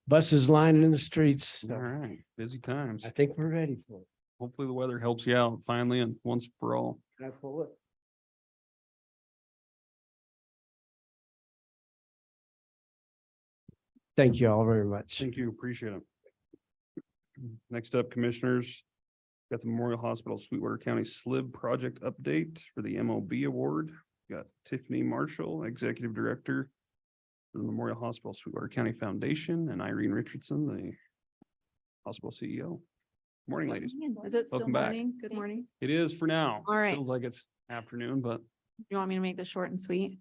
buses lining in the streets. All right, busy times. I think we're ready for it. Hopefully the weather helps you out finally and once for all. Can I pull it? Thank you all very much. Thank you. Appreciate it. Next up, commissioners, got the Memorial Hospital Sweetwater County SLIB project update for the MOB award. Got Tiffany Marshall, Executive Director for the Memorial Hospital Sweetwater County Foundation, and Irene Richardson, the hospital CEO. Morning, ladies. Is it still Welcome back. morning? Good morning. It is for now. All right. Feels like it's afternoon, but You want me to make this short and sweet?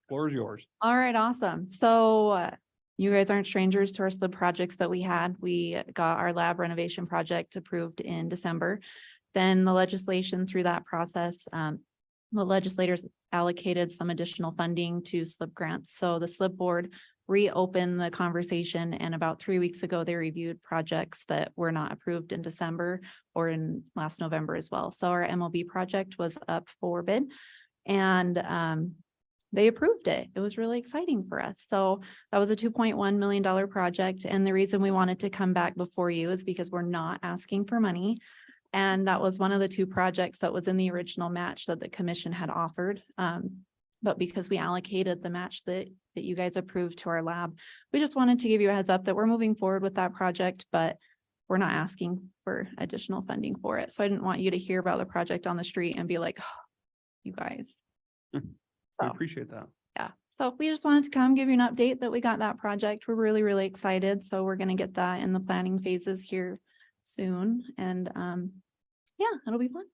floor is yours. All right, awesome. So you guys aren't strangers to our SLIB projects that we had. We got our lab renovation project approved in December. Then the legislation through that process, the legislators allocated some additional funding to SLIB grants. So the SLIB board reopened the conversation, and about 3 weeks ago, they reviewed projects that were not approved in December or in last November as well. So our MOB project was up for bid, and they approved it. It was really exciting for us. So that was a $2.1 million project. And the reason we wanted to come back before you is because we're not asking for money. And that was one of the two projects that was in the original match that the commission had offered. But because we allocated the match that you guys approved to our lab, we just wanted to give you a heads up that we're moving forward with that project, but we're not asking for additional funding for it. So I didn't want you to hear about the project on the street and be like, oh, you guys. I appreciate that. Yeah, so we just wanted to come give you an update that we got that project. We're really, really excited. So we're going to get that in the planning phases here soon. And yeah, it'll be fun.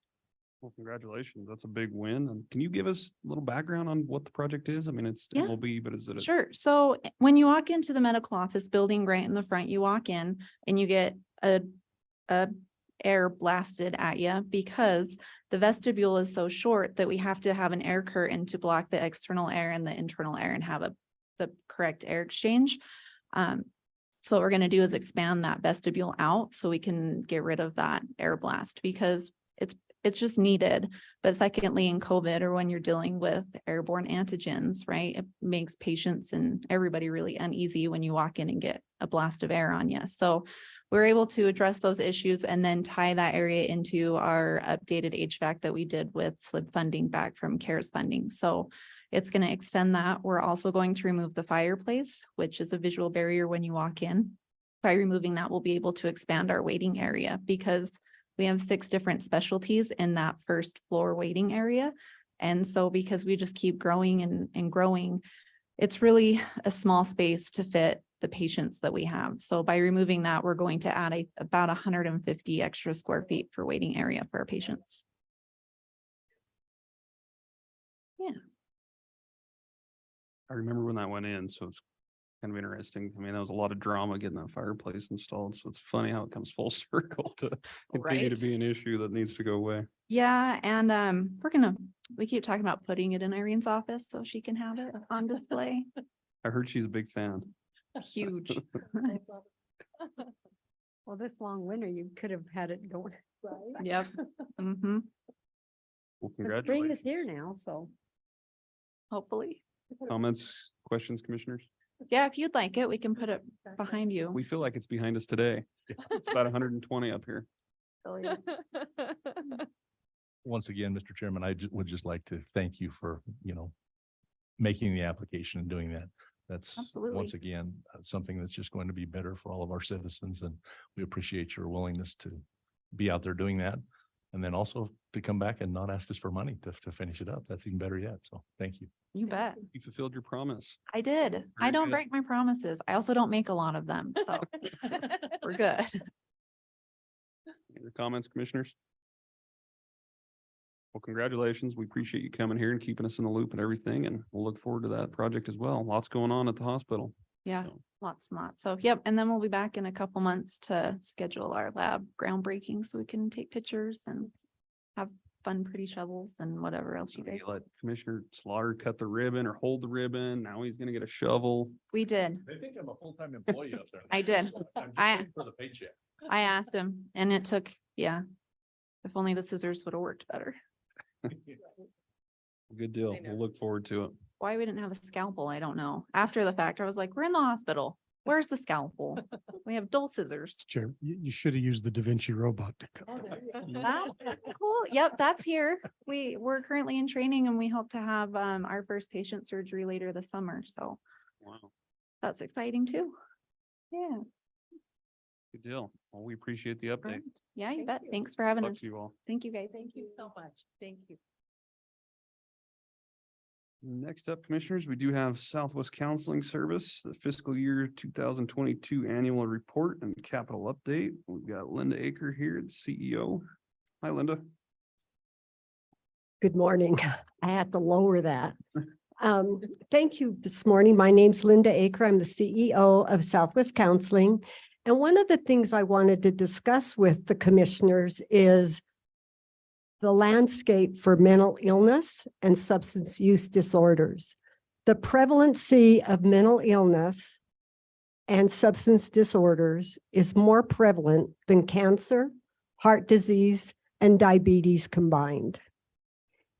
Well, congratulations. That's a big win. And can you give us a little background on what the project is? I mean, it's Yeah. MOB, but is it? Sure. So when you walk into the medical office building right in the front, you walk in and you get a air blasted at you because the vestibule is so short that we have to have an air curtain to block the external air and the internal air and have the correct air exchange. So what we're going to do is expand that vestibule out so we can get rid of that air blast because it's just needed. But secondly, in COVID or when you're dealing with airborne antigens, right, it makes patients and everybody really uneasy when you walk in and get a blast of air on you. So we're able to address those issues and then tie that area into our updated HVAC that we did with SLIB funding back from CARES funding. So it's going to extend that. We're also going to remove the fireplace, which is a visual barrier when you walk in. By removing that, we'll be able to expand our waiting area because we have 6 different specialties in that first floor waiting area. And so because we just keep growing and growing, it's really a small space to fit the patients that we have. So by removing that, we're going to add about 150 extra square feet for waiting area for our patients. Yeah. I remember when that went in, so it's kind of interesting. I mean, that was a lot of drama getting that fireplace installed. So it's funny how it comes full circle to continue to Right. be an issue that needs to go away. Yeah, and we keep talking about putting it in Irene's office so she can have it on display. I heard she's a big fan. Huge. Well, this long winter, you could have had it going. Yep. Mm-hmm. Well, The spring is congratulations. here now, so. Hopefully. Comments, questions, commissioners? Yeah, if you'd like it, we can put it behind you. We feel like it's behind us today. It's about 120 up here. Once again, Mr. Chairman, I would just like to thank you for, making the application and doing that. That's Absolutely. once again, something that's just going to be better for all of our citizens. And we appreciate your willingness to be out there doing that. And then also to come back and not ask us for money to finish it up. That's even better yet. So thank you. You bet. You fulfilled your promise. I did. I Very don't good. break my promises. I also don't make a lot of them, so we're good. Any other comments, commissioners? Well, congratulations. We appreciate you coming here and keeping us in the loop and everything, and we'll look forward to that project as well. Lots going on at the hospital. Yeah, So, lots and lots. So, yep. And then we'll be back in a couple months to schedule our lab groundbreaking so we can take pictures and have fun, pretty shovels and whatever else you guys. you let Commissioner Slaughter cut the ribbon or hold the ribbon. Now he's gonna get a shovel. We did. They think I'm a full-time employee up there. I did. I'm just I- waiting for the paycheck. I asked him and it took, yeah. If only the scissors would have worked better. Good deal. We'll look forward to it. Why we didn't have a scalpel, I don't know. After the fact, I was like, we're in the hospital. Where's the scalpel? We have dull scissors. Chair, you should have used the Da Vinci robot to cut. That's cool. Yep, that's here. We're currently in training and we hope to have our first patient surgery later this summer. So Wow, that's exciting too. Yeah. good deal. Well, we appreciate the update. Right. Yeah, you bet. Thanks for having Luck us. to you all. Thank you guys. Thank you so much. Thank you. Next up, commissioners, we do have Southwest Counseling Service, the fiscal year 2022 annual report and capital update. We've got Linda Aker here, the CEO. Hi, Linda. Good morning. I had to lower that. Thank you this morning. My name's Linda Aker. I'm the CEO of Southwest Counseling. And one of the things I wanted to discuss with the commissioners is the landscape for mental illness and substance use disorders. The prevalency of mental illness and substance disorders is more prevalent than cancer, heart disease, and diabetes combined.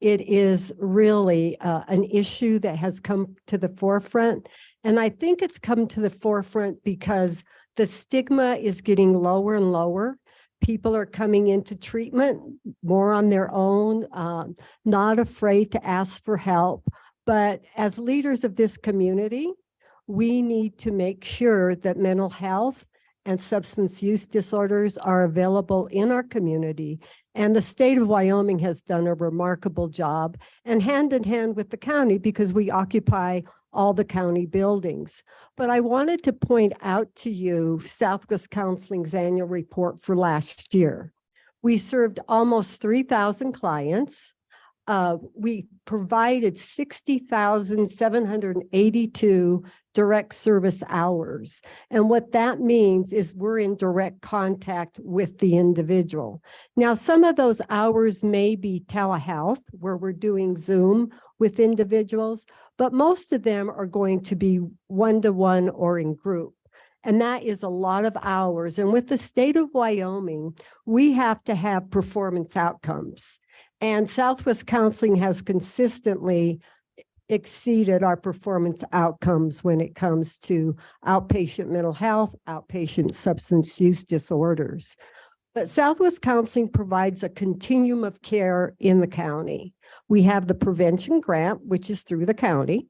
It is really an issue that has come to the forefront. And I think it's come to the forefront because the stigma is getting lower and lower. People are coming into treatment more on their own, not afraid to ask for help. But as leaders of this community, we need to make sure that mental health and substance use disorders are available in our community. And the state of Wyoming has done a remarkable job, and hand in hand with the county, because we occupy all the county buildings. But I wanted to point out to you Southwest Counseling's annual report for last year. We served almost 3,000 clients. We provided 60,782 direct service hours. And what that means is we're in direct contact with the individual. Now, some of those hours may be telehealth, where we're doing Zoom with individuals, but most of them are going to be one-to-one or in group. And that is a lot of hours. And with the state of Wyoming, we have to have performance outcomes. And Southwest Counseling has consistently exceeded our performance outcomes when it comes to outpatient mental health, outpatient substance use disorders. But Southwest Counseling provides a continuum of care in the county. We have the prevention grant, which is through the county.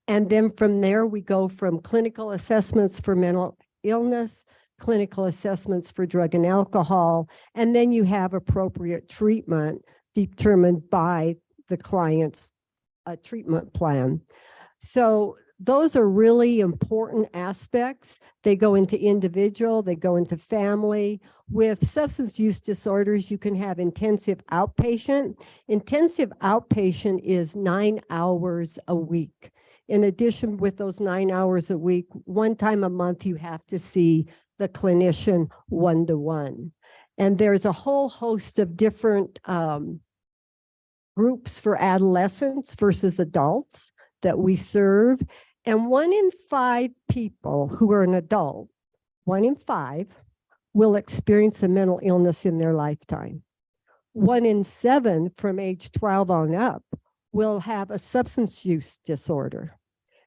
And then from there, we go from clinical assessments for mental illness, clinical assessments for drug and alcohol, and then you have appropriate treatment determined by the client's treatment plan. So those are really important aspects. They go into individual, they go into family. With substance use disorders, you can have intensive outpatient. Intensive outpatient is 9 hours a week. In addition, with those 9 hours a week, one time a month, you have to see the clinician one-to-one. And there's a whole host of different groups for adolescents versus adults that we serve. And 1 in 5 people who are an adult, 1 in 5 will experience a mental illness in their lifetime. 1 in 7 from age 12 on up will have a substance use disorder.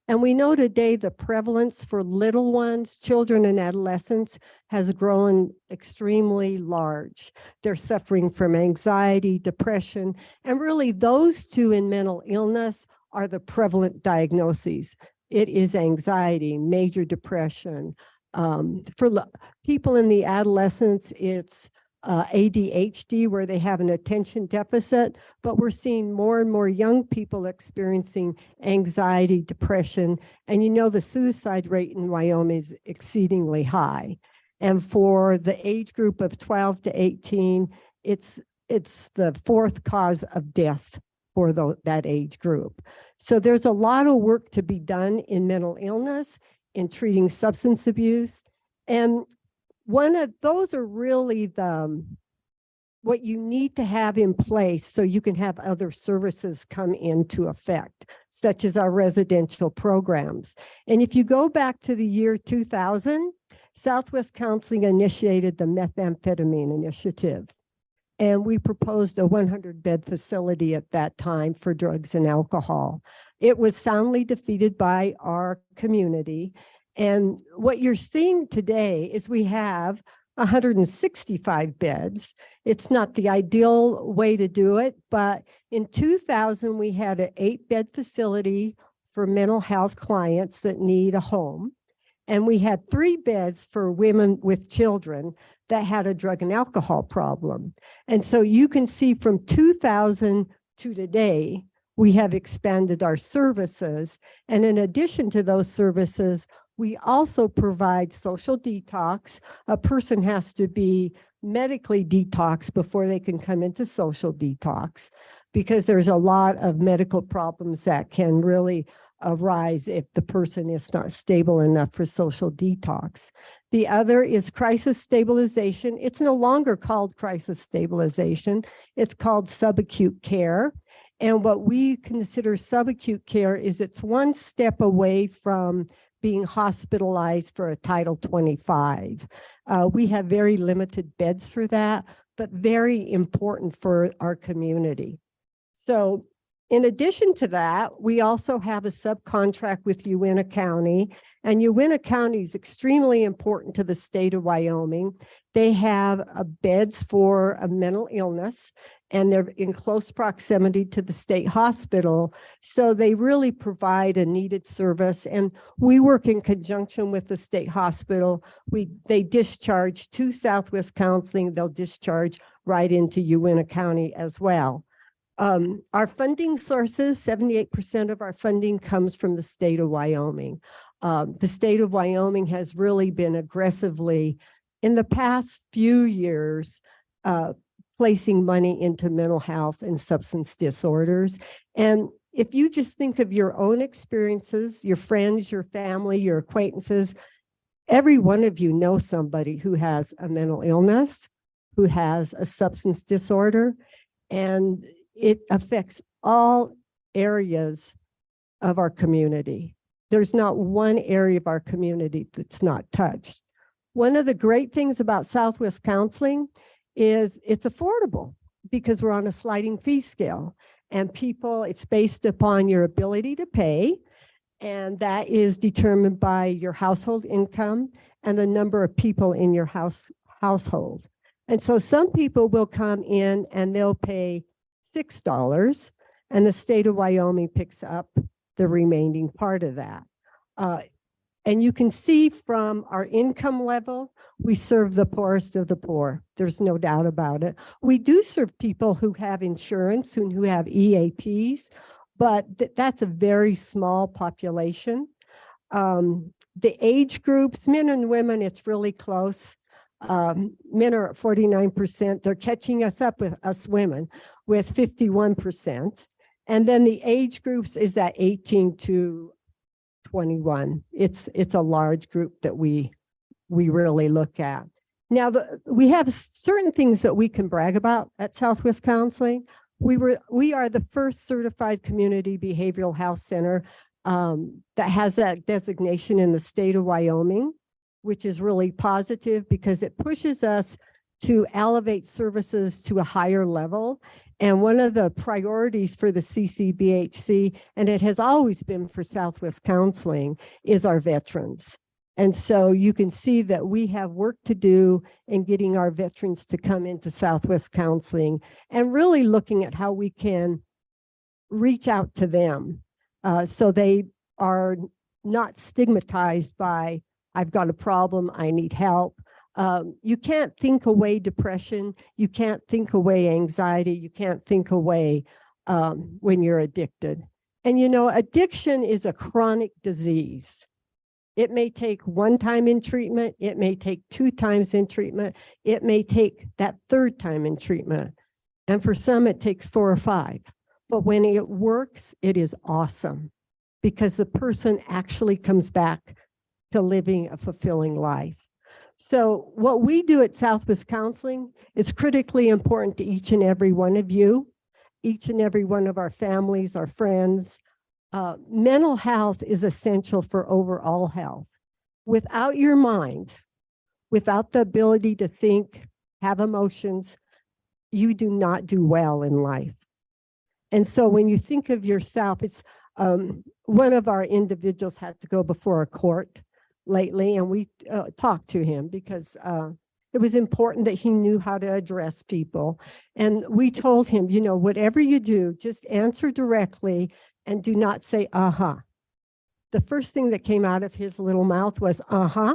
And we know today the prevalence for little ones, children and adolescents has grown extremely large. They're suffering from anxiety, depression, and really those two in mental illness are the prevalent diagnoses. It is anxiety, major depression. For people in the adolescence, it's ADHD, where they have an attention deficit, but we're seeing more and more young people experiencing anxiety, depression, and the suicide rate in Wyoming is exceedingly high. And for the age group of 12 to 18, it's the 4th cause of death for that age group. So there's a lot of work to be done in mental illness, in treating substance abuse, and one of those are really what you need to have in place so you can have other services come into effect, such as our residential programs. And if you go back to the year 2000, Southwest Counseling initiated the methamphetamine initiative. And we proposed a 100-bed facility at that time for drugs and alcohol. It was soundly defeated by our community. And what you're seeing today is we have 165 beds. It's not the ideal way to do it, but in 2000, we had an 8-bed facility for mental health clients that need a home. And we had 3 beds for women with children that had a drug and alcohol problem. And so you can see from 2000 to today, we have expanded our services. And in addition to those services, we also provide social detox. A person has to be medically detoxed before they can come into social detox, because there's a lot of medical problems that can really arise if the person is not stable enough for social detox. The other is crisis stabilization. It's no longer called crisis stabilization. It's called subacute care. And what we consider subacute care is it's one step away from being hospitalized for a Title 25. We have very limited beds for that, but very important for our community. So in addition to that, we also have a subcontract with Uintah County, and Uintah County is extremely important to the state of Wyoming. They have beds for a mental illness, and they're in close proximity to the state hospital. So they really provide a needed service, and we work in conjunction with the state hospital. They discharge to Southwest Counseling. They'll discharge right into Uintah County as well. Our funding sources, 78% of our funding comes from the state of Wyoming. The state of Wyoming has really been aggressively, in the past few years, placing money into mental health and substance disorders. And if you just think of your own experiences, your friends, your family, your acquaintances, every one of you knows somebody who has a mental illness, who has a substance disorder, and it affects all areas of our community. There's not one area of our community that's not touched. One of the great things about Southwest Counseling is it's affordable because we're on a sliding fee scale, and it's based upon your ability to pay, and that is determined by your household income and the number of people in your household. And so some people will come in and they'll pay $6, and the state of Wyoming picks up the remaining part of that. And you can see from our income level, we serve the poorest of the poor. There's no doubt about it. We do serve people who have insurance and who have EAPs, but that's a very small population. The age groups, men and women, it's really close. Men are at 49%. They're catching us up with us women with 51%. And then the age groups is at 18 to 21. It's a large group that we really look at. Now, we have certain things that we can brag about at Southwest Counseling. We are the first certified community behavioral health center that has that designation in the state of Wyoming, which is really positive because it pushes us to elevate services to a higher level. And one of the priorities for the CCBHC, and it has always been for Southwest Counseling, is our veterans. And so you can see that we have work to do in getting our veterans to come into Southwest Counseling and really looking at how we can reach out to them so they are not stigmatized by, I've got a problem, I need help. You can't think away depression. You can't think away anxiety. You can't think away when you're addicted. And you know, addiction is a chronic disease. It may take one time in treatment. It may take 2 times in treatment. It may take that 3rd time in treatment. And for some, it takes 4 or 5. But when it works, it is awesome because the person actually comes back to living a fulfilling life. So what we do at Southwest Counseling is critically important to each and every one of you, each and every one of our families, our friends. Mental health is essential for overall health. Without your mind, without the ability to think, have emotions, you do not do well in life. And so when you think of yourself, it's one of our individuals had to go before a court lately, and we talked to him because it was important that he knew how to address people. And we told him, you know, whatever you do, just answer directly and do not say, uh-huh. The first thing that came out of his little mouth was, uh-huh.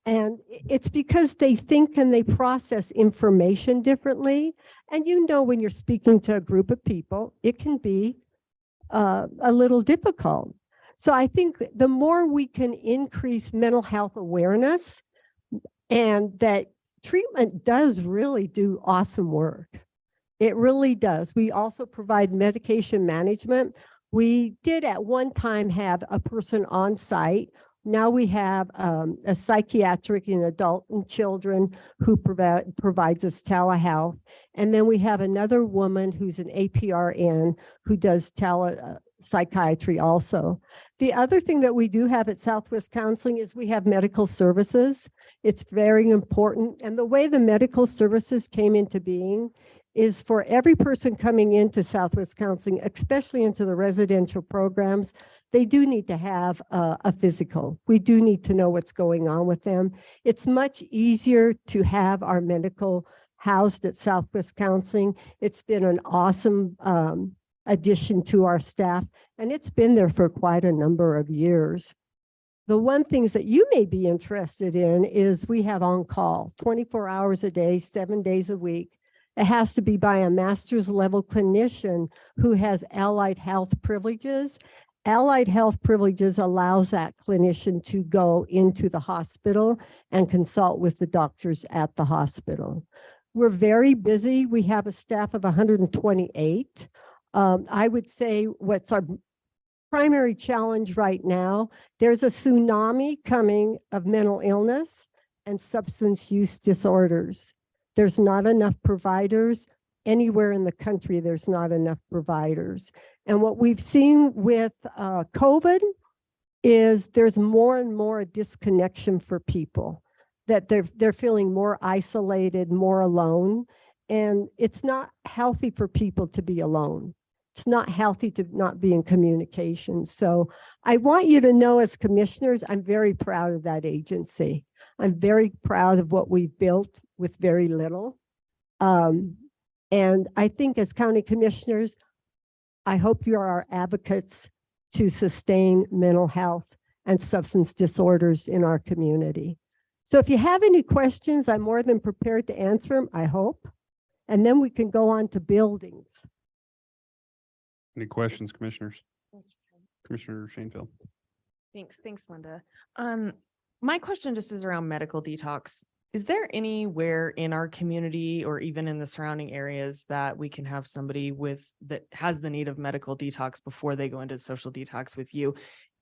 And it's because they think and they process information differently. And you know, when you're speaking to a group of people, it can be a little difficult. So I think the more we can increase mental health awareness, and that treatment does really do awesome work. It really does. We also provide medication management. We did at one time have a person on site. Now we have a psychiatric in adult and children who provides us telehealth. And then we have another woman who's an APRN who does psychiatry also. The other thing that we do have at Southwest Counseling is we have medical services. It's very important. And the way the medical services came into being is for every person coming into Southwest Counseling, especially into the residential programs, they do need to have a physical. We do need to know what's going on with them. It's much easier to have our medical housed at Southwest Counseling. It's been an awesome addition to our staff, and it's been there for quite a number of years. The one things that you may be interested in is we have on-call 24 hours a day, 7 days a week. It has to be by a master's level clinician who has allied health privileges. Allied health privileges allows that clinician to go into the hospital and consult with the doctors at the hospital. We're very busy. We have a staff of 128. I would say what's our primary challenge right now, there's a tsunami coming of mental illness and substance use disorders. There's not enough providers. Anywhere in the country, there's not enough providers. And what we've seen with COVID is there's more and more disconnection for people, that they're feeling more isolated, more alone. And it's not healthy for people to be alone. It's not healthy to not be in communication. So I want you to know, as commissioners, I'm very proud of that agency. I'm very proud of what we've built with very little. And I think as county commissioners, I hope you are our advocates to sustain mental health and substance disorders in our community. So if you have any questions, I'm more than prepared to answer them, I hope. And then we can go on to buildings. Any questions, commissioners? Commissioner Shanefield. Thanks, Linda. My question just is around medical detox. Is there anywhere in our community or even in the surrounding areas that we can have somebody that has the need of medical detox before they go into social detox with you?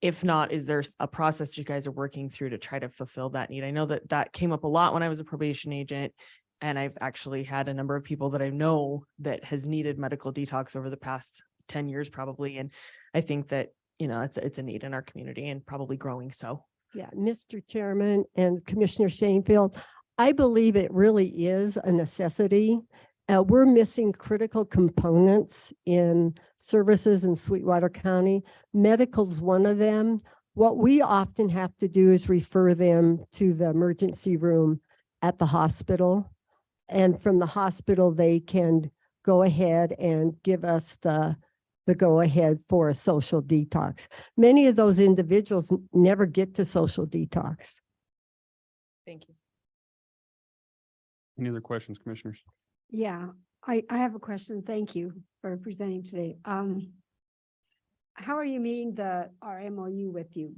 if not, is there a process you guys are working through to try to fulfill that need? I know that that came up a lot when I was a probation agent. And I've actually had a number of people that I know that has needed medical detox over the past 10 years probably. And I think that, you know, it's a need in our community and probably growing. So. Yeah, Mr. Chairman and Commissioner Shanefield, I believe it really is a necessity. We're missing critical components in services in Sweetwater County. Medical's one of them. What we often have to do is refer them to the emergency room at the hospital. And from the hospital, they can go ahead and give us the go ahead for a social detox. Many of those individuals never get to social detox. Thank you. Any other questions, commissioners? Yeah, I have a question. Thank you for presenting today. How are you meeting our MOU with you?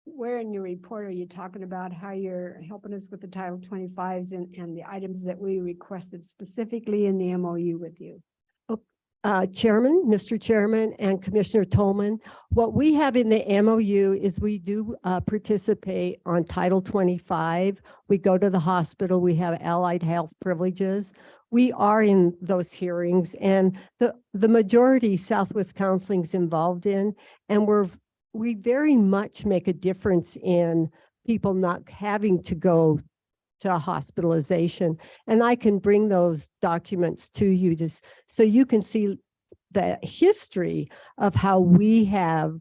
Where in your report are you talking about how you're helping us with the Title 25s and the items that we requested specifically in the MOU with you? Chairman, Mr. Chairman, and Commissioner Tolman, what we have in the MOU is we do participate on Title 25. We go to the hospital, we have allied health privileges. We are in those hearings, and the majority Southwest Counseling is involved in, and we very much make a difference in people not having to go to a hospitalization. And I can bring those documents to you just so you can see the history of how we have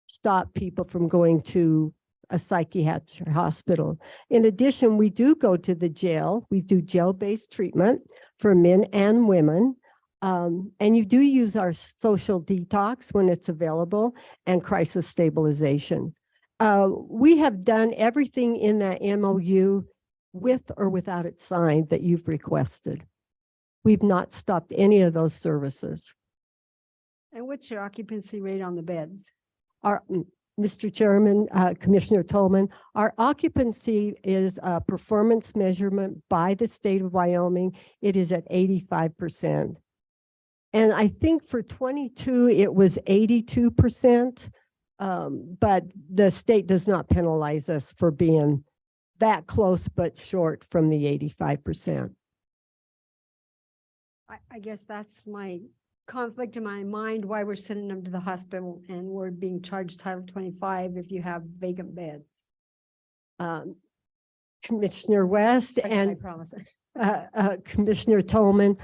stopped people from going to a psychiatric hospital. In addition, we do go to the jail. We do jail-based treatment for men and women. And you do use our social detox when it's available and crisis stabilization. We have done everything in that MOU with or without it signed that you've requested. We've not stopped any of those services. And what's your occupancy rate on the beds? Mr. Chairman, Commissioner Tolman, our occupancy is a performance measurement by the state of Wyoming. It is at 85%. And I think for 22, it was 82%, but the state does not penalize us for being that close but short from the 85%. I guess that's my conflict in my mind, why we're sending them to the hospital and we're being charged Title 25 if you have vacant beds. Commissioner West and Commissioner Tolman,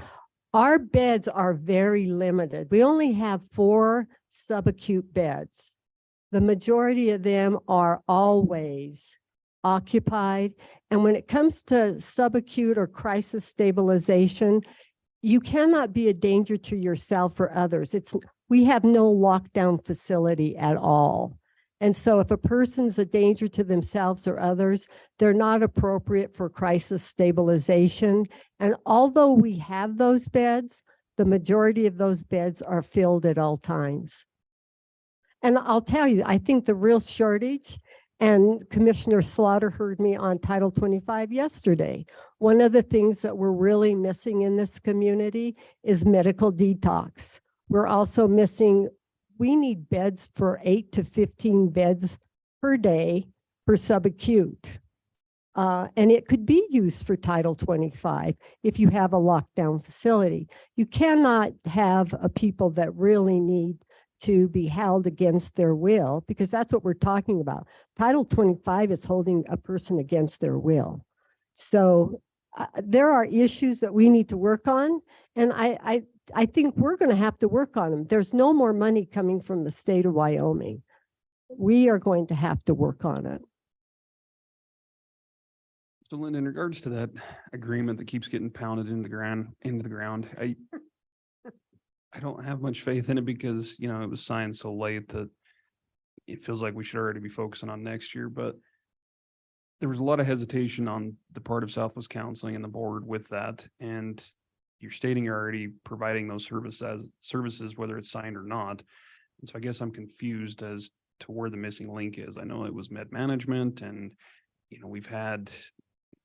our beds are very limited. We only have 4 subacute beds. The majority of them are always occupied. And when it comes to subacute or crisis stabilization, you cannot be a danger to yourself or others. We have no lockdown facility at all. And so if a person's a danger to themselves or others, they're not appropriate for crisis stabilization. And although we have those beds, the majority of those beds are filled at all times. And I'll tell you, I think the real shortage, and Commissioner Slaughter heard me on Title 25 yesterday. One of the things that we're really missing in this community is medical detox. We're also missing, we need beds for 8 to 15 beds per day for subacute. And it could be used for Title 25 if you have a lockdown facility. You cannot have people that really need to be held against their will, because that's what we're talking about. Title 25 is holding a person against their will. So there are issues that we need to work on, and I think we're going to have to work on them. There's no more money coming from the state of Wyoming. We are going to have to work on it. So Linda, in regards to that agreement that keeps getting pounded into the ground, I don't have much faith in it because, you know, it was signed so late that it feels like we should already be focusing on next year. But there was a lot of hesitation on the part of Southwest Counseling and the board with that. And you're stating you're already providing those services, whether it's signed or not. And so I guess I'm confused as to where the missing link is. I know it was med management, and, you know, we've had,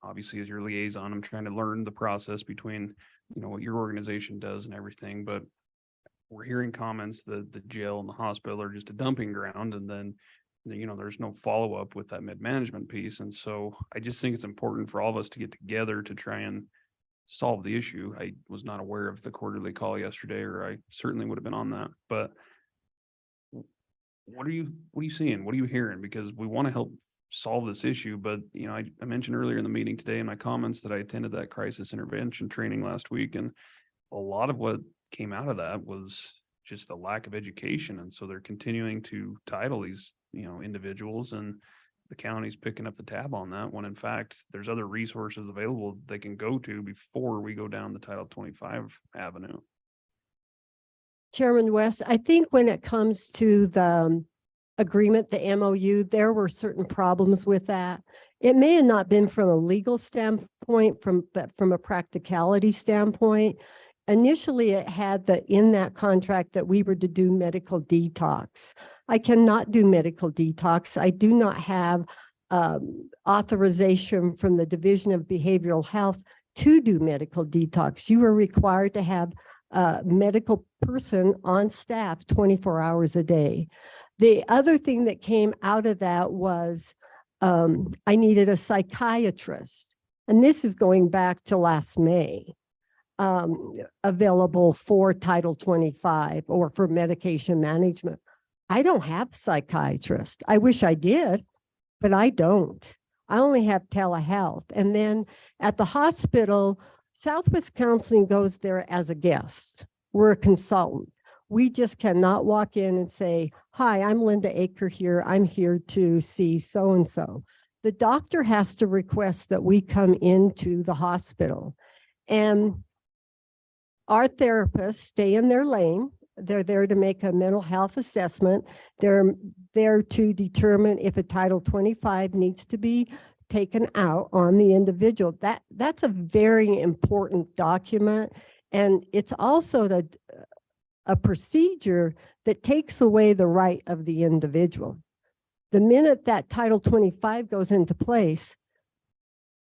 obviously as your liaison, I'm trying to learn the process between, you know, what your organization does and everything, but we're hearing comments that the jail and the hospital are just a dumping ground, and then, there's no follow-up with that mid-management piece. And so I just think it's important for all of us to get together to try and solve the issue. I was not aware of the quarterly call yesterday, or I certainly would have been on that, but what are you seeing? What are you hearing? Because we want to help solve this issue, but I mentioned earlier in the meeting today in my comments that I attended that crisis intervention training last week, and a lot of what came out of that was just a lack of education. And so they're continuing to title these, individuals, and the county's picking up the tab on that, when in fact there's other resources available they can go to before we go down the Title 25 avenue. Chairman West, I think when it comes to the agreement, the MOU, there were certain problems with that. It may have not been from a legal standpoint, but from a practicality standpoint. Initially, it had in that contract that we were to do medical detox. I cannot do medical detox. I do not have authorization from the Division of Behavioral Health to do medical detox. You are required to have a medical person on staff 24 hours a day. The other thing that came out of that was I needed a psychiatrist. And this is going back to last May, available for Title 25 or for medication management. I don't have a psychiatrist. I wish I did, but I don't. I only have telehealth. And then at the hospital, Southwest Counseling goes there as a guest. We're a consultant. We just cannot walk in and say, hi, I'm Linda Aker here. I'm here to see so-and-so. The doctor has to request that we come into the hospital, and our therapists stay in their lane. They're there to make a mental health assessment. They're there to determine if a Title 25 needs to be taken out on the individual. That's a very important document. And it's also a procedure that takes away the right of the individual. The minute that Title 25 goes into place,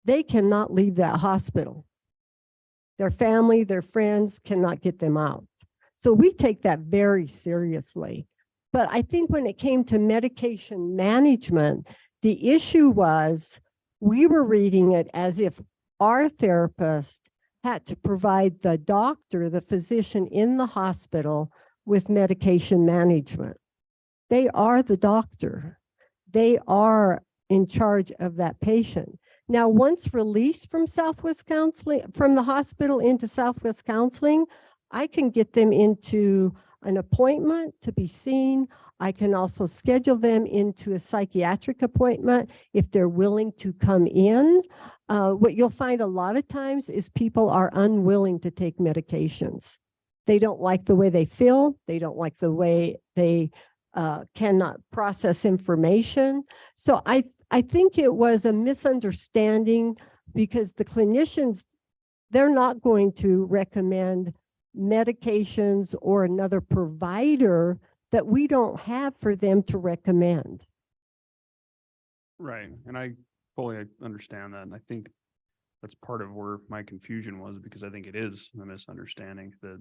they cannot leave that hospital. Their family, their friends cannot get them out. So we take that very seriously. But I think when it came to medication management, the issue was we were reading it as if our therapist had to provide the doctor, the physician in the hospital with medication management. They are the doctor. They are in charge of that patient. Now, once released from Southwest Counseling, from the hospital into Southwest Counseling, I can get them into an appointment to be seen. I can also schedule them into a psychiatric appointment if they're willing to come in. What you'll find a lot of times is people are unwilling to take medications. They don't like the way they feel. They don't like the way they cannot process information. So I think it was a misunderstanding, because the clinicians, they're not going to recommend medications or another provider that we don't have for them to recommend. Right. And I fully understand that. And I think that's part of where my confusion was, because I think it is a misunderstanding that,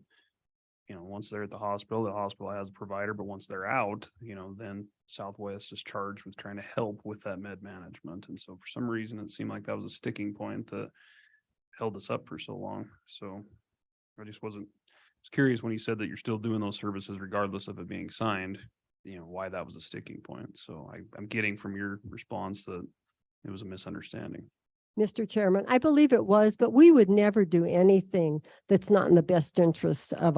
once they're at the hospital has a provider, but once they're out, then Southwest is charged with trying to help with that med management. And so for some reason, it seemed like that was a sticking point that held us up for so long. So I just was curious when you said that you're still doing those services regardless of it being signed, why that was a sticking point. So I'm getting from your response that it was a misunderstanding. Mr. Chairman, I believe it was, but we would never do anything that's not in the best interest of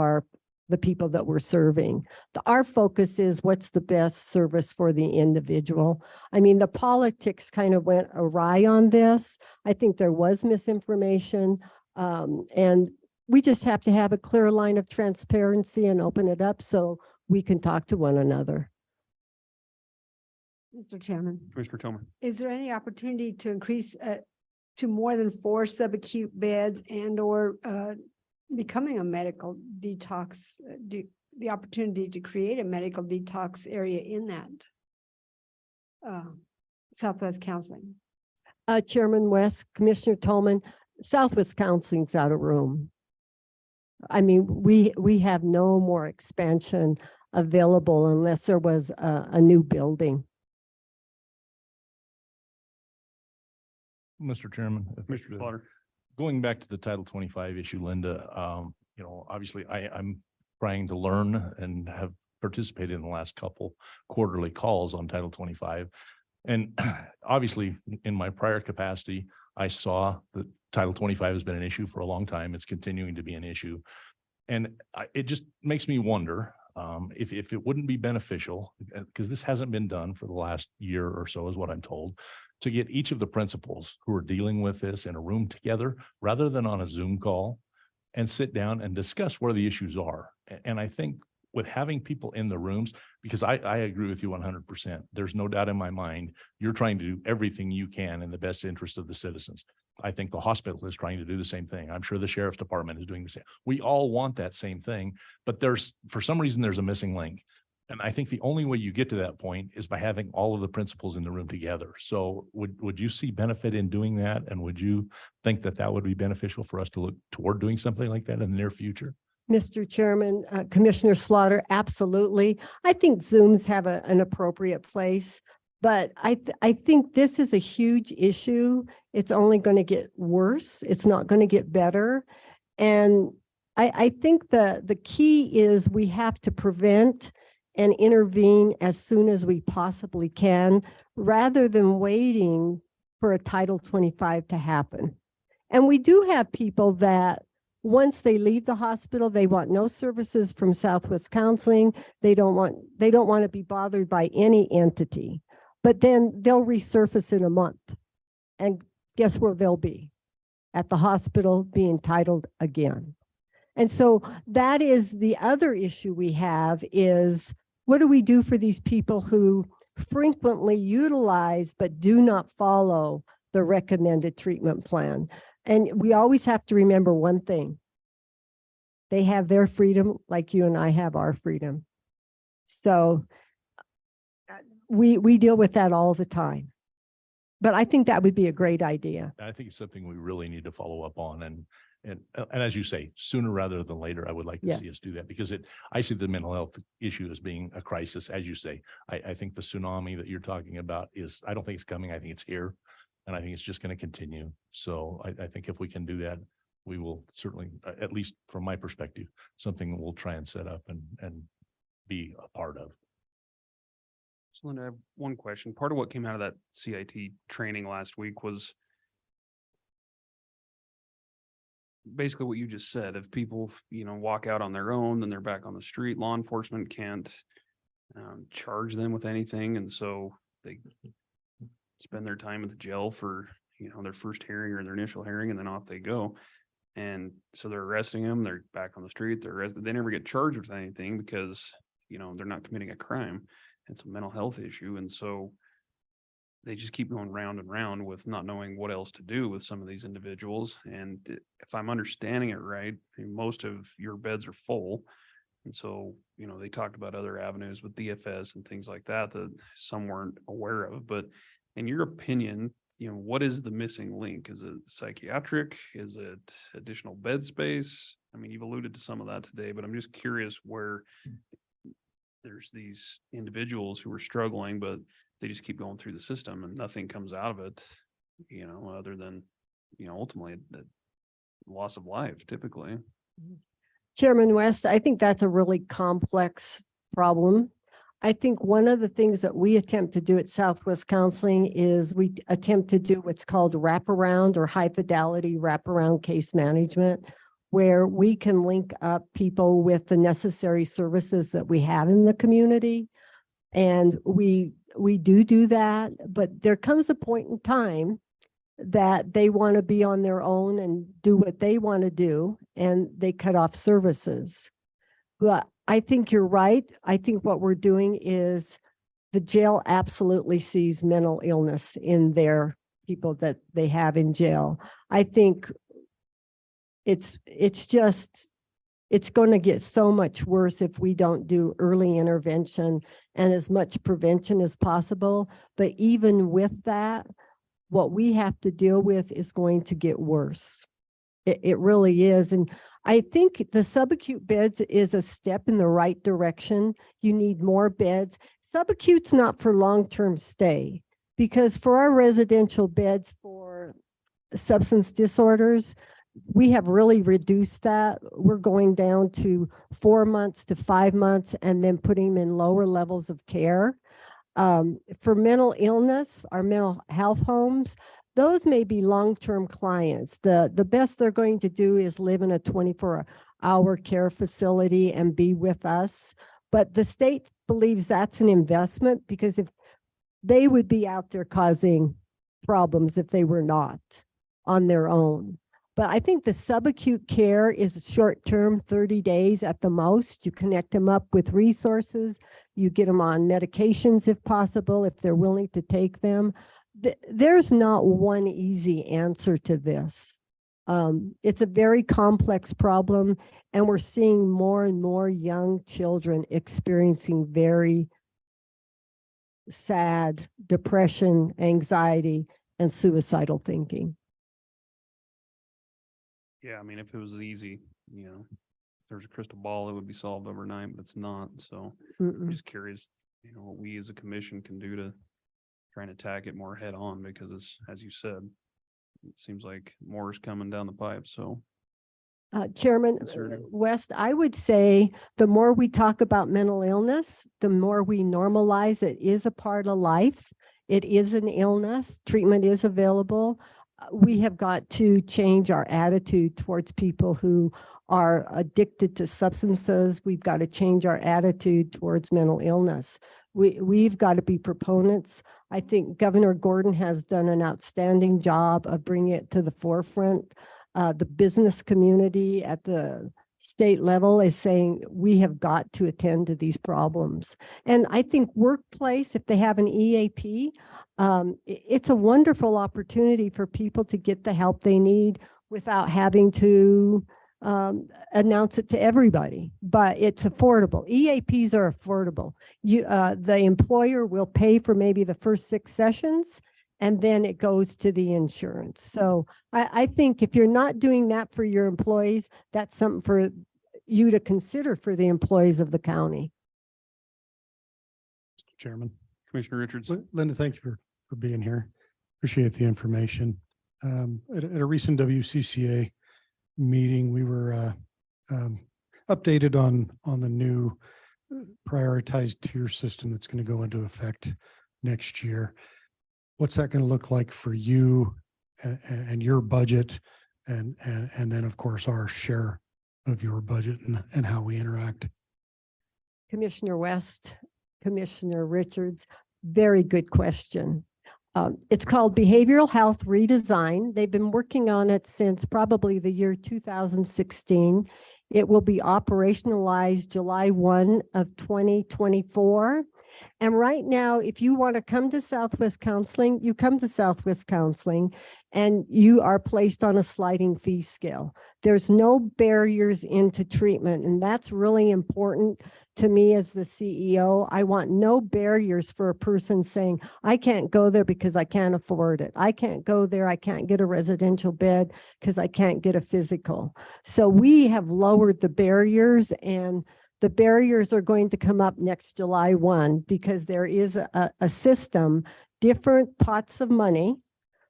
the people that we're serving. Our focus is what's the best service for the individual. I mean, the politics kind of went awry on this. I think there was misinformation, and we just have to have a clear line of transparency and open it up so we can talk to one another. Mr. Chairman, Commissioner Tillman. is there any opportunity to increase to more than 4 subacute beds and or becoming a medical detox, the opportunity to create a medical detox area in that Southwest Counseling? Chairman West, Commissioner Tolman, Southwest Counseling's out of room. I mean, we have no more expansion available unless there was a new building. Mr. Chairman. Mr. Slaughter. Going back to the Title 25 issue, Linda, obviously I'm trying to learn and have participated in the last couple quarterly calls on Title 25. And obviously, in my prior capacity, I saw that Title 25 has been an issue for a long time. It's continuing to be an issue. And it just makes me wonder if it wouldn't be beneficial, because this hasn't been done for the last year or so, is what I'm told, to get each of the principals who are dealing with this in a room together rather than on a Zoom call and sit down and discuss where the issues are. And I think with having people in the rooms, because I agree with you 100%, there's no doubt in my mind, you're trying to do everything you can in the best interest of the citizens. I think the hospital is trying to do the same thing. I'm sure the sheriff's department is doing the same. We all want that same thing, but for some reason, there's a missing link. And I think the only way you get to that point is by having all of the principals in the room together. So would you see benefit in doing that? And would you think that that would be beneficial for us to look toward doing something like that in the near future? Mr. Chairman, Commissioner Slaughter, absolutely. I think Zooms have an appropriate place, but I think this is a huge issue. It's only going to get worse. It's not going to get better. And I think the key is we have to prevent and intervene as soon as we possibly can, rather than waiting for a Title 25 to happen. And we do have people that once they leave the hospital, they want no services from Southwest Counseling. They don't want to be bothered by any entity, but then they'll resurface in a month. And guess where they'll be? At the hospital, being titled again. And so that is the other issue we have is, what do we do for these people who frequently utilize but do not follow the recommended treatment plan? And we always have to remember one thing. They have their freedom like you and I have our freedom. So we deal with that all the time. But I think that would be a great idea. I think it's something we really need to follow up on. And as you say, sooner rather than later, I would like to see us do that, because I see the mental health issue as being a crisis. As you say, I think the tsunami that you're talking about I don't think it's coming. I think it's here. And I think it's just going to continue. So I think if we can do that, we will certainly, at least from my perspective, something we'll try and set up and be a part of. So Linda, I have one question. Part of what came out of that CIT training last week was basically what you just said. If people, walk out on their own, then they're back on the street. Law enforcement can't charge them with anything. And so they spend their time at the jail for, their first hearing or their initial hearing, and then off they go. And so they're arresting them. They're back on the street. They never get charged with anything because, they're not committing a crime. It's a mental health issue. And so they just keep going round and round with not knowing what else to do with some of these individuals. And if I'm understanding it right, most of your beds are full. And so, they talked about other avenues with DFS and things like that some weren't aware of. But in your opinion, what is the missing link? Is it psychiatric? Is it additional bed space? I mean, you've alluded to some of that today, but I'm just curious where there's these individuals who are struggling, but they just keep going through the system and nothing comes out of it, other than, ultimately the loss of life typically. Chairman West, I think that's a really complex problem. I think one of the things that we attempt to do at Southwest Counseling is we attempt to do what's called wraparound or high fidelity wraparound case management, where we can link up people with the necessary services that we have in the community. And we do that, but there comes a point in time that they want to be on their own and do what they want to do, and they cut off services. But I think you're right. I think what we're doing is the jail absolutely sees mental illness in their people that they have in jail. I think it's going to get so much worse if we don't do early intervention and as much prevention as possible. But even with that, what we have to deal with is going to get worse. It really is. And I think the subacute beds is a step in the right direction. You need more beds. Subacute's not for long-term stay, because for our residential beds for substance disorders, we have really reduced that. We're going down to 4 months to 5 months and then putting them in lower levels of care. For mental illness, our mental health homes, those may be long-term clients. The best they're going to do is live in a 24-hour care facility and be with us. But the state believes that's an investment, because if they would be out there causing problems if they were not on their own. But I think the subacute care is short-term, 30 days at the most. You connect them up with resources. You get them on medications if possible, if they're willing to take them. There's not one easy answer to this. It's a very complex problem, and we're seeing more and more young children experiencing very sad depression, anxiety, and suicidal thinking. Yeah, I mean, if it was easy, if there's a crystal ball, it would be solved overnight, but it's not. So I'm just curious, what we as a commission can do to try and attack it more head on, because it's, as you said, it seems like more is coming down the pipe. So Chairman West, I would say the more we talk about mental illness, the more we normalize it is a part of life. It is an illness. Treatment is available. We have got to change our attitude towards people who are addicted to substances. We've got to change our attitude towards mental illness. We've got to be proponents. I think Governor Gordon has done an outstanding job of bringing it to the forefront. The business community at the state level is saying we have got to attend to these problems. And I think workplace, if they have an EAP, it's a wonderful opportunity for people to get the help they need without having to announce it to everybody. But it's affordable. EAPs are affordable. The employer will pay for maybe the first 6 sessions, and then it goes to the insurance. So I think if you're not doing that for your employees, that's something for you to consider for the employees of the county. Mr. Chairman. Commissioner Richards. Linda, thank you for being here. Appreciate the information. At a recent WCCA meeting, we were updated on the new prioritized tier system that's going to go into effect next year. What's that going to look like for you and your budget, and then of course our share of your budget and how we interact? Commissioner West, Commissioner Richards, very good question. It's called Behavioral Health Redesign. They've been working on it since probably the year 2016. It will be operationalized July 1 of 2024. And right now, if you want to come to Southwest Counseling, you come to Southwest Counseling and you are placed on a sliding fee scale. There's no barriers into treatment, and that's really important to me as the CEO. I want no barriers for a person saying, I can't go there because I can't afford it. I can't go there. I can't get a residential bed because I can't get a physical. So we have lowered the barriers, and the barriers are going to come up next July 1 because there is a system, different pots of money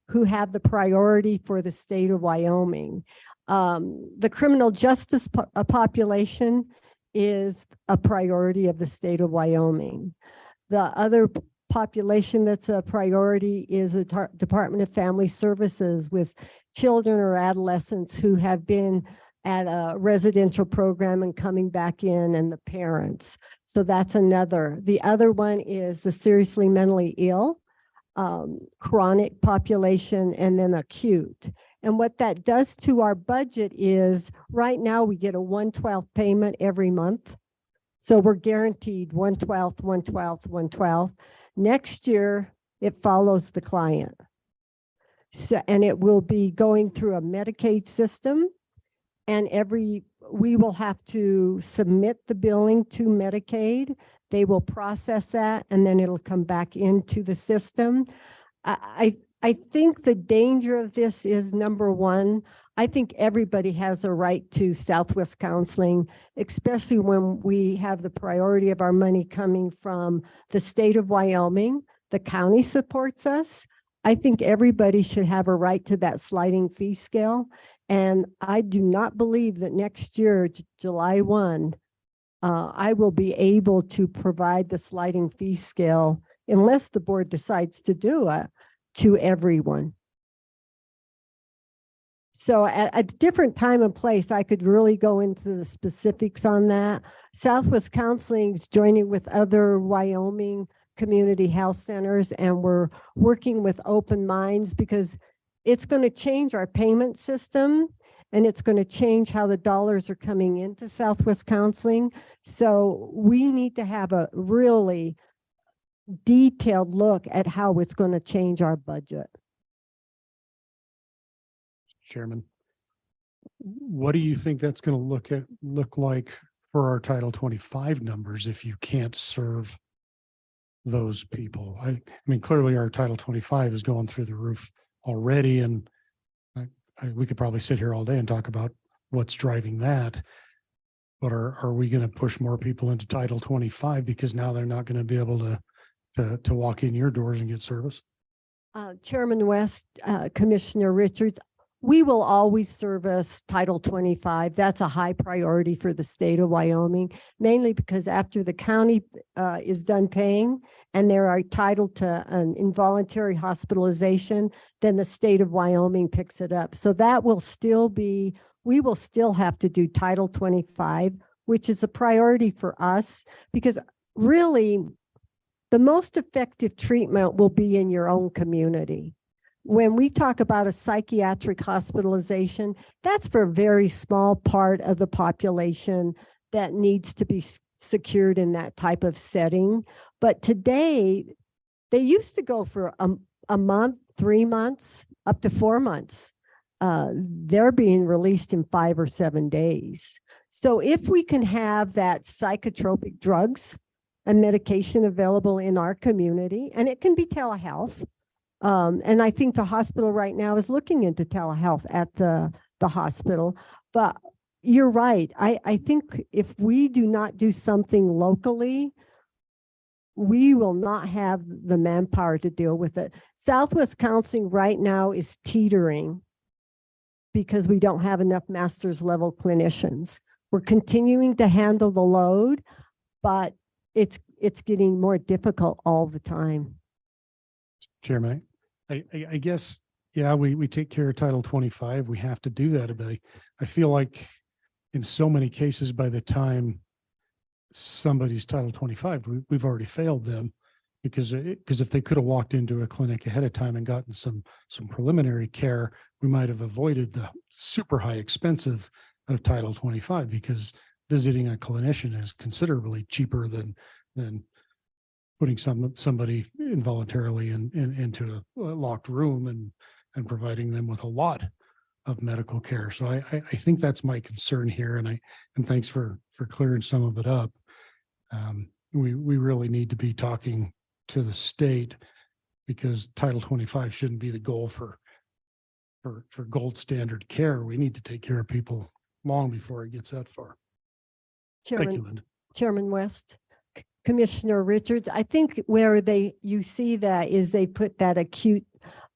who have the priority for the state of Wyoming. The criminal justice population is a priority of the state of Wyoming. The other population that's a priority is the Department of Family Services, with children or adolescents who have been at a residential program and coming back in, and the parents. So that's another. The other one is the seriously mentally ill, chronic population, and then acute. And what that does to our budget is right now we get a 1/12 payment every month. So we're guaranteed 1/12, 1/12, 1/12. Next year, it follows the client. So, and it will be going through a Medicaid system, and we will have to submit the billing to Medicaid. They will process that, and then it'll come back into the system. I think the danger of this is, number one, I think everybody has a right to Southwest counseling, especially when we have the priority of our money coming from the state of Wyoming. The county supports us. I think everybody should have a right to that sliding fee scale. And I do not believe that next year, July 1, I will be able to provide the sliding fee scale unless the board decides to do it to everyone. So at a different time and place, I could really go into the specifics on that. Southwest Counseling is joining with other Wyoming community health centers, and we're working with open minds because it's going to change our payment system, and it's going to change how the dollars are coming into Southwest Counseling. So we need to have a really detailed look at how it's going to change our budget. Chairman, what do you think that's going to look like for our Title 25 numbers if you can't serve those people? I mean, clearly our Title 25 is going through the roof already, and we could probably sit here all day and talk about what's driving that. But are we going to push more people into Title 25 because now they're not going to be able to walk in your doors and get service? Chairman West, Commissioner Richards, we will always service Title 25. That's a high priority for the state of Wyoming, mainly because after the county is done paying and they're entitled to an involuntary hospitalization, then the state of Wyoming picks it up. So that will still be, we will still have to do Title 25, which is a priority for us, because really the most effective treatment will be in your own community. When we talk about a psychiatric hospitalization, that's for a very small part of the population that needs to be secured in that type of setting. But today, they used to go for a month, 3 months, up to 4 months. They're being released in 5 or 7 days. So if we can have that psychotropic drugs and medication available in our community, and it can be telehealth, and I think the hospital right now is looking into telehealth at the hospital. But you're right. I think if we do not do something locally, we will not have the manpower to deal with it. Southwest Counseling right now is teetering because we don't have enough master's level clinicians. We're continuing to handle the load, but it's getting more difficult all the time. Chairman, I guess, yeah, we take care of Title 25. We have to do that. But I feel like in so many cases, by the time somebody's Title 25, we've already failed them because if they could have walked into a clinic ahead of time and gotten some preliminary care, we might have avoided the super high expensive of Title 25, because visiting a clinician is considerably cheaper than putting somebody involuntarily into a locked room and providing them with a lot of medical care. So I think that's my concern here, and thanks for clearing some of it up. We really need to be talking to the state, because Title 25 shouldn't be the goal for gold standard care. We need to take care of people long before it gets that far. Thank you, Linda. Chairman West. Commissioner Richards, I think where you see that is they put that acute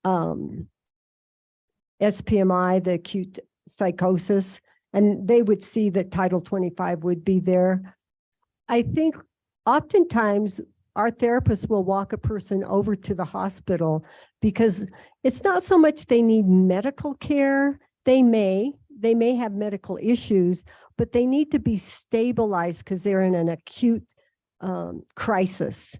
SPMI, the acute psychosis, and they would see that Title 25 would be there. I think oftentimes our therapists will walk a person over to the hospital because it's not so much they need medical care. They may have medical issues, but they need to be stabilized because they're in an acute crisis,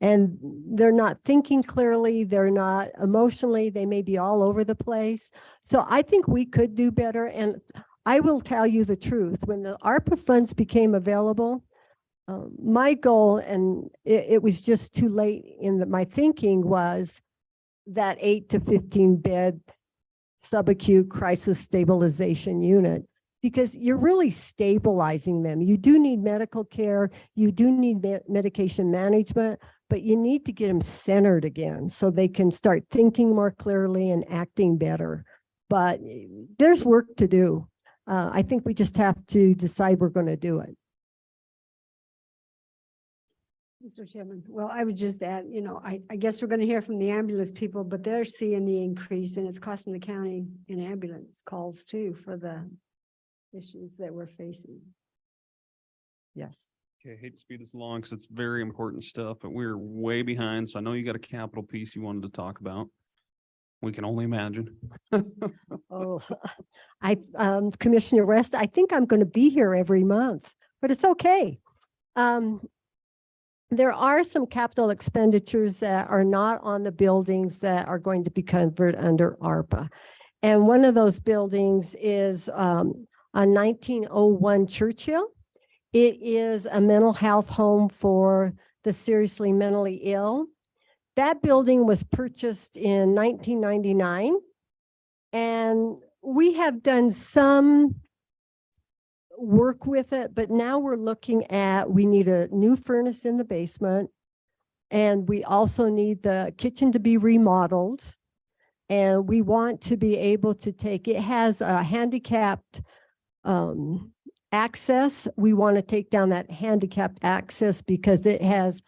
and they're not thinking clearly, they're not emotionally, they may be all over the place. So I think we could do better. And I will tell you the truth, when the ARPA funds became available, my goal, and it was just too late in my thinking, was that 8 to 15 bed subacute crisis stabilization unit, because you're really stabilizing them. You do need medical care, you do need medication management, but you need to get them centered again so they can start thinking more clearly and acting better. But there's work to do. I think we just have to decide we're going to do it. Mr. Chairman, well, I would just add, I guess we're going to hear from the ambulance people, but they're seeing the increase and it's costing the county in ambulance calls too for the issues that we're facing. Yes. Okay, I hate to speed this along because it's very important stuff, but we're way behind. So I know you got a capital piece you wanted to talk about. We can only imagine. Oh, Commissioner West, I think I'm going to be here every month, but it's okay. There are some capital expenditures that are not on the buildings that are going to be covered under ARPA. And one of those buildings is on 1901 Churchill. It is a mental health home for the seriously mentally ill. That building was purchased in 1999, and we have done some work with it, but now we're looking at, we need a new furnace in the basement, and we also need the kitchen to be remodeled, and we want to be able to take, it has a handicapped access. We want to take down that handicapped access because it has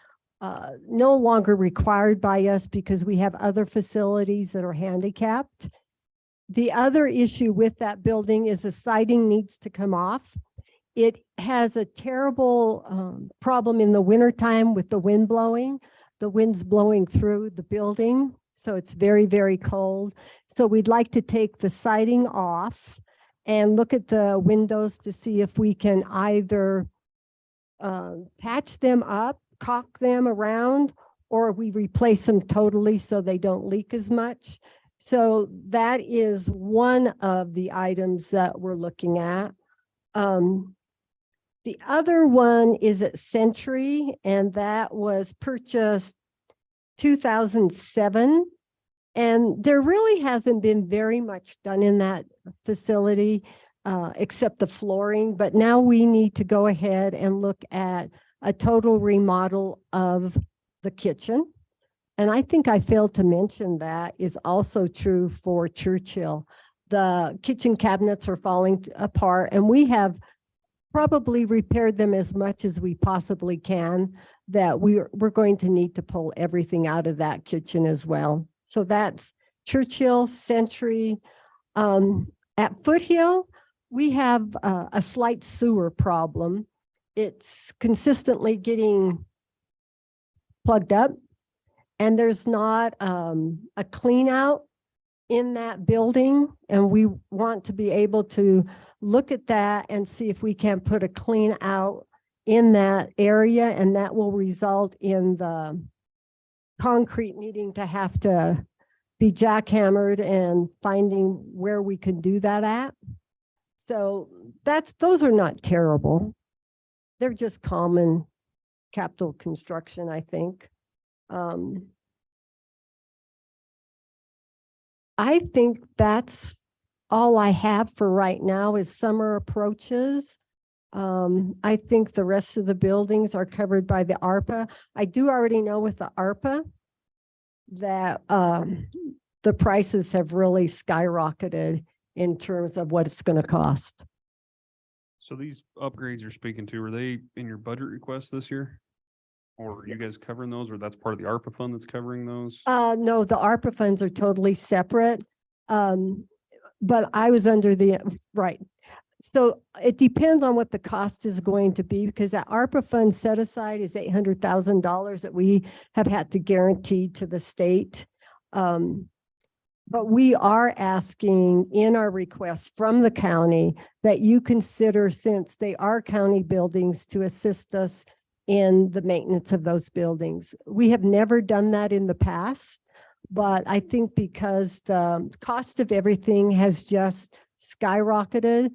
no longer required by us because we have other facilities that are handicapped. The other issue with that building is the siding needs to come off. It has a terrible problem in the wintertime with the wind blowing. The wind's blowing through the building, so it's very, very cold. So we'd like to take the siding off and look at the windows to see if we can either patch them up, caulk them around, or we replace them totally so they don't leak as much. So that is one of the items that we're looking at. The other one is at Century, and that was purchased 2007. And there really hasn't been very much done in that facility except the flooring. But now we need to go ahead and look at a total remodel of the kitchen. And I think I failed to mention that is also true for Churchill. The kitchen cabinets are falling apart, and we have probably repaired them as much as we possibly can, that we're going to need to pull everything out of that kitchen as well. So that's Churchill, Century. At Foothill, we have a slight sewer problem. It's consistently getting plugged up, and there's not a clean out in that building. And we want to be able to look at that and see if we can put a clean out in that area, and that will result in the concrete needing to have to be jackhammered and finding where we can do that at. So those are not terrible. They're just common capital construction, I think. I think that's all I have for right now is summer approaches. I think the rest of the buildings are covered by the ARPA. I do already know with the ARPA that the prices have really skyrocketed in terms of what it's going to cost. So these upgrades you're speaking to, are they in your budget request this year? Or are you guys covering those, or that's part of the ARPA fund that's covering those? No, the ARPA funds are totally separate. But I was under the, right. So it depends on what the cost is going to be, because that ARPA fund set aside is $800,000 that we have had to guarantee to the state. But we are asking in our request from the county that you consider, since they are county buildings, to assist us in the maintenance of those buildings. We have never done that in the past, but I think because the cost of everything has just skyrocketed,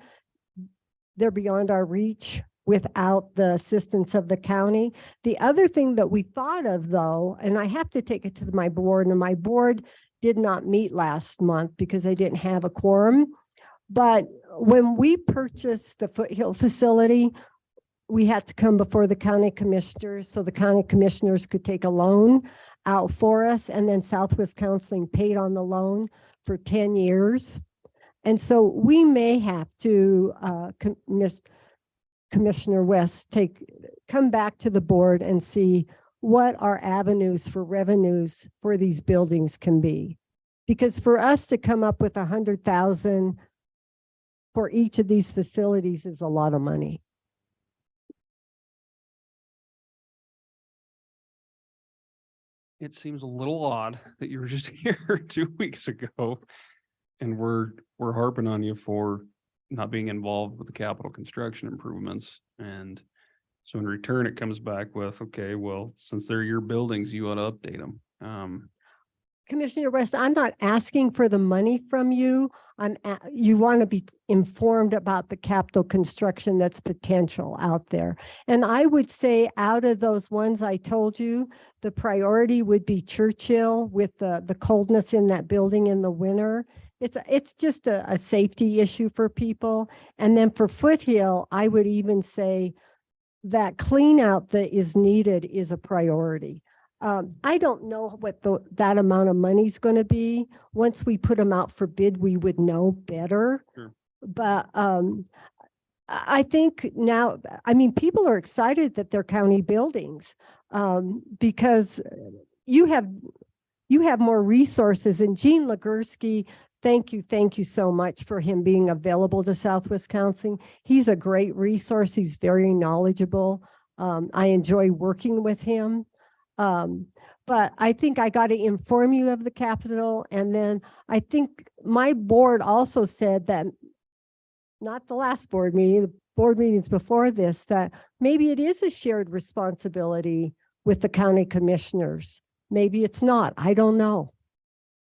they're beyond our reach without the assistance of the county. The other thing that we thought of, though, and I have to take it to my board, and my board did not meet last month because they didn't have a quorum. But when we purchased the Foothill facility, we had to come before the county commissioners, so the county commissioners could take a loan out for us, and then Southwest Counseling paid on the loan for 10 years. And so we may have to, Commissioner West, come back to the board and see what our avenues for revenues for these buildings can be. Because for us to come up with 100,000 for each of these facilities is a lot of money. It seems a little odd that you were just here 2 weeks ago and we're harping on you for not being involved with the capital construction improvements. And so in return, it comes back with, okay, well, since they're your buildings, you ought to update them. Commissioner West, I'm not asking for the money from you. You want to be informed about the capital construction that's potential out there. And I would say out of those ones I told you, the priority would be Churchill with the coldness in that building in the winter. It's just a safety issue for people. And then for Foothill, I would even say that clean out that is needed is a priority. I don't know what that amount of money is going to be. Once we put them out for bid, we would know better. Sure. But I think now, I mean, people are excited that they're county buildings because you have more resources. And Gene Legursky, thank you so much for him being available to Southwest Counseling. He's a great resource. He's very knowledgeable. I enjoy working with him. But I think I got to inform you of the capital. And then I think my board also said that, not the last board meeting, the board meetings before this, that maybe it is a shared responsibility with the county commissioners. Maybe it's not. I don't know.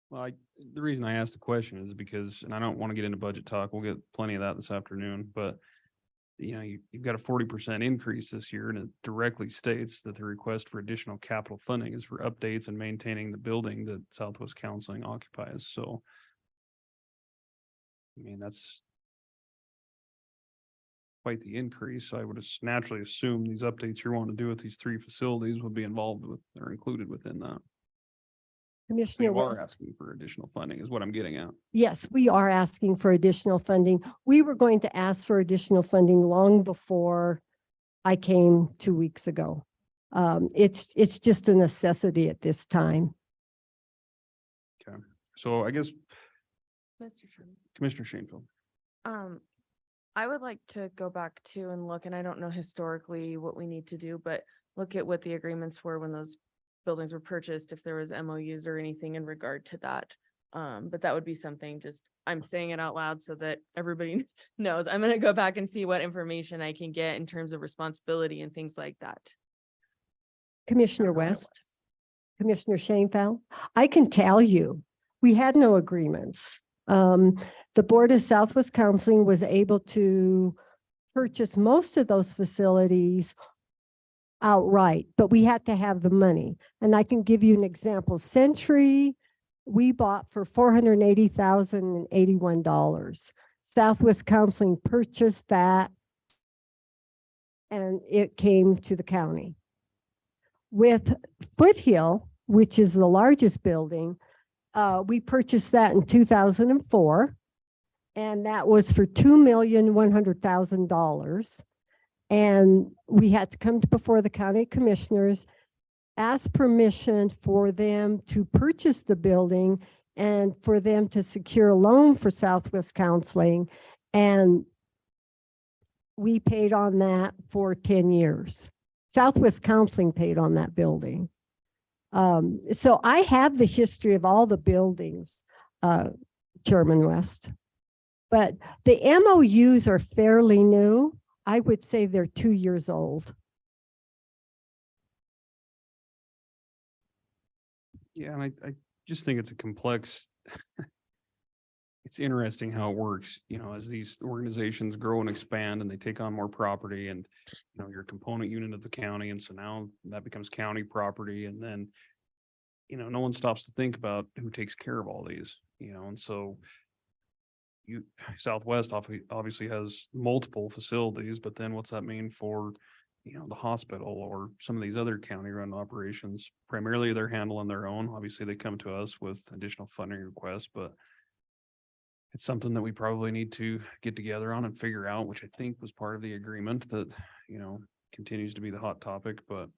Well, the reason I asked the question is because, and I don't want to get into budget talk, we'll get plenty of that this afternoon, but you know, you've got a 40% increase this year, and it directly states that the request for additional capital funding is for updates and maintaining the building that Southwest Counseling occupies. So, I mean, that's quite the increase. So I would naturally assume these updates you want to do with these three facilities would be involved with or included within that. So Commissioner you are West. asking for additional funding is what I'm getting at. Yes, we are asking for additional funding. We were going to ask for additional funding long before I came 2 weeks ago. It's just a necessity at this time. Okay. So I guess Mr. Chairman. Commissioner Shanefield. I would like to go back to and look, and I don't know historically what we need to do, but look at what the agreements were when those buildings were purchased, if there was MOUs or anything in regard to that. But that would be something, I'm saying it out loud so that everybody knows. I'm going to go back and see what information I can get in terms of responsibility and things like that. Commissioner West, Commissioner Shanefield, I can tell you, we had no agreements. The Board of Southwest Counseling was able to purchase most of those facilities outright, but we had to have the money. And I can give you an example. Century, we bought for $480,081. Southwest Counseling purchased that, and it came to the county. With Foothill, which is the largest building, we purchased that in 2004, and that was for $2,100,000. And we had to come before the county commissioners, ask permission for them to purchase the building and for them to secure a loan for Southwest Counseling. And we paid on that for 10 years. Southwest Counseling paid on that building. So I have the history of all the buildings, Chairman West. But the MOUs are fairly new. I would say they're 2 years old. Yeah, and I just think it's a complex, it's interesting how it works, you know, as these organizations grow and expand and they take on more property and, you know, you're a component unit of the county. And so now that becomes county property. And then, you know, no one stops to think about who takes care of all these, you know, and so Southwest obviously has multiple facilities, but then what's that mean for, the hospital or some of these other county-run operations? Primarily, they're handling their own. Obviously, they come to us with additional funding requests, but it's something that we probably need to get together on and figure out, which I think was part of the agreement that, continues to be the hot topic, but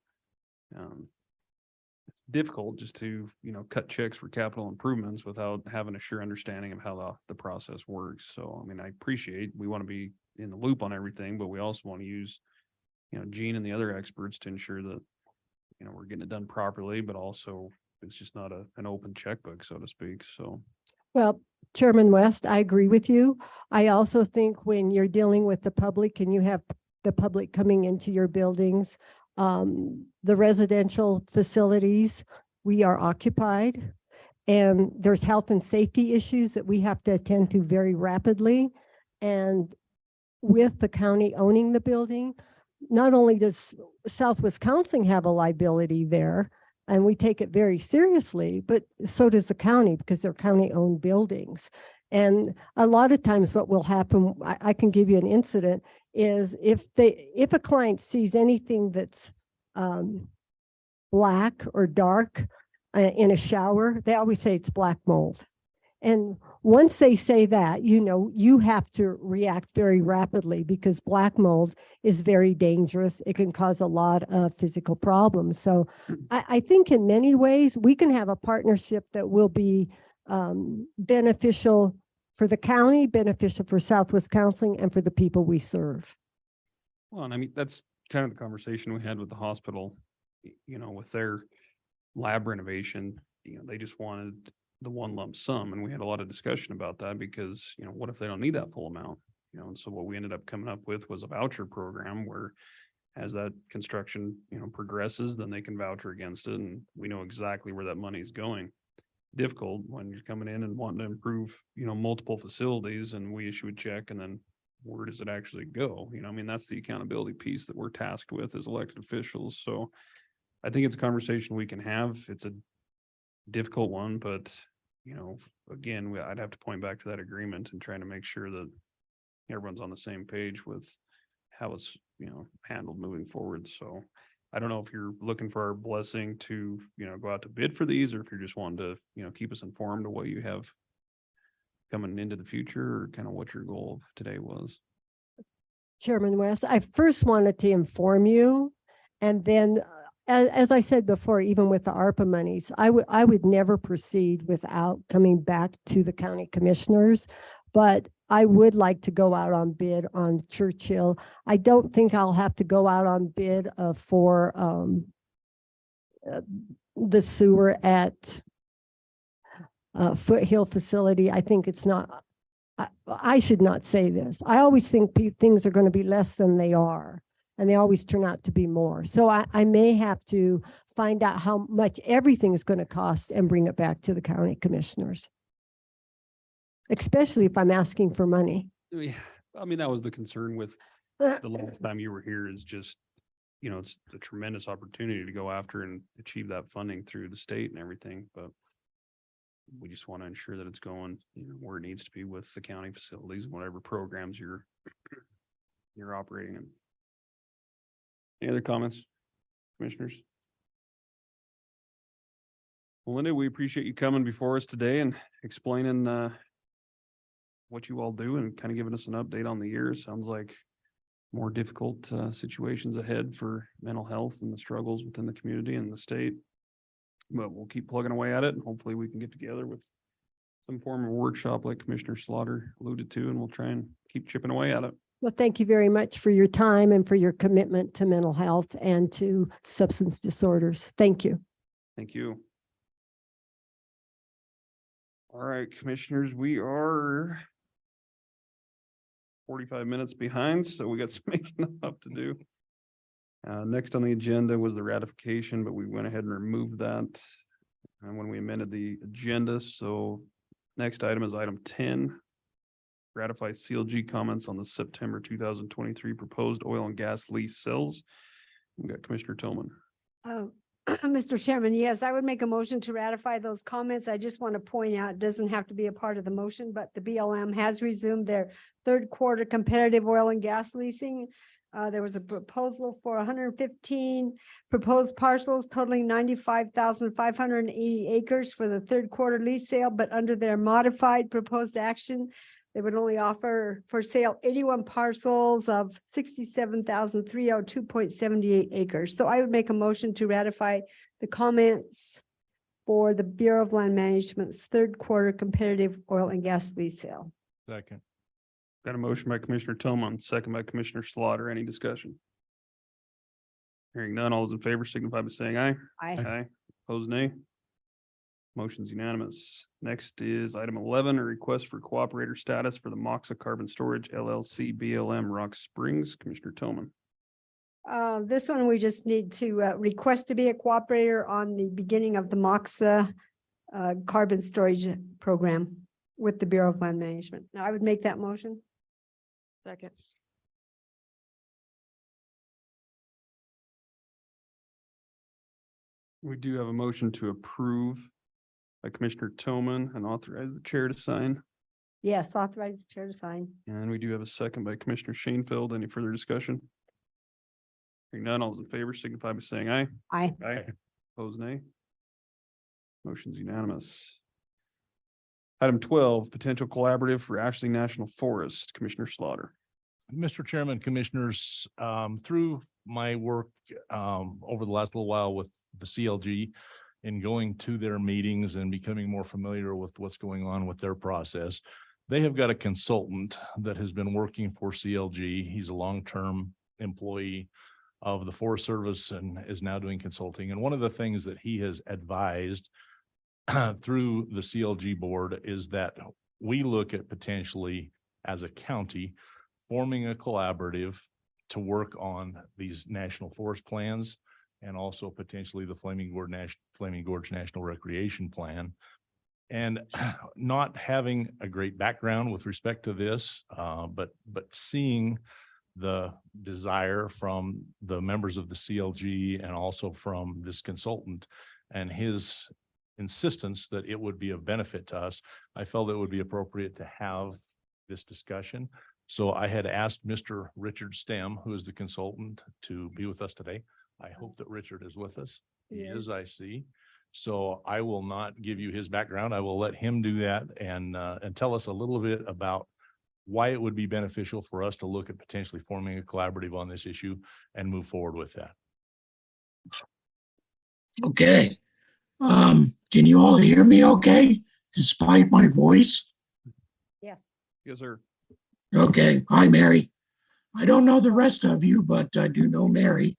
it's difficult just to, cut checks for capital improvements without having a sure understanding of how the process works. So, I mean, I appreciate, we want to be in the loop on everything, but we also want to use, Gene and the other experts to ensure that, we're getting it done properly, but also it's just not an open checkbook, so to speak. So. Well, Chairman West, I agree with you. I also think when you're dealing with the public and you have the public coming into your buildings, the residential facilities, we are occupied, and there's health and safety issues that we have to attend to very rapidly. And with the county owning the building, not only does Southwest Counseling have a liability there, and we take it very seriously, but so does the county because they're county-owned buildings. And a lot of times what will happen, I can give you an incident, is if a client sees anything that's black or dark in a shower, they always say it's black mold. And once they say that, you have to react very rapidly because black mold is very dangerous. It can cause a lot of physical problems. So I think in many ways we can have a partnership that will be beneficial for the county, beneficial for Southwest Counseling, and for the people we serve. Well, and I mean, that's kind of the conversation we had with the hospital, with their lab renovation, they just wanted the one lump sum. And we had a lot of discussion about that because, what if they don't need that full amount? And so what we ended up coming up with was a voucher program where as that construction, progresses, then they can voucher against it. And we know exactly where that money is going. Difficult when you're coming in and wanting to improve, multiple facilities and we issue a check and then where does it actually go? I mean, that's the accountability piece that we're tasked with as elected officials. So I think it's a conversation we can have. It's a difficult one, but again, I'd have to point back to that agreement and trying to make sure that everyone's on the same page with how it's, handled moving forward. So I don't know if you're looking for our blessing to, go out to bid for these, or if you're just wanting to, keep us informed of what you have coming into the future, or kind of what your goal of today was. Chairman West, I first wanted to inform you, and then as I said before, even with the ARPA monies, I would never proceed without coming back to the county commissioners, but I would like to go out on bid on Churchill. I don't think I'll have to go out on bid for the sewer at Foothill facility. I think it's not, I should not say this. I always think things are going to be less than they are, and they always turn out to be more. So I may have to find out how much everything is going to cost and bring it back to the county commissioners, especially if I'm asking for money. Yeah, I mean, that was the concern with the last time you were here, is just, it's a tremendous opportunity to go after and achieve that funding through the state and everything, but we just want to ensure that it's going, where it needs to be with the county facilities and whatever programs you're operating in. Any other comments, commissioners? Well, Linda, we appreciate you coming before us today and explaining what you all do and kind of giving us an update on the year. Sounds like more difficult situations ahead for mental health and the struggles within the community and the state. But we'll keep plugging away at it, and hopefully we can get together with some form of workshop like Commissioner Slaughter alluded to, and we'll try and keep chipping away at it. Well, thank you very much for your time and for your commitment to mental health and to substance disorders. Thank you. Thank you. All right, commissioners, we are 45 minutes behind, so we got some making up to do. Next on the agenda was the ratification, but we went ahead and removed that when we amended the agenda. So next item is item 10. Ratify CLG comments on the September 2023 proposed oil and gas lease sales. We got Commissioner Tillman. Mr. Chairman, yes, I would make a motion to ratify those comments. I just want to point out, it doesn't have to be a part of the motion, but the BLM has resumed their third quarter competitive oil and gas leasing. There was a proposal for 115 proposed parcels totaling 95,580 acres for the third quarter lease sale, but under their modified proposed action, they would only offer for sale 81 parcels of 67,302.78 acres. So I would make a motion to ratify the comments for the Bureau of Land Management's third quarter competitive oil and gas lease sale. Second. Got a motion by Commissioner Tillman, second by Commissioner Slaughter. Any discussion? Hearing none, all those in favor signify by saying aye. Aye. Opposed, nay. Motion's unanimous. Next is item 11, a request for cooperator status for the BOCC Carbon Storage LLC BLM Rock Springs. Commissioner Tillman. This one, we just need to request to be a cooperator on the beginning of the BOCC carbon storage program with the Bureau of Land Management. Now, I would make that motion. Second. We do have a motion to approve by Commissioner Tillman and authorize the chair to sign. Yes, authorize the chair to sign. And we do have a second by Commissioner Shanefield. Any further discussion? Hearing none, all those in favor signify by saying aye. Aye. Aye. Opposed, nay. Motion's unanimous. Item 12, potential collaborative for Ashley National Forest. Commissioner Slaughter. Mr. Chairman, Commissioners, through my work over the last little while with the CLG and going to their meetings and becoming more familiar with what's going on with their process, they have got a consultant that has been working for CLG. He's a long-term employee of the Forest Service and is now doing consulting. And one of the things that he has advised through the CLG board is that we look at potentially as a county forming a collaborative to work on these national forest plans and also potentially the Flaming Gorge National Recreation Plan. And not having a great background with respect to this, but seeing the desire from the members of the CLG and also from this consultant and his insistence that it would be of benefit to us, I felt it would be appropriate to have this discussion. So I had asked Mr. Richard Stem, who is the consultant, to be with us today. I hope that Richard is with us. He is, I see. So I will not give you his background. I will let him do that and tell us a little bit about why it would be beneficial for us to look at potentially forming a collaborative on this issue and move forward with that. Okay. Can you all hear me okay, despite my voice? Yes. Yes, sir. Okay. Hi, Mary. I don't know the rest of you, but I do know Mary.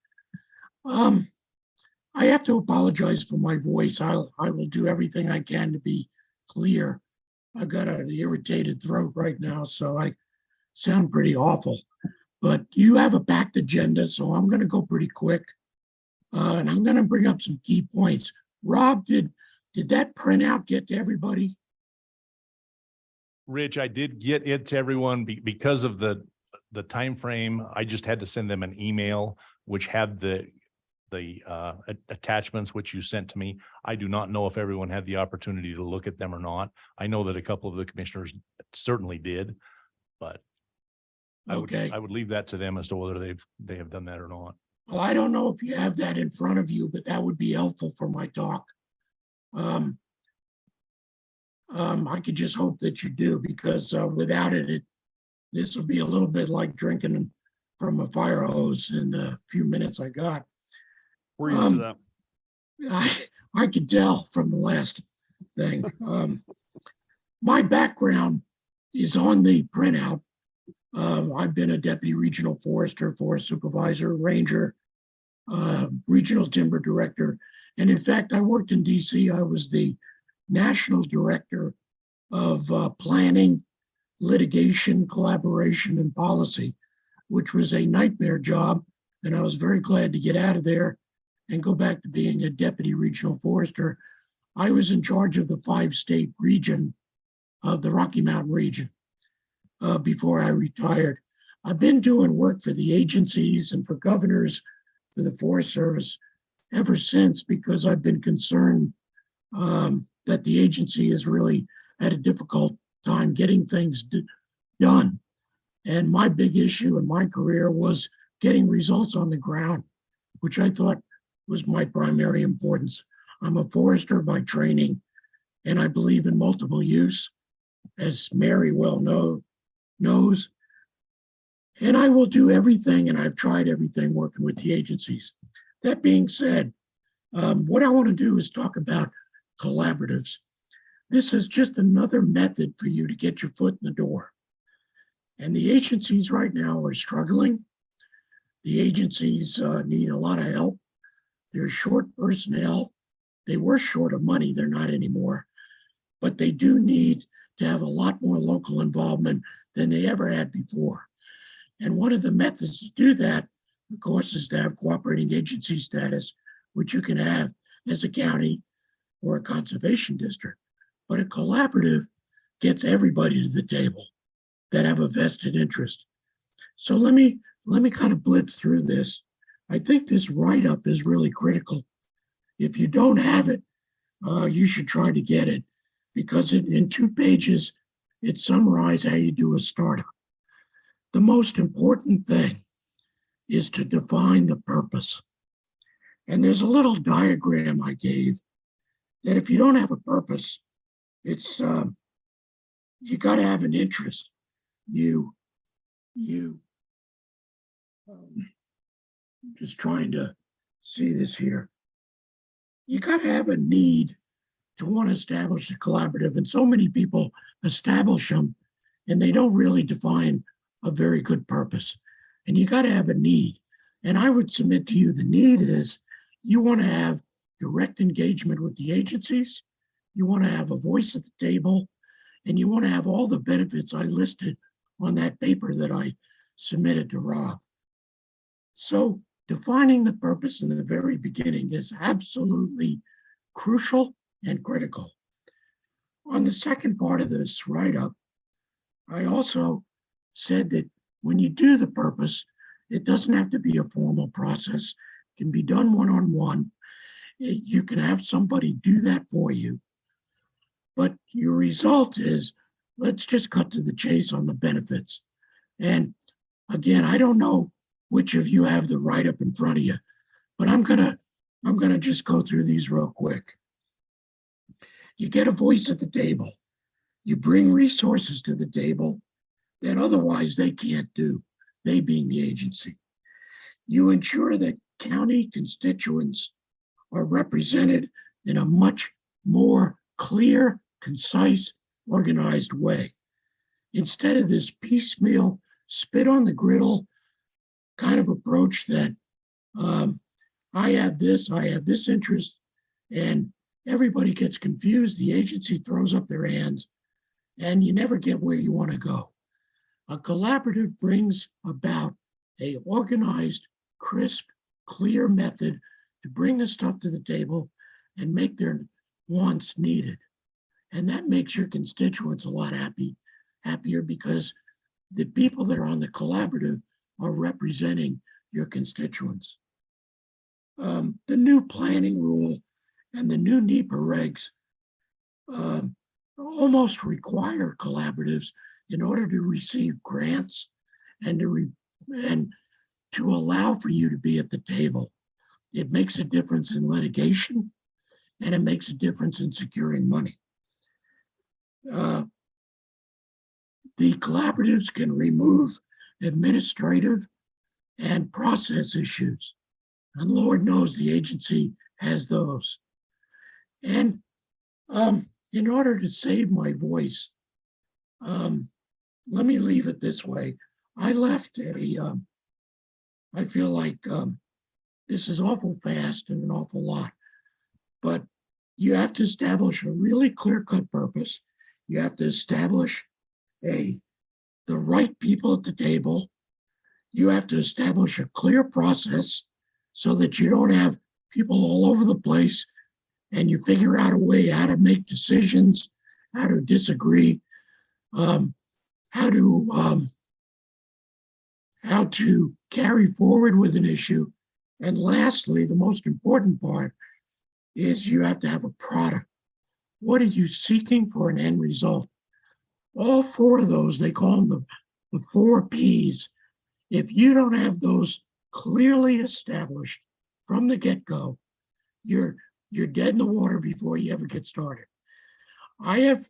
I have to apologize for my voice. I will do everything I can to be clear. I've got an irritated throat right now, so I sound pretty awful. But you have a packed agenda, so I'm going to go pretty quick. And I'm going to bring up some key points. Rob, did that printout get to everybody? Rich, I did get it to everyone because of the time frame. I just had to send them an email which had the attachments which you sent to me. I do not know if everyone had the opportunity to look at them or not. I know that a couple of the commissioners certainly did, but I would leave that to them as to whether they have done that or not. Well, I don't know if you have that in front of you, but that would be helpful for my talk. I could just hope that you do, because without it, this will be a little bit like drinking from a fire hose in the few minutes I got. We're used to that. I could tell from the last thing. My background is on the printout. I've been a deputy regional forester, forest supervisor, ranger, regional timber director. And in fact, I worked in DC. I was the national director of planning, litigation, collaboration, and policy, which was a nightmare job. And I was very glad to get out of there and go back to being a deputy regional forester. I was in charge of the 5-state region of the Rocky Mountain region before I retired. I've been doing work for the agencies and for governors, for the Forest Service ever since because I've been concerned that the agency has really had a difficult time getting things done. And my big issue in my career was getting results on the ground, which I thought was my primary importance. I'm a forester by training, and I believe in multiple use, as Mary well knows. And I will do everything, and I've tried everything working with the agencies. That being said, what I want to do is talk about collaboratives. This is just another method for you to get your foot in the door. And the agencies right now are struggling. The agencies need a lot of help. They're short personnel. They were short of money. They're not anymore. But they do need to have a lot more local involvement than they ever had before. And one of the methods to do that, of course, is to have cooperating agency status, which you can have as a county or a conservation district. But a collaborative gets everybody to the table that have a vested interest. So let me kind of blitz through this. I think this write-up is really critical. If you don't have it, you should try to get it, because in 2 pages, it summarizes how you do a startup. The most important thing is to define the purpose. And there's a little diagram I gave that if you don't have a purpose, it's you got to have an interest. Just trying to see this here. You got to have a need to want to establish a collaborative, and so many people establish them and they don't really define a very good purpose. And you got to have a need. And I would submit to you the need is you want to have direct engagement with the agencies, you want to have a voice at the table, and you want to have all the benefits I listed on that paper that I submitted to Rob. So defining the purpose in the very beginning is absolutely crucial and critical. On the second part of this write-up, I also said that when you do the purpose, it doesn't have to be a formal process. It can be done one-on-one. You can have somebody do that for you. But your result is, let's just cut to the chase on the benefits. And again, I don't know which of you have the write-up in front of you, but I'm gonna just go through these real quick. You get a voice at the table. You bring resources to the table that otherwise they can't do, they being the agency. You ensure that county constituents are represented in a much more clear, concise, organized way. Instead of this piecemeal, spit on the griddle kind of approach that I have this interest, and everybody gets confused. The agency throws up their hands and you never get where you want to go. A collaborative brings about a organized, crisp, clear method to bring the stuff to the table and make their wants needed. And that makes your constituents a lot happier because the people that are on the collaborative are representing your constituents. The new planning rule and the new NEPA regs almost require collaboratives in order to receive grants and to allow for you to be at the table. It makes a difference in litigation, and it makes a difference in securing money. The collaboratives can remove administrative and process issues, and Lord knows the agency has those. And in order to save my voice, let me leave it this way. I left I feel like this is awful fast and an awful lot, but you have to establish a really clear-cut purpose. You have to establish the right people at the table. You have to establish a clear process so that you don't have people all over the place, and you figure out a way how to make decisions, how to disagree, how to carry forward with an issue And lastly, the most important part is you have to have a product. What are you seeking for an end result? All four of those, they call them the 4 Ps. If you don't have those clearly established from the get-go, you're dead in the water before you ever get started. I have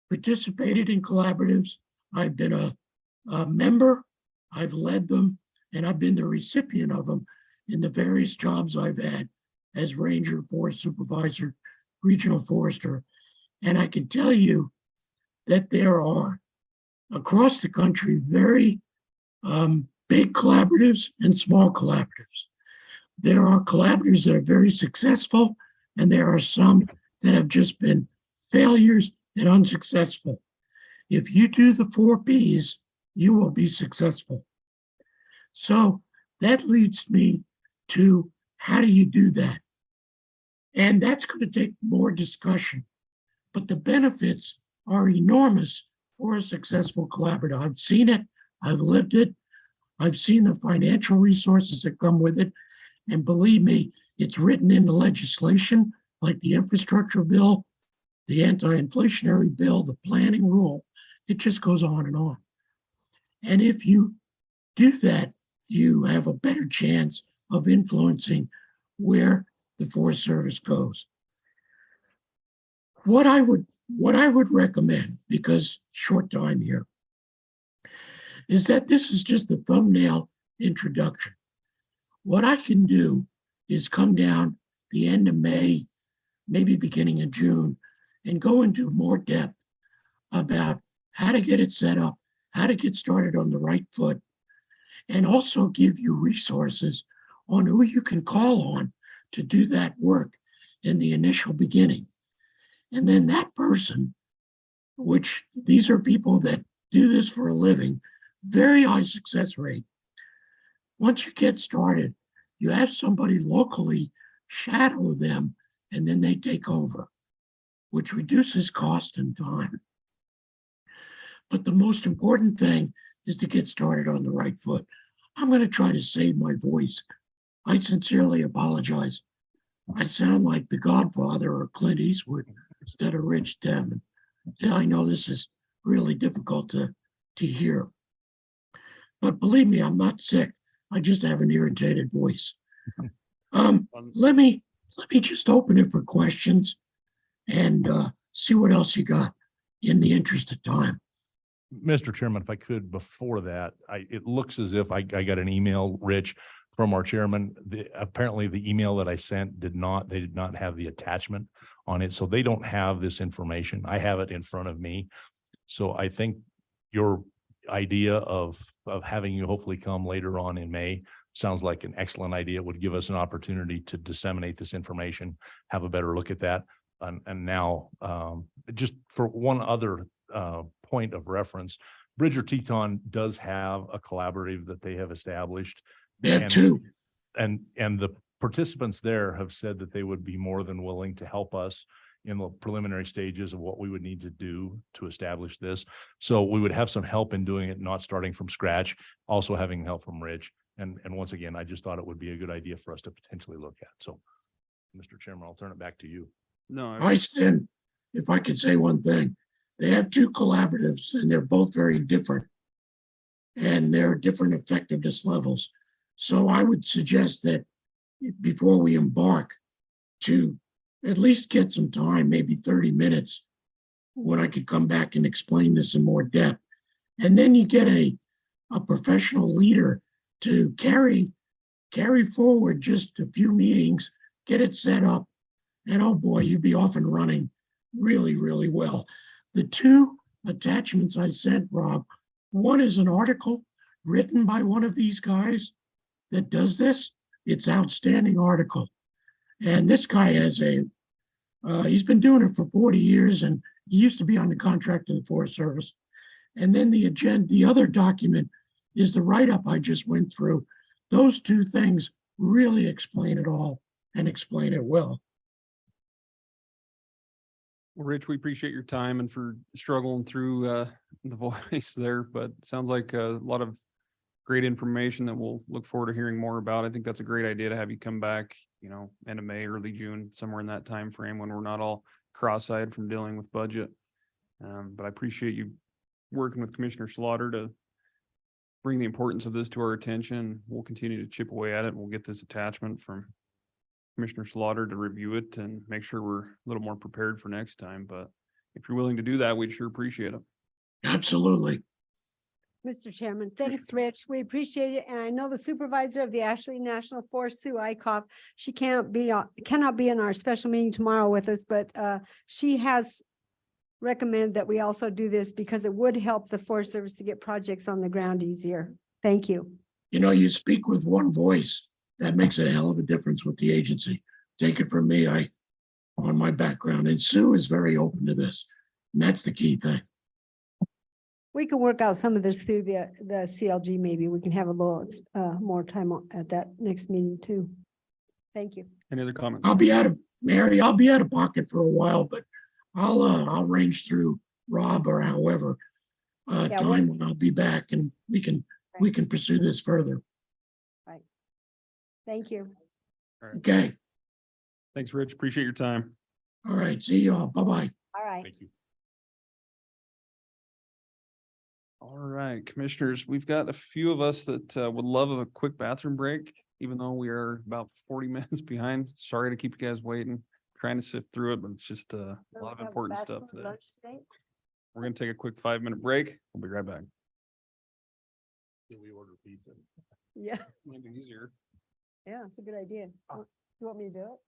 participated in collaboratives. I've been a member, I've led them, and I've been the recipient of them in the various jobs I've had as ranger, forest supervisor, regional forester. And I can tell you that there are across the country very big collaboratives and small collaboratives. There are collaboratives that are very successful, and there are some that have just been failures and unsuccessful. If you do the 4 Ps, you will be successful. So that leads me to how do you do that? And that's going to take more discussion, but the benefits are enormous for a successful collaborative. I've seen it, I've lived it, I've seen the financial resources that come with it. And believe me, it's written into legislation like the infrastructure bill, the anti-inflationary bill, the planning rule. It just goes on and on. And if you do that, you have a better chance of influencing where the Forest Service goes. What I would recommend, because short time here, is that this is just a thumbnail introduction. What I can do is come down the end of May, maybe beginning of June, and go into more depth about how to get it set up, how to get started on the right foot, and also give you resources on who you can call on to do that work in the initial beginning. And then that person, which these are people that do this for a living, very high success rate. Once you get started, you have somebody locally shadow them, and then they take over, which reduces cost and time. But the most important thing is to get started on the right foot. I'm going to try to save my voice. I sincerely apologize. I sound like the Godfather or Clint Eastwood instead of Rich Dem. Yeah, I know this is really difficult to hear. But believe me, I'm not sick. I just have an irritated voice. Let me just open it for questions and see what else you got in the interest of time. Mr. Chairman, if I could, before that, it looks as if I got an email, Rich, from our chairman. Apparently the email that I sent they did not have the attachment on it. So they don't have this information. I have it in front of me. So I think your idea of having you hopefully come later on in May sounds like an excellent idea. It would give us an opportunity to disseminate this information, have a better look at that. And now, just for one other point of reference, Bridger Teton does have a collaborative that they have established. They have two. And the participants there have said that they would be more than willing to help us in the preliminary stages of what we would need to do to establish this. So we would have some help in doing it, not starting from scratch, also having help from Rich. And once again, I just thought it would be a good idea for us to potentially look at. So, Mr. Chairman, I'll turn it back to you. No, I stand, if I could say one thing, they have two collaboratives and they're both very different. And they're different effectiveness levels. So I would suggest that before we embark, to at least get some time, maybe 30 minutes, when I could come back and explain this in more depth. And then you get a professional leader to carry forward just a few meetings, get it set up, and oh boy, you'd be off and running really, really well. The two attachments I sent, Rob, one is an article written by one of these guys that does this. It's an outstanding article. And this guy has he's been doing it for 40 years and he used to be on the contract of the Forest Service. And then the other document is the write-up I just went through. Those two things really explain it all and explain it well. Well, Rich, we appreciate your time and for struggling through the voice there, but it sounds like a lot of great information that we'll look forward to hearing more about. I think that's a great idea to have you come back, end of May, early June, somewhere in that time frame when we're not all cross-eyed from dealing with budget. But I appreciate you working with Commissioner Slaughter to bring the importance of this to our attention. We'll continue to chip away at it. We'll get this attachment from Commissioner Slaughter to review it and make sure we're a little more prepared for next time. But if you're willing to do that, we'd sure appreciate it. Absolutely. Mr. Chairman, thanks, Rich. We appreciate it. And I know the supervisor of the Ashley National Forest, Sue Icoff, she cannot be in our special meeting tomorrow with us, but she has recommended that we also do this because it would help the Forest Service to get projects on the ground easier. Thank you. You know, you speak with one voice. That makes a hell of a difference with the agency. Take it from me, on my background, and Sue is very open to this. And that's the key thing. We can work out some of this through the CLG. Maybe we can have a little more time at that next meeting too. Thank you. Any other comments? I'll be out of pocket for a while, but I'll range through Rob or however time when I'll be back, and we can pursue this further. Right. Thank you. All right. Okay. Thanks, Rich. Appreciate your time. All right. See y'all. Bye-bye. All right. Thank you. All right, commissioners, we've got a few of us that would love a quick bathroom break, even though we are about 40 minutes behind. Sorry to keep you guys waiting, trying to sift through it, but it's just a lot of important stuff today. We're going to take a quick 5-minute break. We'll be right back. We order pizza. Yeah. Might be easier. Yeah, it's a good idea. You want me to do it?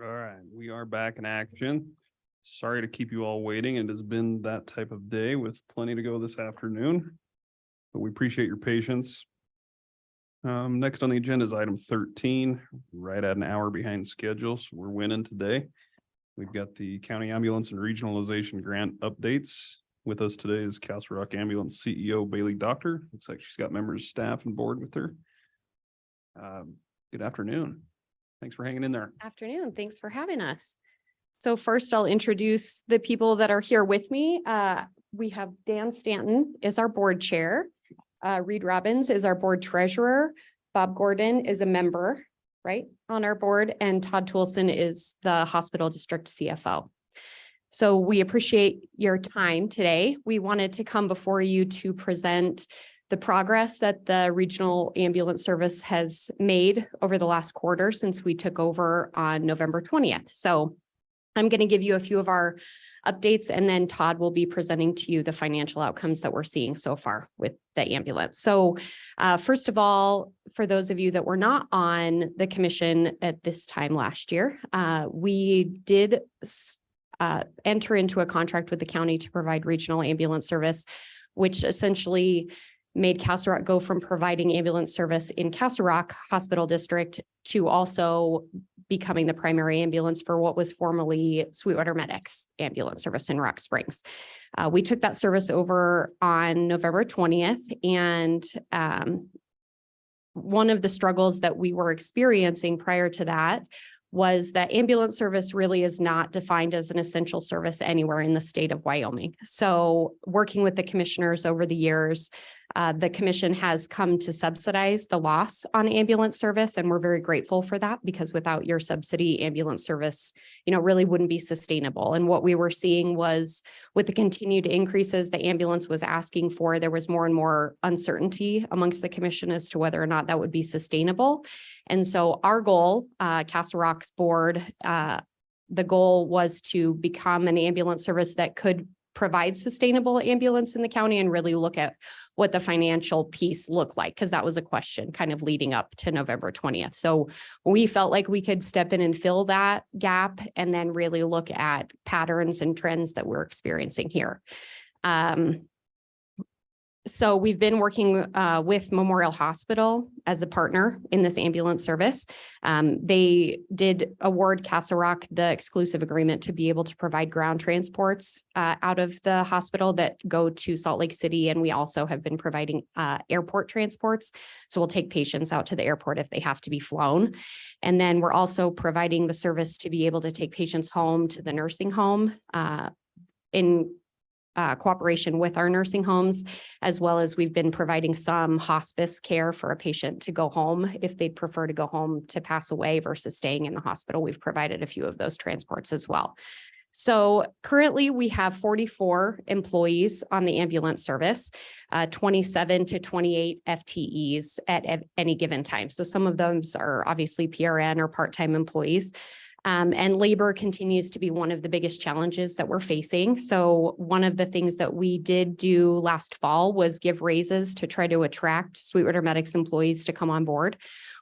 All right, we are back in action. Sorry to keep you all waiting. It has been that type of day with plenty to go this afternoon, but we appreciate your patience. Next on the agenda is item 13, right at an hour behind schedule, so we're winning today. We've got the county ambulance and regionalization grant updates. With us today is Castle Rock Ambulance CEO Bailey Doctor. Looks like she's got members of staff and board with her. Good afternoon. Thanks for hanging in there. Afternoon. Thanks for having us. So first I'll introduce the people that are here with me. We have Dan Stanton is our board chair. Reed Robbins is our board treasurer. Bob Gordon is a member, right, on our board, and Todd Toolson is the hospital district CFO. So we appreciate your time today. We wanted to come before you to present the progress that the regional ambulance service has made over the last quarter since we took over on November 20th. So I'm going to give you a few of our updates, and then Todd will be presenting to you the financial outcomes that we're seeing so far with the ambulance. So first of all, for those of you that were not on the commission at this time last year, we did enter into a contract with the county to provide regional ambulance service, which essentially made Castle Rock go from providing ambulance service in Castle Rock Hospital District to also becoming the primary ambulance for what was formerly Sweetwater Medics ambulance service in Rock Springs. We took that service over on November 20th, and one of the struggles that we were experiencing prior to that was that ambulance service really is not defined as an essential service anywhere in the state of Wyoming. So working with the commissioners over the years, the commission has come to subsidize the loss on ambulance service, and we're very grateful for that, because without your subsidy, ambulance service, really wouldn't be sustainable. And what we were seeing was, with the continued increases the ambulance was asking for, there was more and more uncertainty amongst the commission as to whether or not that would be sustainable. And so our goal, Castle Rock's board, the goal was to become an ambulance service that could provide sustainable ambulance in the county, and really look at what the financial piece looked like, because that was a question kind of leading up to November 20th. So we felt like we could step in and fill that gap, and then really look at patterns and trends that we're experiencing here. So we've been working with Memorial Hospital as a partner in this ambulance service. They did award Castle Rock the exclusive agreement to be able to provide ground transports out of the hospital that go to Salt Lake City. And we also have been providing airport transports. So we'll take patients out to the airport if they have to be flown. And then we're also providing the service to be able to take patients home to the nursing home in cooperation with our nursing homes, as well as we've been providing some hospice care for a patient to go home if they'd prefer to go home to pass away versus staying in the hospital. We've provided a few of those transports as well. So currently we have 44 employees on the ambulance service, 27 to 28 FTEs at any given time. So some of those are obviously PRN or part-time employees. And labor continues to be one of the biggest challenges that we're facing. So one of the things that we did do last fall was give raises to try to attract Sweetwater Medics employees to come on board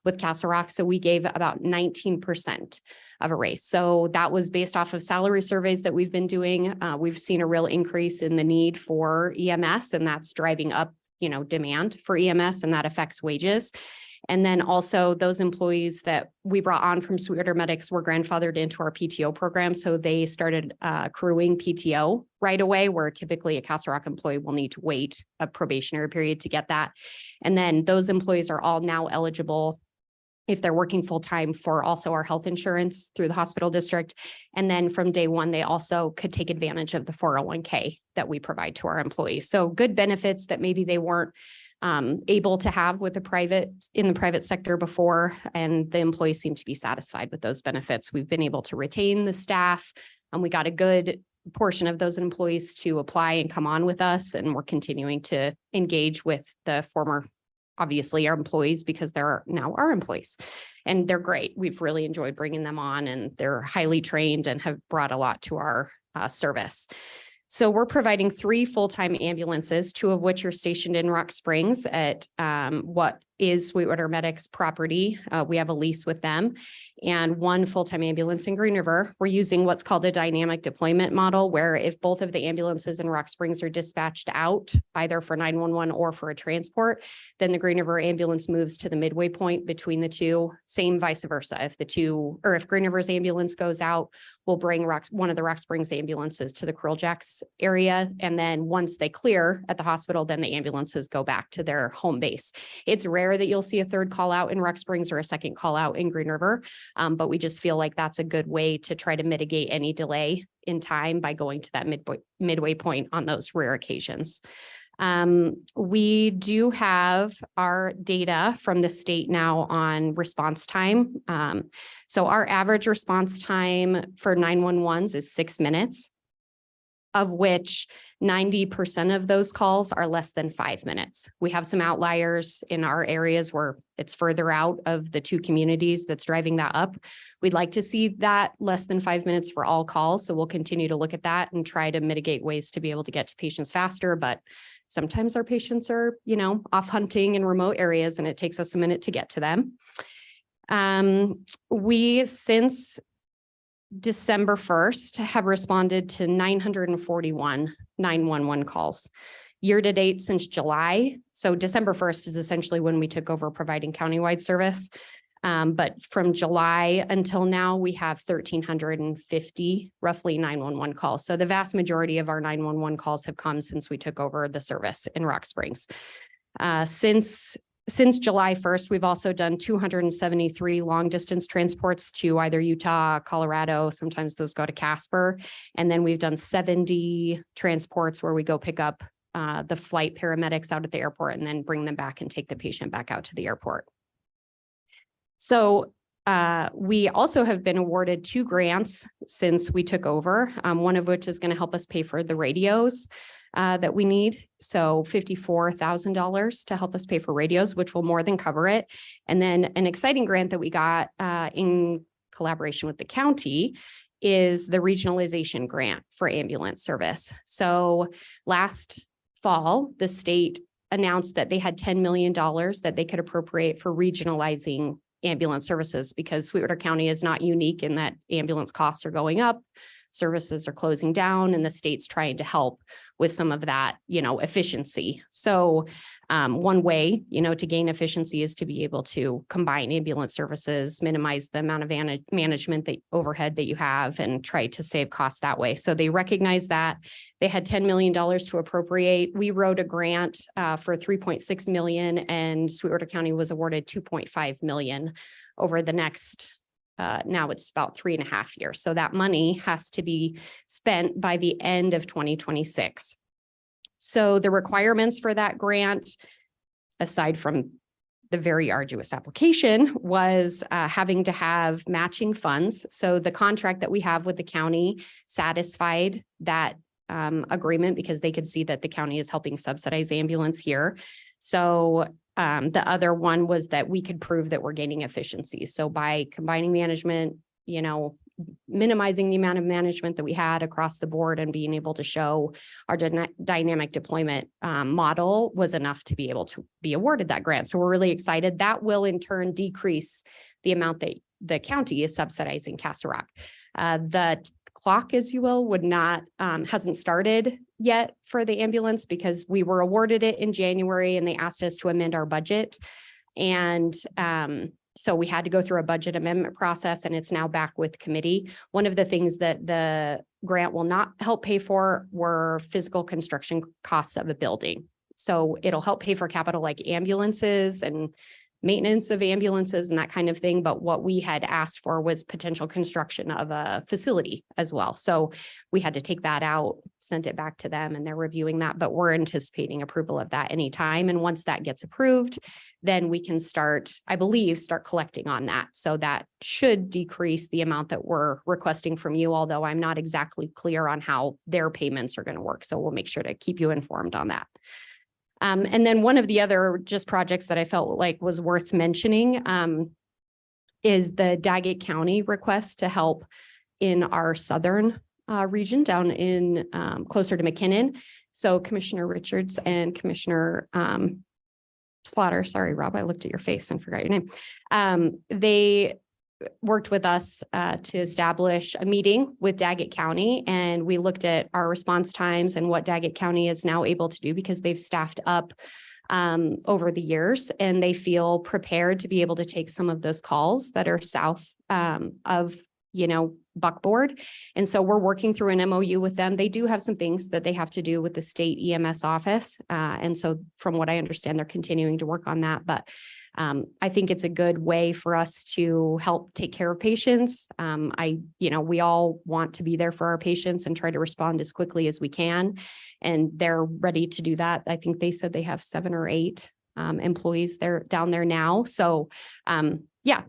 with Castle Rock. So we gave about 19% of a raise. So that was based off of salary surveys that we've been doing. We've seen a real increase in the need for EMS, and that's driving up, demand for EMS, and that affects wages. And then also those employees that we brought on from Sweetwater Medics were grandfathered into our PTO program. So they started accruing PTO right away, where typically a Castle Rock employee will need to wait a probationary period to get that. And then those employees are all now eligible, if they're working full-time, for also our health insurance through the hospital district. And then from day one, they also could take advantage of the 401k that we provide to our employees. So good benefits that maybe they weren't able to have with the private sector before, and the employees seem to be satisfied with those benefits. We've been able to retain the staff, and we got a good portion of those employees to apply and come on with us, and we're continuing to engage with the former, obviously, our employees, because they're now our employees, and they're great. We've really enjoyed bringing them on, and they're highly trained and have brought a lot to our service. So we're providing 3 full-time ambulances, 2 of which are stationed in Rock Springs at what is Sweetwater Medic's property. We have a lease with them and one full-time ambulance in Green River. We're using what's called a dynamic deployment model, where if both of the ambulances in Rock Springs are dispatched out, either for 911 or for a transport, then the Green River ambulance moves to the midway point between the two. Same vice versa. If Green River's ambulance goes out, we'll bring one of the Rock Springs ambulances to the Krill Jacks area. And then once they clear at the hospital, then the ambulances go back to their home base. It's rare that you'll see a third call out in Rock Springs or a second call out in Green River. But we just feel like that's a good way to try to mitigate any delay in time by going to that midway point on those rare occasions. We do have our data from the state now on response time. So our average response time for 911s is 6 minutes, of which 90% of those calls are less than 5 minutes. We have some outliers in our areas where it's further out of the two communities that's driving that up. We'd like to see that less than 5 minutes for all calls. So we'll continue to look at that and try to mitigate ways to be able to get to patients faster. But sometimes our patients are, off hunting in remote areas and it takes us a minute to get to them. We, since December 1st, have responded to 941 911 calls. Year to date since July. So December 1st is essentially when we took over providing countywide service. But from July until now, we have 1,350 roughly 911 calls. So the vast majority of our 911 calls have come since we took over the service in Rock Springs. Since July 1st, we've also done 273 long distance transports to either Utah, Colorado. Sometimes those go to Casper. And then we've done 70 transports where we go pick up the flight paramedics out at the airport and then bring them back and take the patient back out to the airport. So we also have been awarded 2 grants since we took over, one of which is going to help us pay for the radios that we need. So $54,000 to help us pay for radios, which will more than cover it. And then an exciting grant that we got in collaboration with the county is the regionalization grant for ambulance service. So last fall, the state announced that they had $10 million that they could appropriate for regionalizing ambulance services, because Sweetwater County is not unique in that ambulance costs are going up, services are closing down, and the state's trying to help with some of that, efficiency. So one way, to gain efficiency is to be able to combine ambulance services, minimize the amount of management, the overhead that you have, and try to save costs that way. So they recognize that. They had $10 million to appropriate. We wrote a grant for $3.6 million, and Sweetwater County was awarded $2.5 million over the next now it's about 3.5 years. So that money has to be spent by the end of 2026. So the requirements for that grant, aside from the very arduous application, was having to have matching funds. So the contract that we have with the county satisfied that agreement, because they could see that the county is helping subsidize ambulance here. So the other one was that we could prove that we're gaining efficiency. So by combining management, minimizing the amount of management that we had across the board and being able to show our dynamic deployment model was enough to be able to be awarded that grant. So we're really excited. That will in turn decrease the amount that the county is subsidizing Castle Rock. The clock, as you will, hasn't started yet for the ambulance, because we were awarded it in January and they asked us to amend our budget. And so we had to go through a budget amendment process, and it's now back with committee. One of the things that the grant will not help pay for were physical construction costs of a building. So it'll help pay for capital like ambulances and maintenance of ambulances and that kind of thing. But what we had asked for was potential construction of a facility as well. So we had to take that out, sent it back to them, and they're reviewing that, but we're anticipating approval of that anytime. And once that gets approved, then we can start collecting on that. So that should decrease the amount that we're requesting from you, although I'm not exactly clear on how their payments are going to work. So we'll make sure to keep you informed on that. And then one of the other just projects that I felt like was worth mentioning is the Daggett County request to help in our southern region down in closer to McKinnon. So Commissioner Richards and Commissioner Slaughter, sorry, Rob, I looked at your face and forgot your name. They worked with us to establish a meeting with Daggett County, and we looked at our response times and what Daggett County is now able to do because they've staffed up over the years, and they feel prepared to be able to take some of those calls that are south of, buckboard. And so we're working through an MOU with them. They do have some things that they have to do with the state EMS office. And so from what I understand, they're continuing to work on that. But I think it's a good way for us to help take care of patients. We all want to be there for our patients and try to respond as quickly as we can. And they're ready to do that. I think they said they have 7 or 8 employees there down there now. So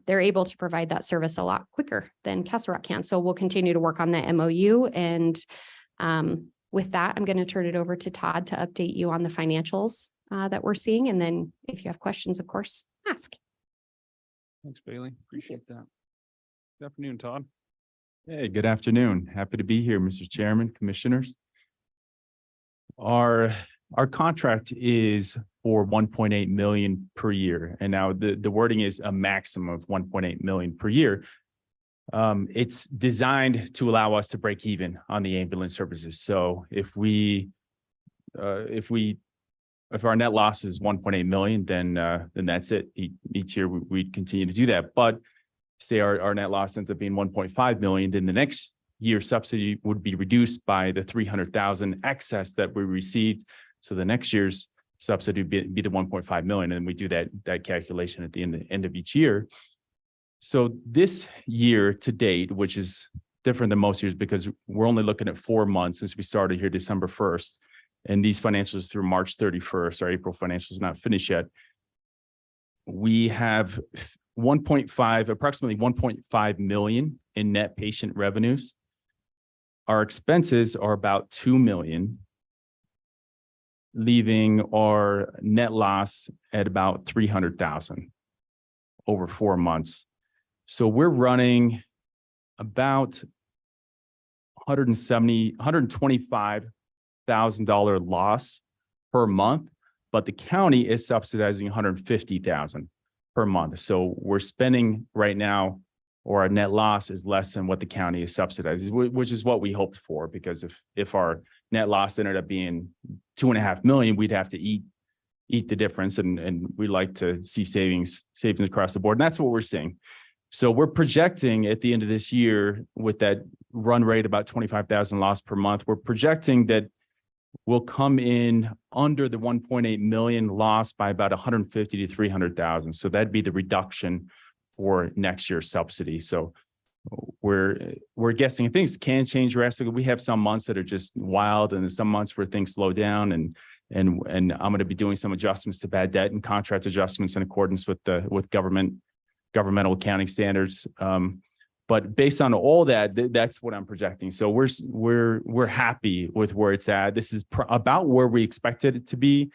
they're able to provide that service a lot quicker than Castle Rock can. So we'll continue to work on the MOU. And with that, I'm going to turn it over to Todd to update you on the financials that we're seeing. And then if you have questions, of course, ask. Thanks, Bailey. Appreciate that. Good afternoon, Todd. Hey, good afternoon. Happy to be here, Mr. Chairman, Commissioners. Our contract is for 1.8 million per year. And now the wording is a maximum of 1.8 million per year. It's designed to allow us to break even on the ambulance services. So if our net loss is 1.8 million, then that's it. Each year we'd continue to do that. But say our net loss ends up being 1.5 million, then the next year subsidy would be reduced by the 300,000 excess that we received. So the next year's subsidy would be the 1.5 million. And we do that calculation at the end of each year. So this year to date, which is different than most years because we're only looking at 4 months since we started here December 1st. And these financials through March 31st, our April financials not finished yet. We have approximately 1.5 million in net patient revenues. Our expenses are about 2 million, leaving our net loss at about 300,000 over 4 months. So we're running about $125,000 loss per month, but the county is subsidizing 150,000 per month. So we're spending right now, or our net loss is less than what the county is subsidizing, which is what we hoped for, because if our net loss ended up being 2.5 million, we'd have to eat the difference. And we like to see savings across the board. And that's what we're seeing. So we're projecting at the end of this year with that run rate about 25,000 loss per month, we're projecting that we'll come in under the 1.8 million loss by about 150 to 300,000. So that'd be the reduction for next year's subsidy. So we're guessing things can change drastically. We have some months that are just wild, and some months where things slow down. And I'm going to be doing some adjustments to bad debt and contract adjustments in accordance with governmental accounting standards. But based on all that, that's what I'm projecting. So we're happy with where it's at. This is about where we expected it to be.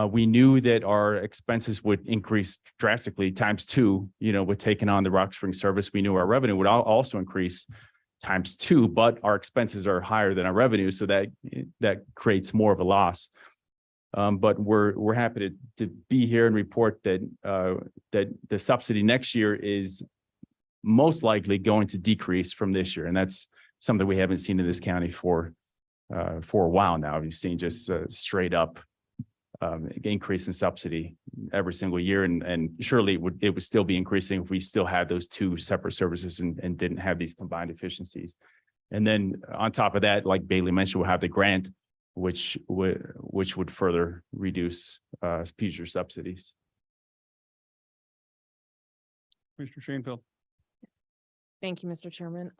We knew that our expenses would increase drastically ×2, with taking on the Rock Spring service. We knew our revenue would also increase ×2, but our expenses are higher than our revenue. So that creates more of a loss. But we're happy to be here and report that the subsidy next year is most likely going to decrease from this year. And that's something we haven't seen in this county for a while now. We've seen just straight up increase in subsidy every single year. And surely it would still be increasing if we still had those 2 separate services and didn't have these combined efficiencies. And then on top of that, like Bailey mentioned, we'll have the grant, which would further reduce future subsidies. Mr. Shanefield. Thank you, Mr. Chairman.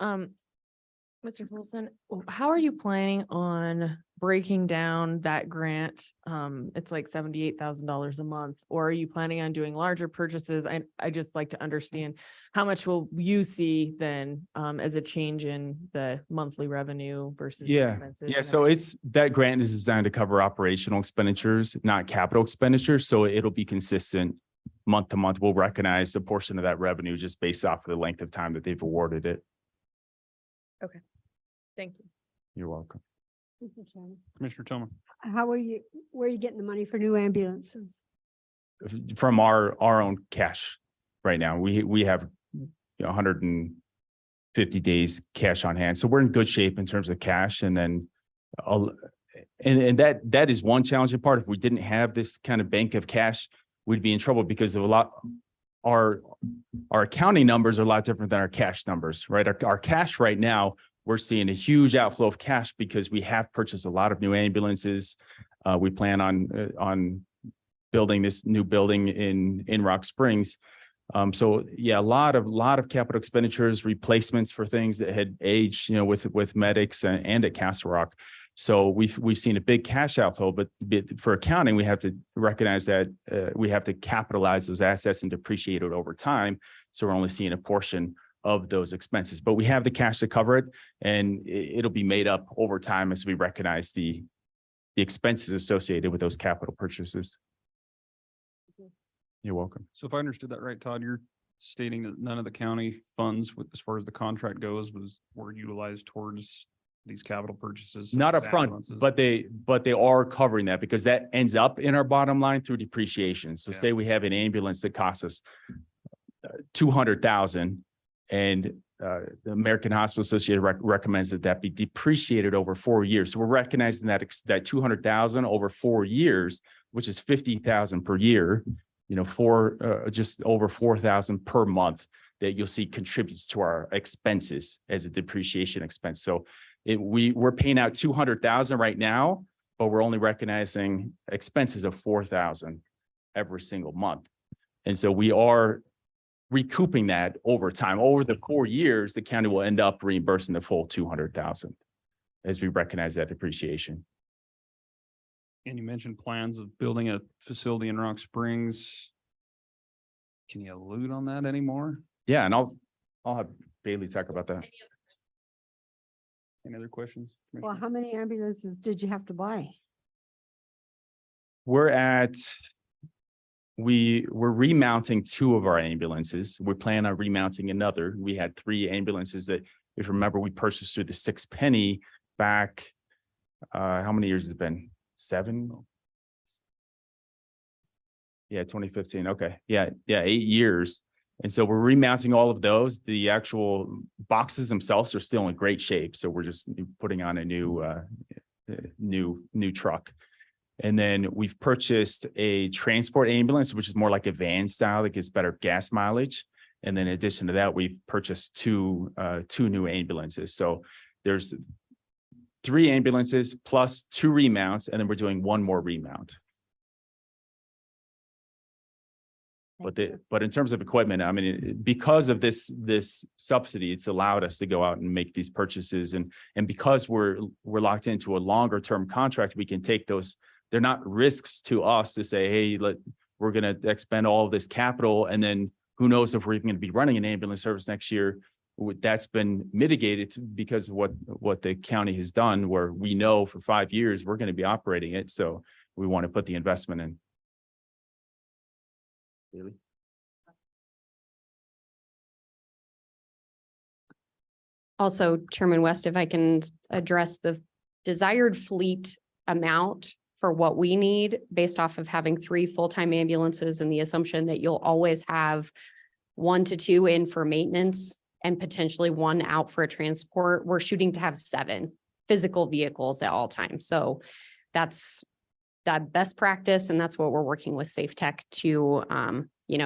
Mr. Wilson, how are you planning on breaking down that grant? It's like $78,000 a month, or are you planning on doing larger purchases? I just like to understand how much will you see then as a change in the monthly revenue versus expenses? Yeah. So that grant is designed to cover operational expenditures, not capital expenditures. So it'll be consistent month to month. We'll recognize a portion of that revenue just based off of the length of time that they've awarded it. Okay. Thank you. You're welcome. Mr. Chairman, Commissioner Tillman. where are you getting the money for new ambulances? from our own cash right now. We have 150 days cash on hand. So we're in good shape in terms of cash. And then and that is one challenging part. If we didn't have this kind of bank of cash, we'd be in trouble because of our accounting numbers are a lot different than our cash numbers, right? Our cash right now, we're seeing a huge outflow of cash because we have purchased a lot of new ambulances. We plan on building this new building in Rock Springs. So yeah, a lot of capital expenditures, replacements for things that had aged, with medics and at Castle Rock. So we've seen a big cash outflow, but for accounting, we have to recognize that we have to capitalize those assets and depreciate it over time. So we're only seeing a portion of those expenses, but we have the cash to cover it, and it'll be made up over time as we recognize the expenses associated with those capital purchases. You're welcome. So if I understood that right, Todd, you're stating that none of the county funds, as far as the contract goes, were utilized towards these capital purchases? Not upfront, but they are covering that because that ends up in our bottom line through depreciation. So say we have an ambulance that costs us $200,000, and the American Hospital Association recommends that be depreciated over 4 years. So we're recognizing that $200,000 over 4 years, which is $50,000 per year. For just over $4,000 per month that you'll see contributes to our expenses as a depreciation expense. So we're paying out $200,000 right now, but we're only recognizing expenses of $4,000 every single month. And so we are recouping that over time. Over the 4 years, the county will end up reimbursing the full $200,000 as we recognize that depreciation. And you mentioned plans of building a facility in Rock Springs. Can you allude on that anymore? Yeah, and I'll have Bailey talk about that. Any other questions? Well, how many ambulances did you have to buy? We're remounting 2 of our ambulances. We plan on remounting another. We had 3 ambulances that, if you remember, we purchased through the 6 penny back. How many years has it been? 7? Yeah, 2015. Okay. Yeah, 8 years. And so we're remounting all of those. The actual boxes themselves are still in great shape. So we're just putting on a new truck. And then we've purchased a transport ambulance, which is more like a van style that gets better gas mileage. And then in addition to that, we've purchased two new ambulances. So there's 3 ambulances plus 2 remounts, and then we're doing 1 more remount. But in terms of equipment, I mean, because of this subsidy, it's allowed us to go out and make these purchases, and because we're locked into a longer term contract, we can take those. They're not risks to us to say, hey, we're going to expend all of this capital, and then who knows if we're even going to be running an ambulance service next year. That's been mitigated because of what the county has done, where we know for 5 years we're going to be operating it. So we want to put the investment in. Really? Also, Chairman West, if I can address the desired fleet amount for what we need based off of having 3 full-time ambulances and the assumption that you'll always have 1 to 2 in for maintenance and potentially 1 out for a transport, we're shooting to have 7 physical vehicles at all times. So that's that best practice. And that's what we're working with Safe Tech to,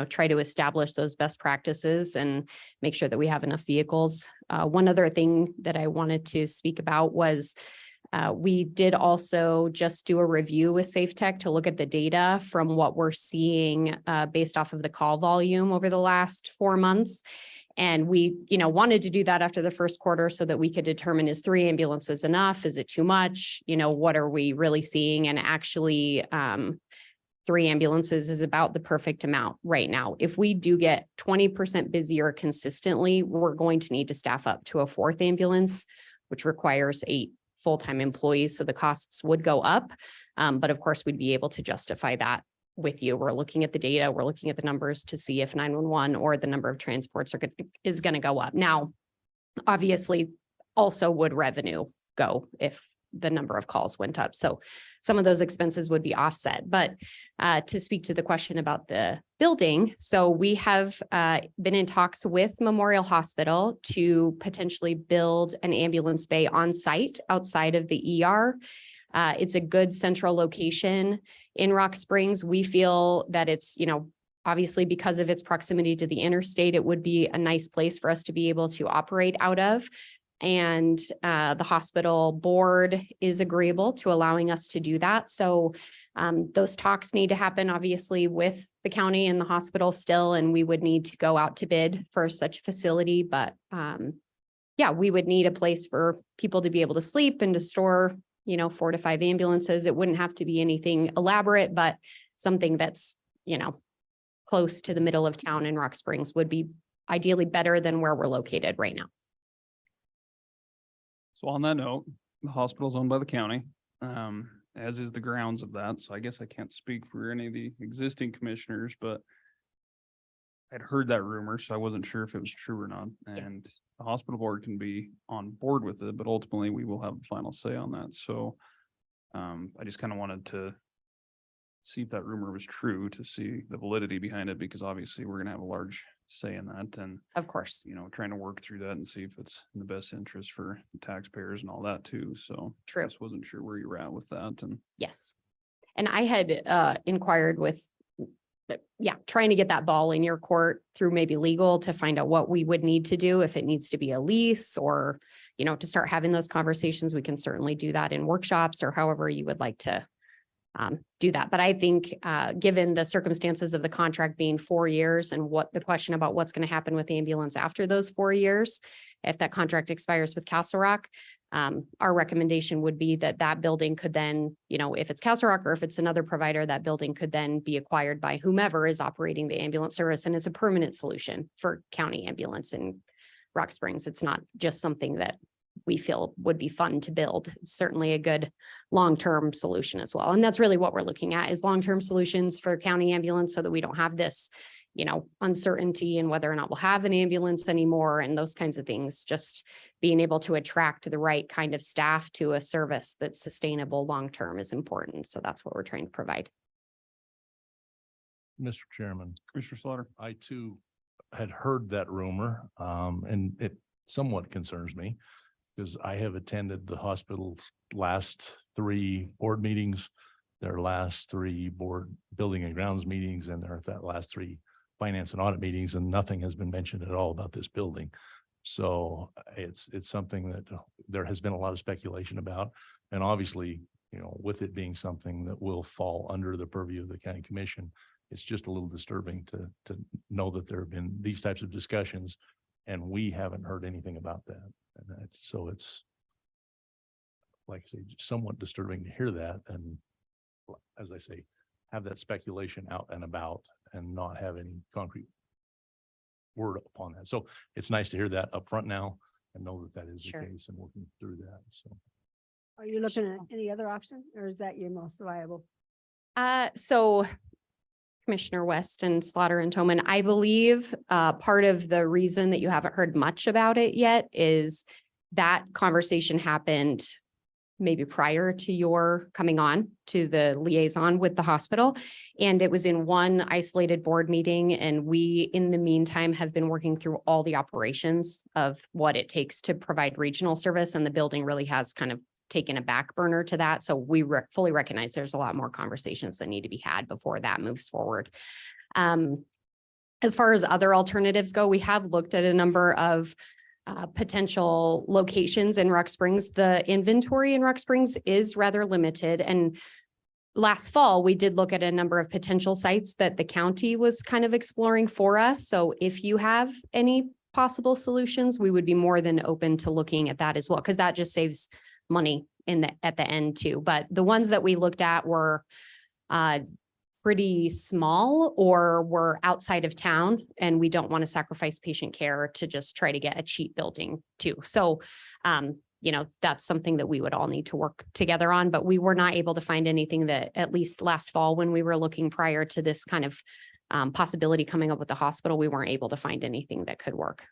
try to establish those best practices and make sure that we have enough vehicles. One other thing that I wanted to speak about was we did also just do a review with Safe Tech to look at the data from what we're seeing based off of the call volume over the last 4 months. And we, wanted to do that after the first quarter so that we could determine, is 3 ambulances enough? Is it too much? What are we really seeing? And actually, 3 ambulances is about the perfect amount right now. If we do get 20% busier consistently, we're going to need to staff up to a 4th ambulance, which requires 8 full-time employees. So the costs would go up. But of course, we'd be able to justify that with you. We're looking at the data. We're looking at the numbers to see if 911 or the number of transports is going to go up. Now, obviously, also would revenue go if the number of calls went up. So some of those expenses would be offset. But to speak to the question about the building, so we have been in talks with Memorial Hospital to potentially build an ambulance bay on site outside of the ER. It's a good central location in Rock Springs. We feel that it's, obviously because of its proximity to the interstate, it would be a nice place for us to be able to operate out of. And the hospital board is agreeable to allowing us to do that. So those talks need to happen, obviously, with the county and the hospital still, and we would need to go out to bid for such a facility. But yeah, we would need a place for people to be able to sleep and to store 4 to 5 ambulances. It wouldn't have to be anything elaborate, but something that's, close to the middle of town in Rock Springs would be ideally better than where we're located right now. So on that note, the hospital is owned by the county, as is the grounds of that. So I guess I can't speak for any of the existing commissioners, but I'd heard that rumor, so I wasn't sure if it was true or not. And the hospital board can be on board with it, but ultimately we will have a final say on that. So I just kind of wanted to see if that rumor was true, to see the validity behind it, because obviously we're going to have a large say in that. And of course, trying to work through that and see if it's in the best interest for the taxpayers and all that too. So true. I just wasn't sure where you were at with that. And yes. And I had inquired with, trying to get that ball in your court through maybe legal to find out what we would need to do, if it needs to be a lease or, to start having those conversations. We can certainly do that in workshops or however you would like to do that. But I think given the circumstances of the contract being 4 years and what the question about what's going to happen with the ambulance after those 4 years, if that contract expires with Castle Rock, our recommendation would be that building could then, if it's Castle Rock or if it's another provider, that building could then be acquired by whomever is operating the ambulance service. And it's a permanent solution for county ambulance in Rock Springs. It's not just something that we feel would be fun to build. It's certainly a good long-term solution as well. And that's really what we're looking at, is long-term solutions for county ambulance, so that we don't have this, uncertainty in whether or not we'll have an ambulance anymore and those kinds of things. Just being able to attract the right kind of staff to a service that's sustainable long-term is important. So that's what we're trying to provide. Mr. Chairman, Commissioner Slaughter, I too had heard that rumor, and it somewhat concerns me, because I have attended the hospital's last 3 board meetings, their last 3 board building and grounds meetings, and their last 3 finance and audit meetings, and nothing has been mentioned at all about this building. So it's something that there has been a lot of speculation about. And obviously, with it being something that will fall under the purview of the county commission, it's just a little disturbing to know that there have been these types of discussions and we haven't heard anything about that. And so it's, like I say, somewhat disturbing to hear that. And as I say, have that speculation out and about and not have any concrete word upon that. So it's nice to hear that up front now and know that that is the case and working through that. So Are you looking at any other option, or is that your most viable? So Commissioner West and Slaughter and Toman, I believe part of the reason that you haven't heard much about it yet is that conversation happened maybe prior to your coming on to the liaison with the hospital. And it was in one isolated board meeting. And we, in the meantime, have been working through all the operations of what it takes to provide regional service. And the building really has kind of taken a back burner to that. So we fully recognize there's a lot more conversations that need to be had before that moves forward. As far as other alternatives go, we have looked at a number of potential locations in Rock Springs. The inventory in Rock Springs is rather limited. And last fall, we did look at a number of potential sites that the county was kind of exploring for us. So if you have any possible solutions, we would be more than open to looking at that as well, because that just saves money at the end too. But the ones that we looked at were pretty small or were outside of town, and we don't want to sacrifice patient care to just try to get a cheap building too. So, that's something that we would all need to work together on, but we were not able to find anything that, at least last fall, when we were looking prior to this kind of possibility coming up with the hospital, we weren't able to find anything that could work.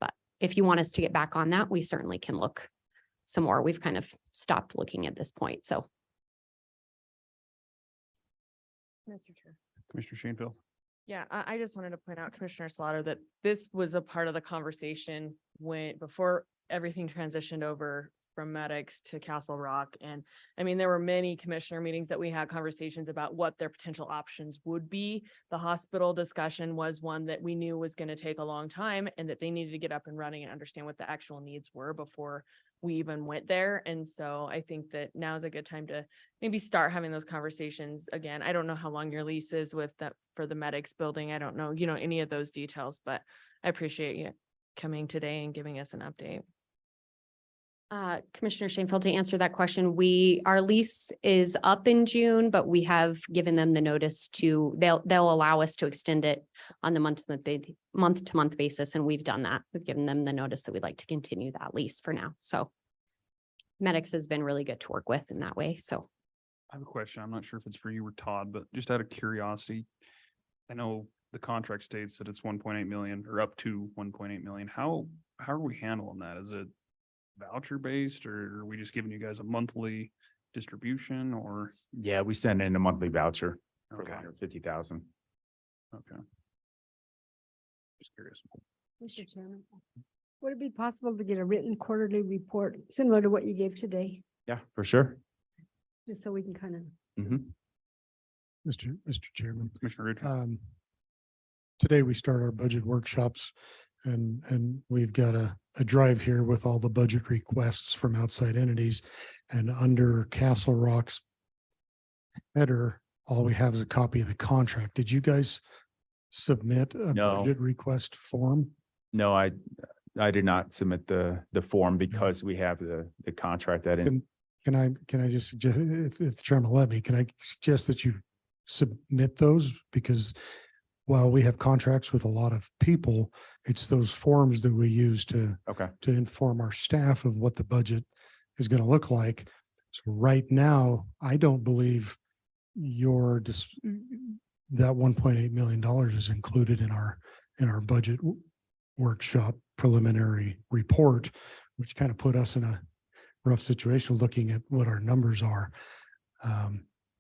But if you want us to get back on that, we certainly can look some more. We've kind of stopped looking at this point. So Mr. Chair. Commissioner Shanefield. Yeah, I just wanted to point out, Commissioner Slaughter, that this was a part of the conversation before everything transitioned over from medics to Castle Rock. And I mean, there were many commissioner meetings that we had conversations about what their potential options would be. The hospital discussion was one that we knew was going to take a long time and that they needed to get up and running and understand what the actual needs were before we even went there. And so I think that now is a good time to maybe start having those conversations again. I don't know how long your lease is with that for the medics building. I don't know, any of those details, but I appreciate you coming today and giving us an update. Commissioner Shanefield, to answer that question, our lease is up in June, but we have given them the notice they'll allow us to extend it on the month to month basis. And we've done that. We've given them the notice that we'd like to continue that lease for now. So Medics has been really good to work with in that way. So I have a question. I'm not sure if it's for you or Todd, but just out of curiosity, I know the contract states that it's 1.8 million or up to 1.8 million. How are we handling that? Is it voucher based, or are we just giving you guys a monthly distribution, or? Yeah, we send in a monthly voucher for Okay. 150,000. Okay. Just curious. Mr. Chairman, would it be possible to get a written quarterly report similar to what you gave today, Yeah, for sure. just so we can kind of Mr. Chairman. Commissioner Richards. Today we start our budget workshops and we've got a drive here with all the budget requests from outside entities, and under Castle Rock's header, all we have is a copy of the contract. Did you guys submit a No. budget request form? No, I did not submit the form because we have the contract that in. Can I just suggest, if the chairman will let me, can I suggest that you submit those? Because while we have contracts with a lot of people, it's those forms that we use to inform our staff of what the budget is going to look like. So right now, I don't believe that $1.8 million is included in our budget workshop preliminary report, which kind of put us in a rough situation looking at what our numbers are.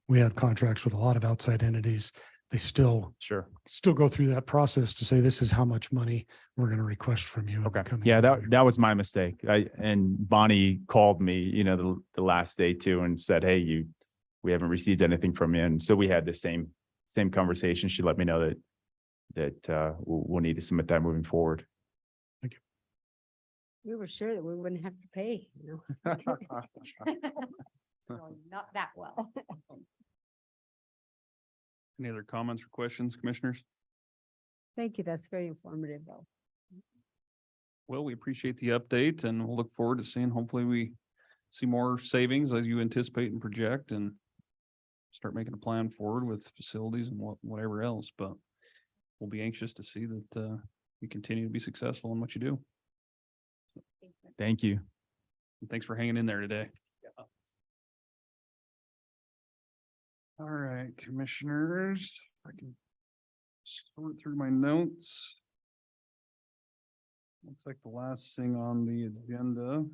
We have contracts with a lot of outside entities. They still go through that process to say, this is how much money we're going to request from you. Okay. Yeah, that was my mistake. And Bonnie called me, the last day too, and said, hey, we haven't received anything from you. And so we had the same conversation. She let me know that we'll need to submit that moving forward. Thank you. we were sure that we wouldn't have to pay, not that well. Any other comments or questions, commissioners? Thank you. That's very informative, though. Well, we appreciate the update and we'll look forward to seeing, hopefully we see more savings as you anticipate and project, and start making a plan forward with facilities and whatever else, but we'll be anxious to see that you continue to be successful in what you do. Thank you. And thanks for hanging in there today. All right, commissioners, I can sort through my notes. Looks like the last thing on the agenda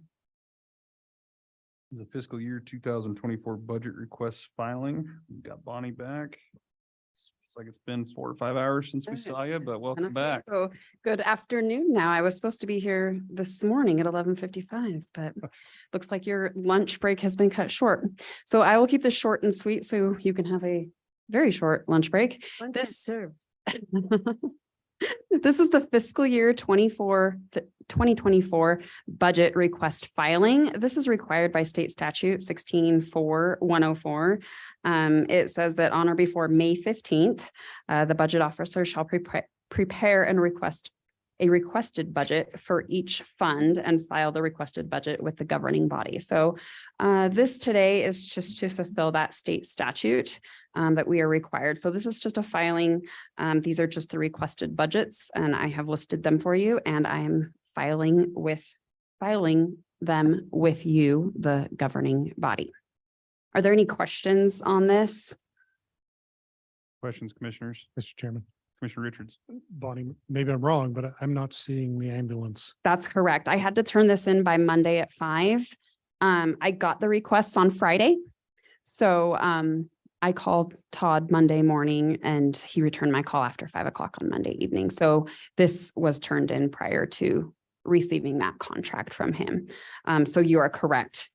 is the fiscal year 2024 budget request filing. We've got Bonnie back. It's like it's been 4 or 5 hours since we saw you, but welcome back. Oh, good afternoon now. I was supposed to be here this morning at 11:55, but looks like your lunch break has been cut short. So I will keep this short and sweet so you can have a very short lunch break. This is the fiscal year 2024 budget request filing. This is required by state statute 164104. It says that on or before May 15th, the budget officer shall prepare and request a requested budget for each fund and file the requested budget with the governing body. So this today is just to fulfill that state statute that we are required. So this is just a filing. These are just the requested budgets, and I have listed them for you, and I am filing them with you, the governing body. Are there any questions on this? Questions, commissioners? Mr. Chairman. Commissioner Richards. Bonnie, maybe I'm wrong, but I'm not seeing the ambulance. That's correct. I had to turn this in by Monday at 5. I got the requests on Friday. So I called Todd Monday morning and he returned my call after 5 o'clock on Monday evening. So this was turned in prior to receiving that contract from him. So you are correct.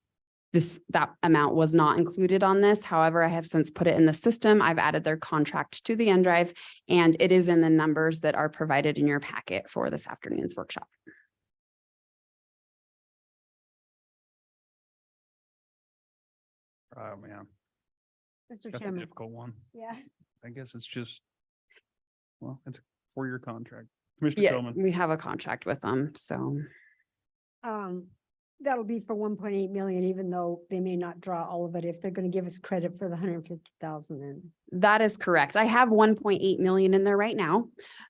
That amount was not included on this. However, I have since put it in the system. I've added their contract to the end drive, and it is in the numbers that are provided in your packet for this afternoon's workshop. Oh, man. Mr. That's a Chairman. difficult one. Yeah. I guess it's just, well, it's a 4-year contract. Commissioner Yeah, Tillman. we have a contract with them, so. That'll be for 1.8 million, even though they may not draw all of it, if they're going to give us credit for the 150,000 then. That is correct. I have 1.8 million in there right now.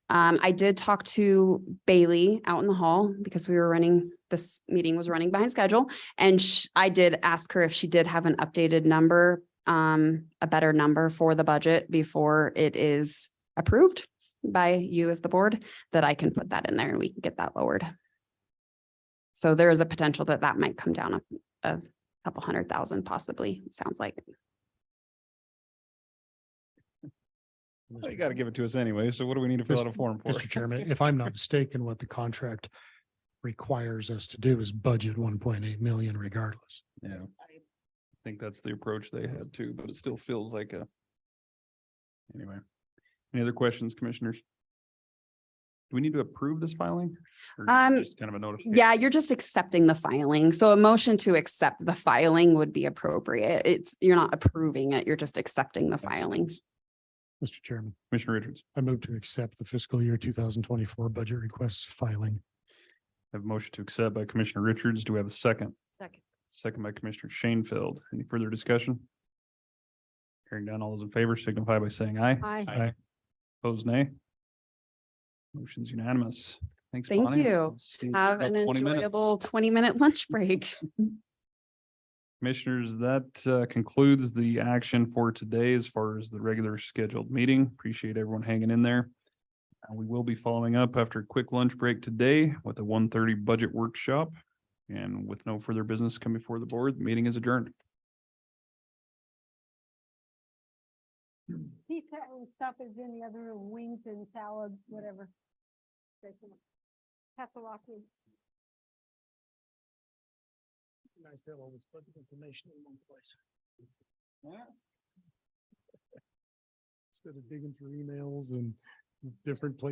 I did talk to Bailey out in the hall because this meeting was running behind schedule. And I did ask her if she did have an updated number, a better number for the budget before it is approved by you as the board, that I can put that in there and we can get that lowered. So there is a potential that that might come down a couple 100,000 possibly, it sounds like. You got to give it to us anyway. So what do we need to fill out a form for? Mr. Chairman, if I'm not mistaken, what the contract requires us to do is budget 1.8 million regardless. Yeah. I think that's the approach they had too, but it still feels like anyway. Any other questions, commissioners? Do we need to approve this filing? Or just kind of a notification? Yeah, you're just accepting the filing. So a motion to accept the filing would be appropriate. You're not approving it, you're just accepting the filing. Mr. Chairman, Commissioner Richards. I move to accept the fiscal year 2024 budget requests filing. I have a motion to accept by Commissioner Richards. Do we have a second? Second. Second by Commissioner Shanefield. Any further discussion? Hearing none, all those in favor signify by saying aye. Aye. Opposed, nay. Motion's unanimous. Thanks, Thank Bonnie. you. We'll see you in Have about an 20 minutes. enjoyable 20-minute lunch break. Commissioners, that concludes the action for today as far as the regular scheduled meeting. Appreciate everyone hanging in there. We will be following up after a quick lunch break today with a 1:30 budget workshop. And with no further business coming before the board, the meeting is adjourned. Pizza and stuff is in the other room, wings and salads, whatever. Casserole. Nice to have all this budget information in one place. Instead of digging through emails and different places.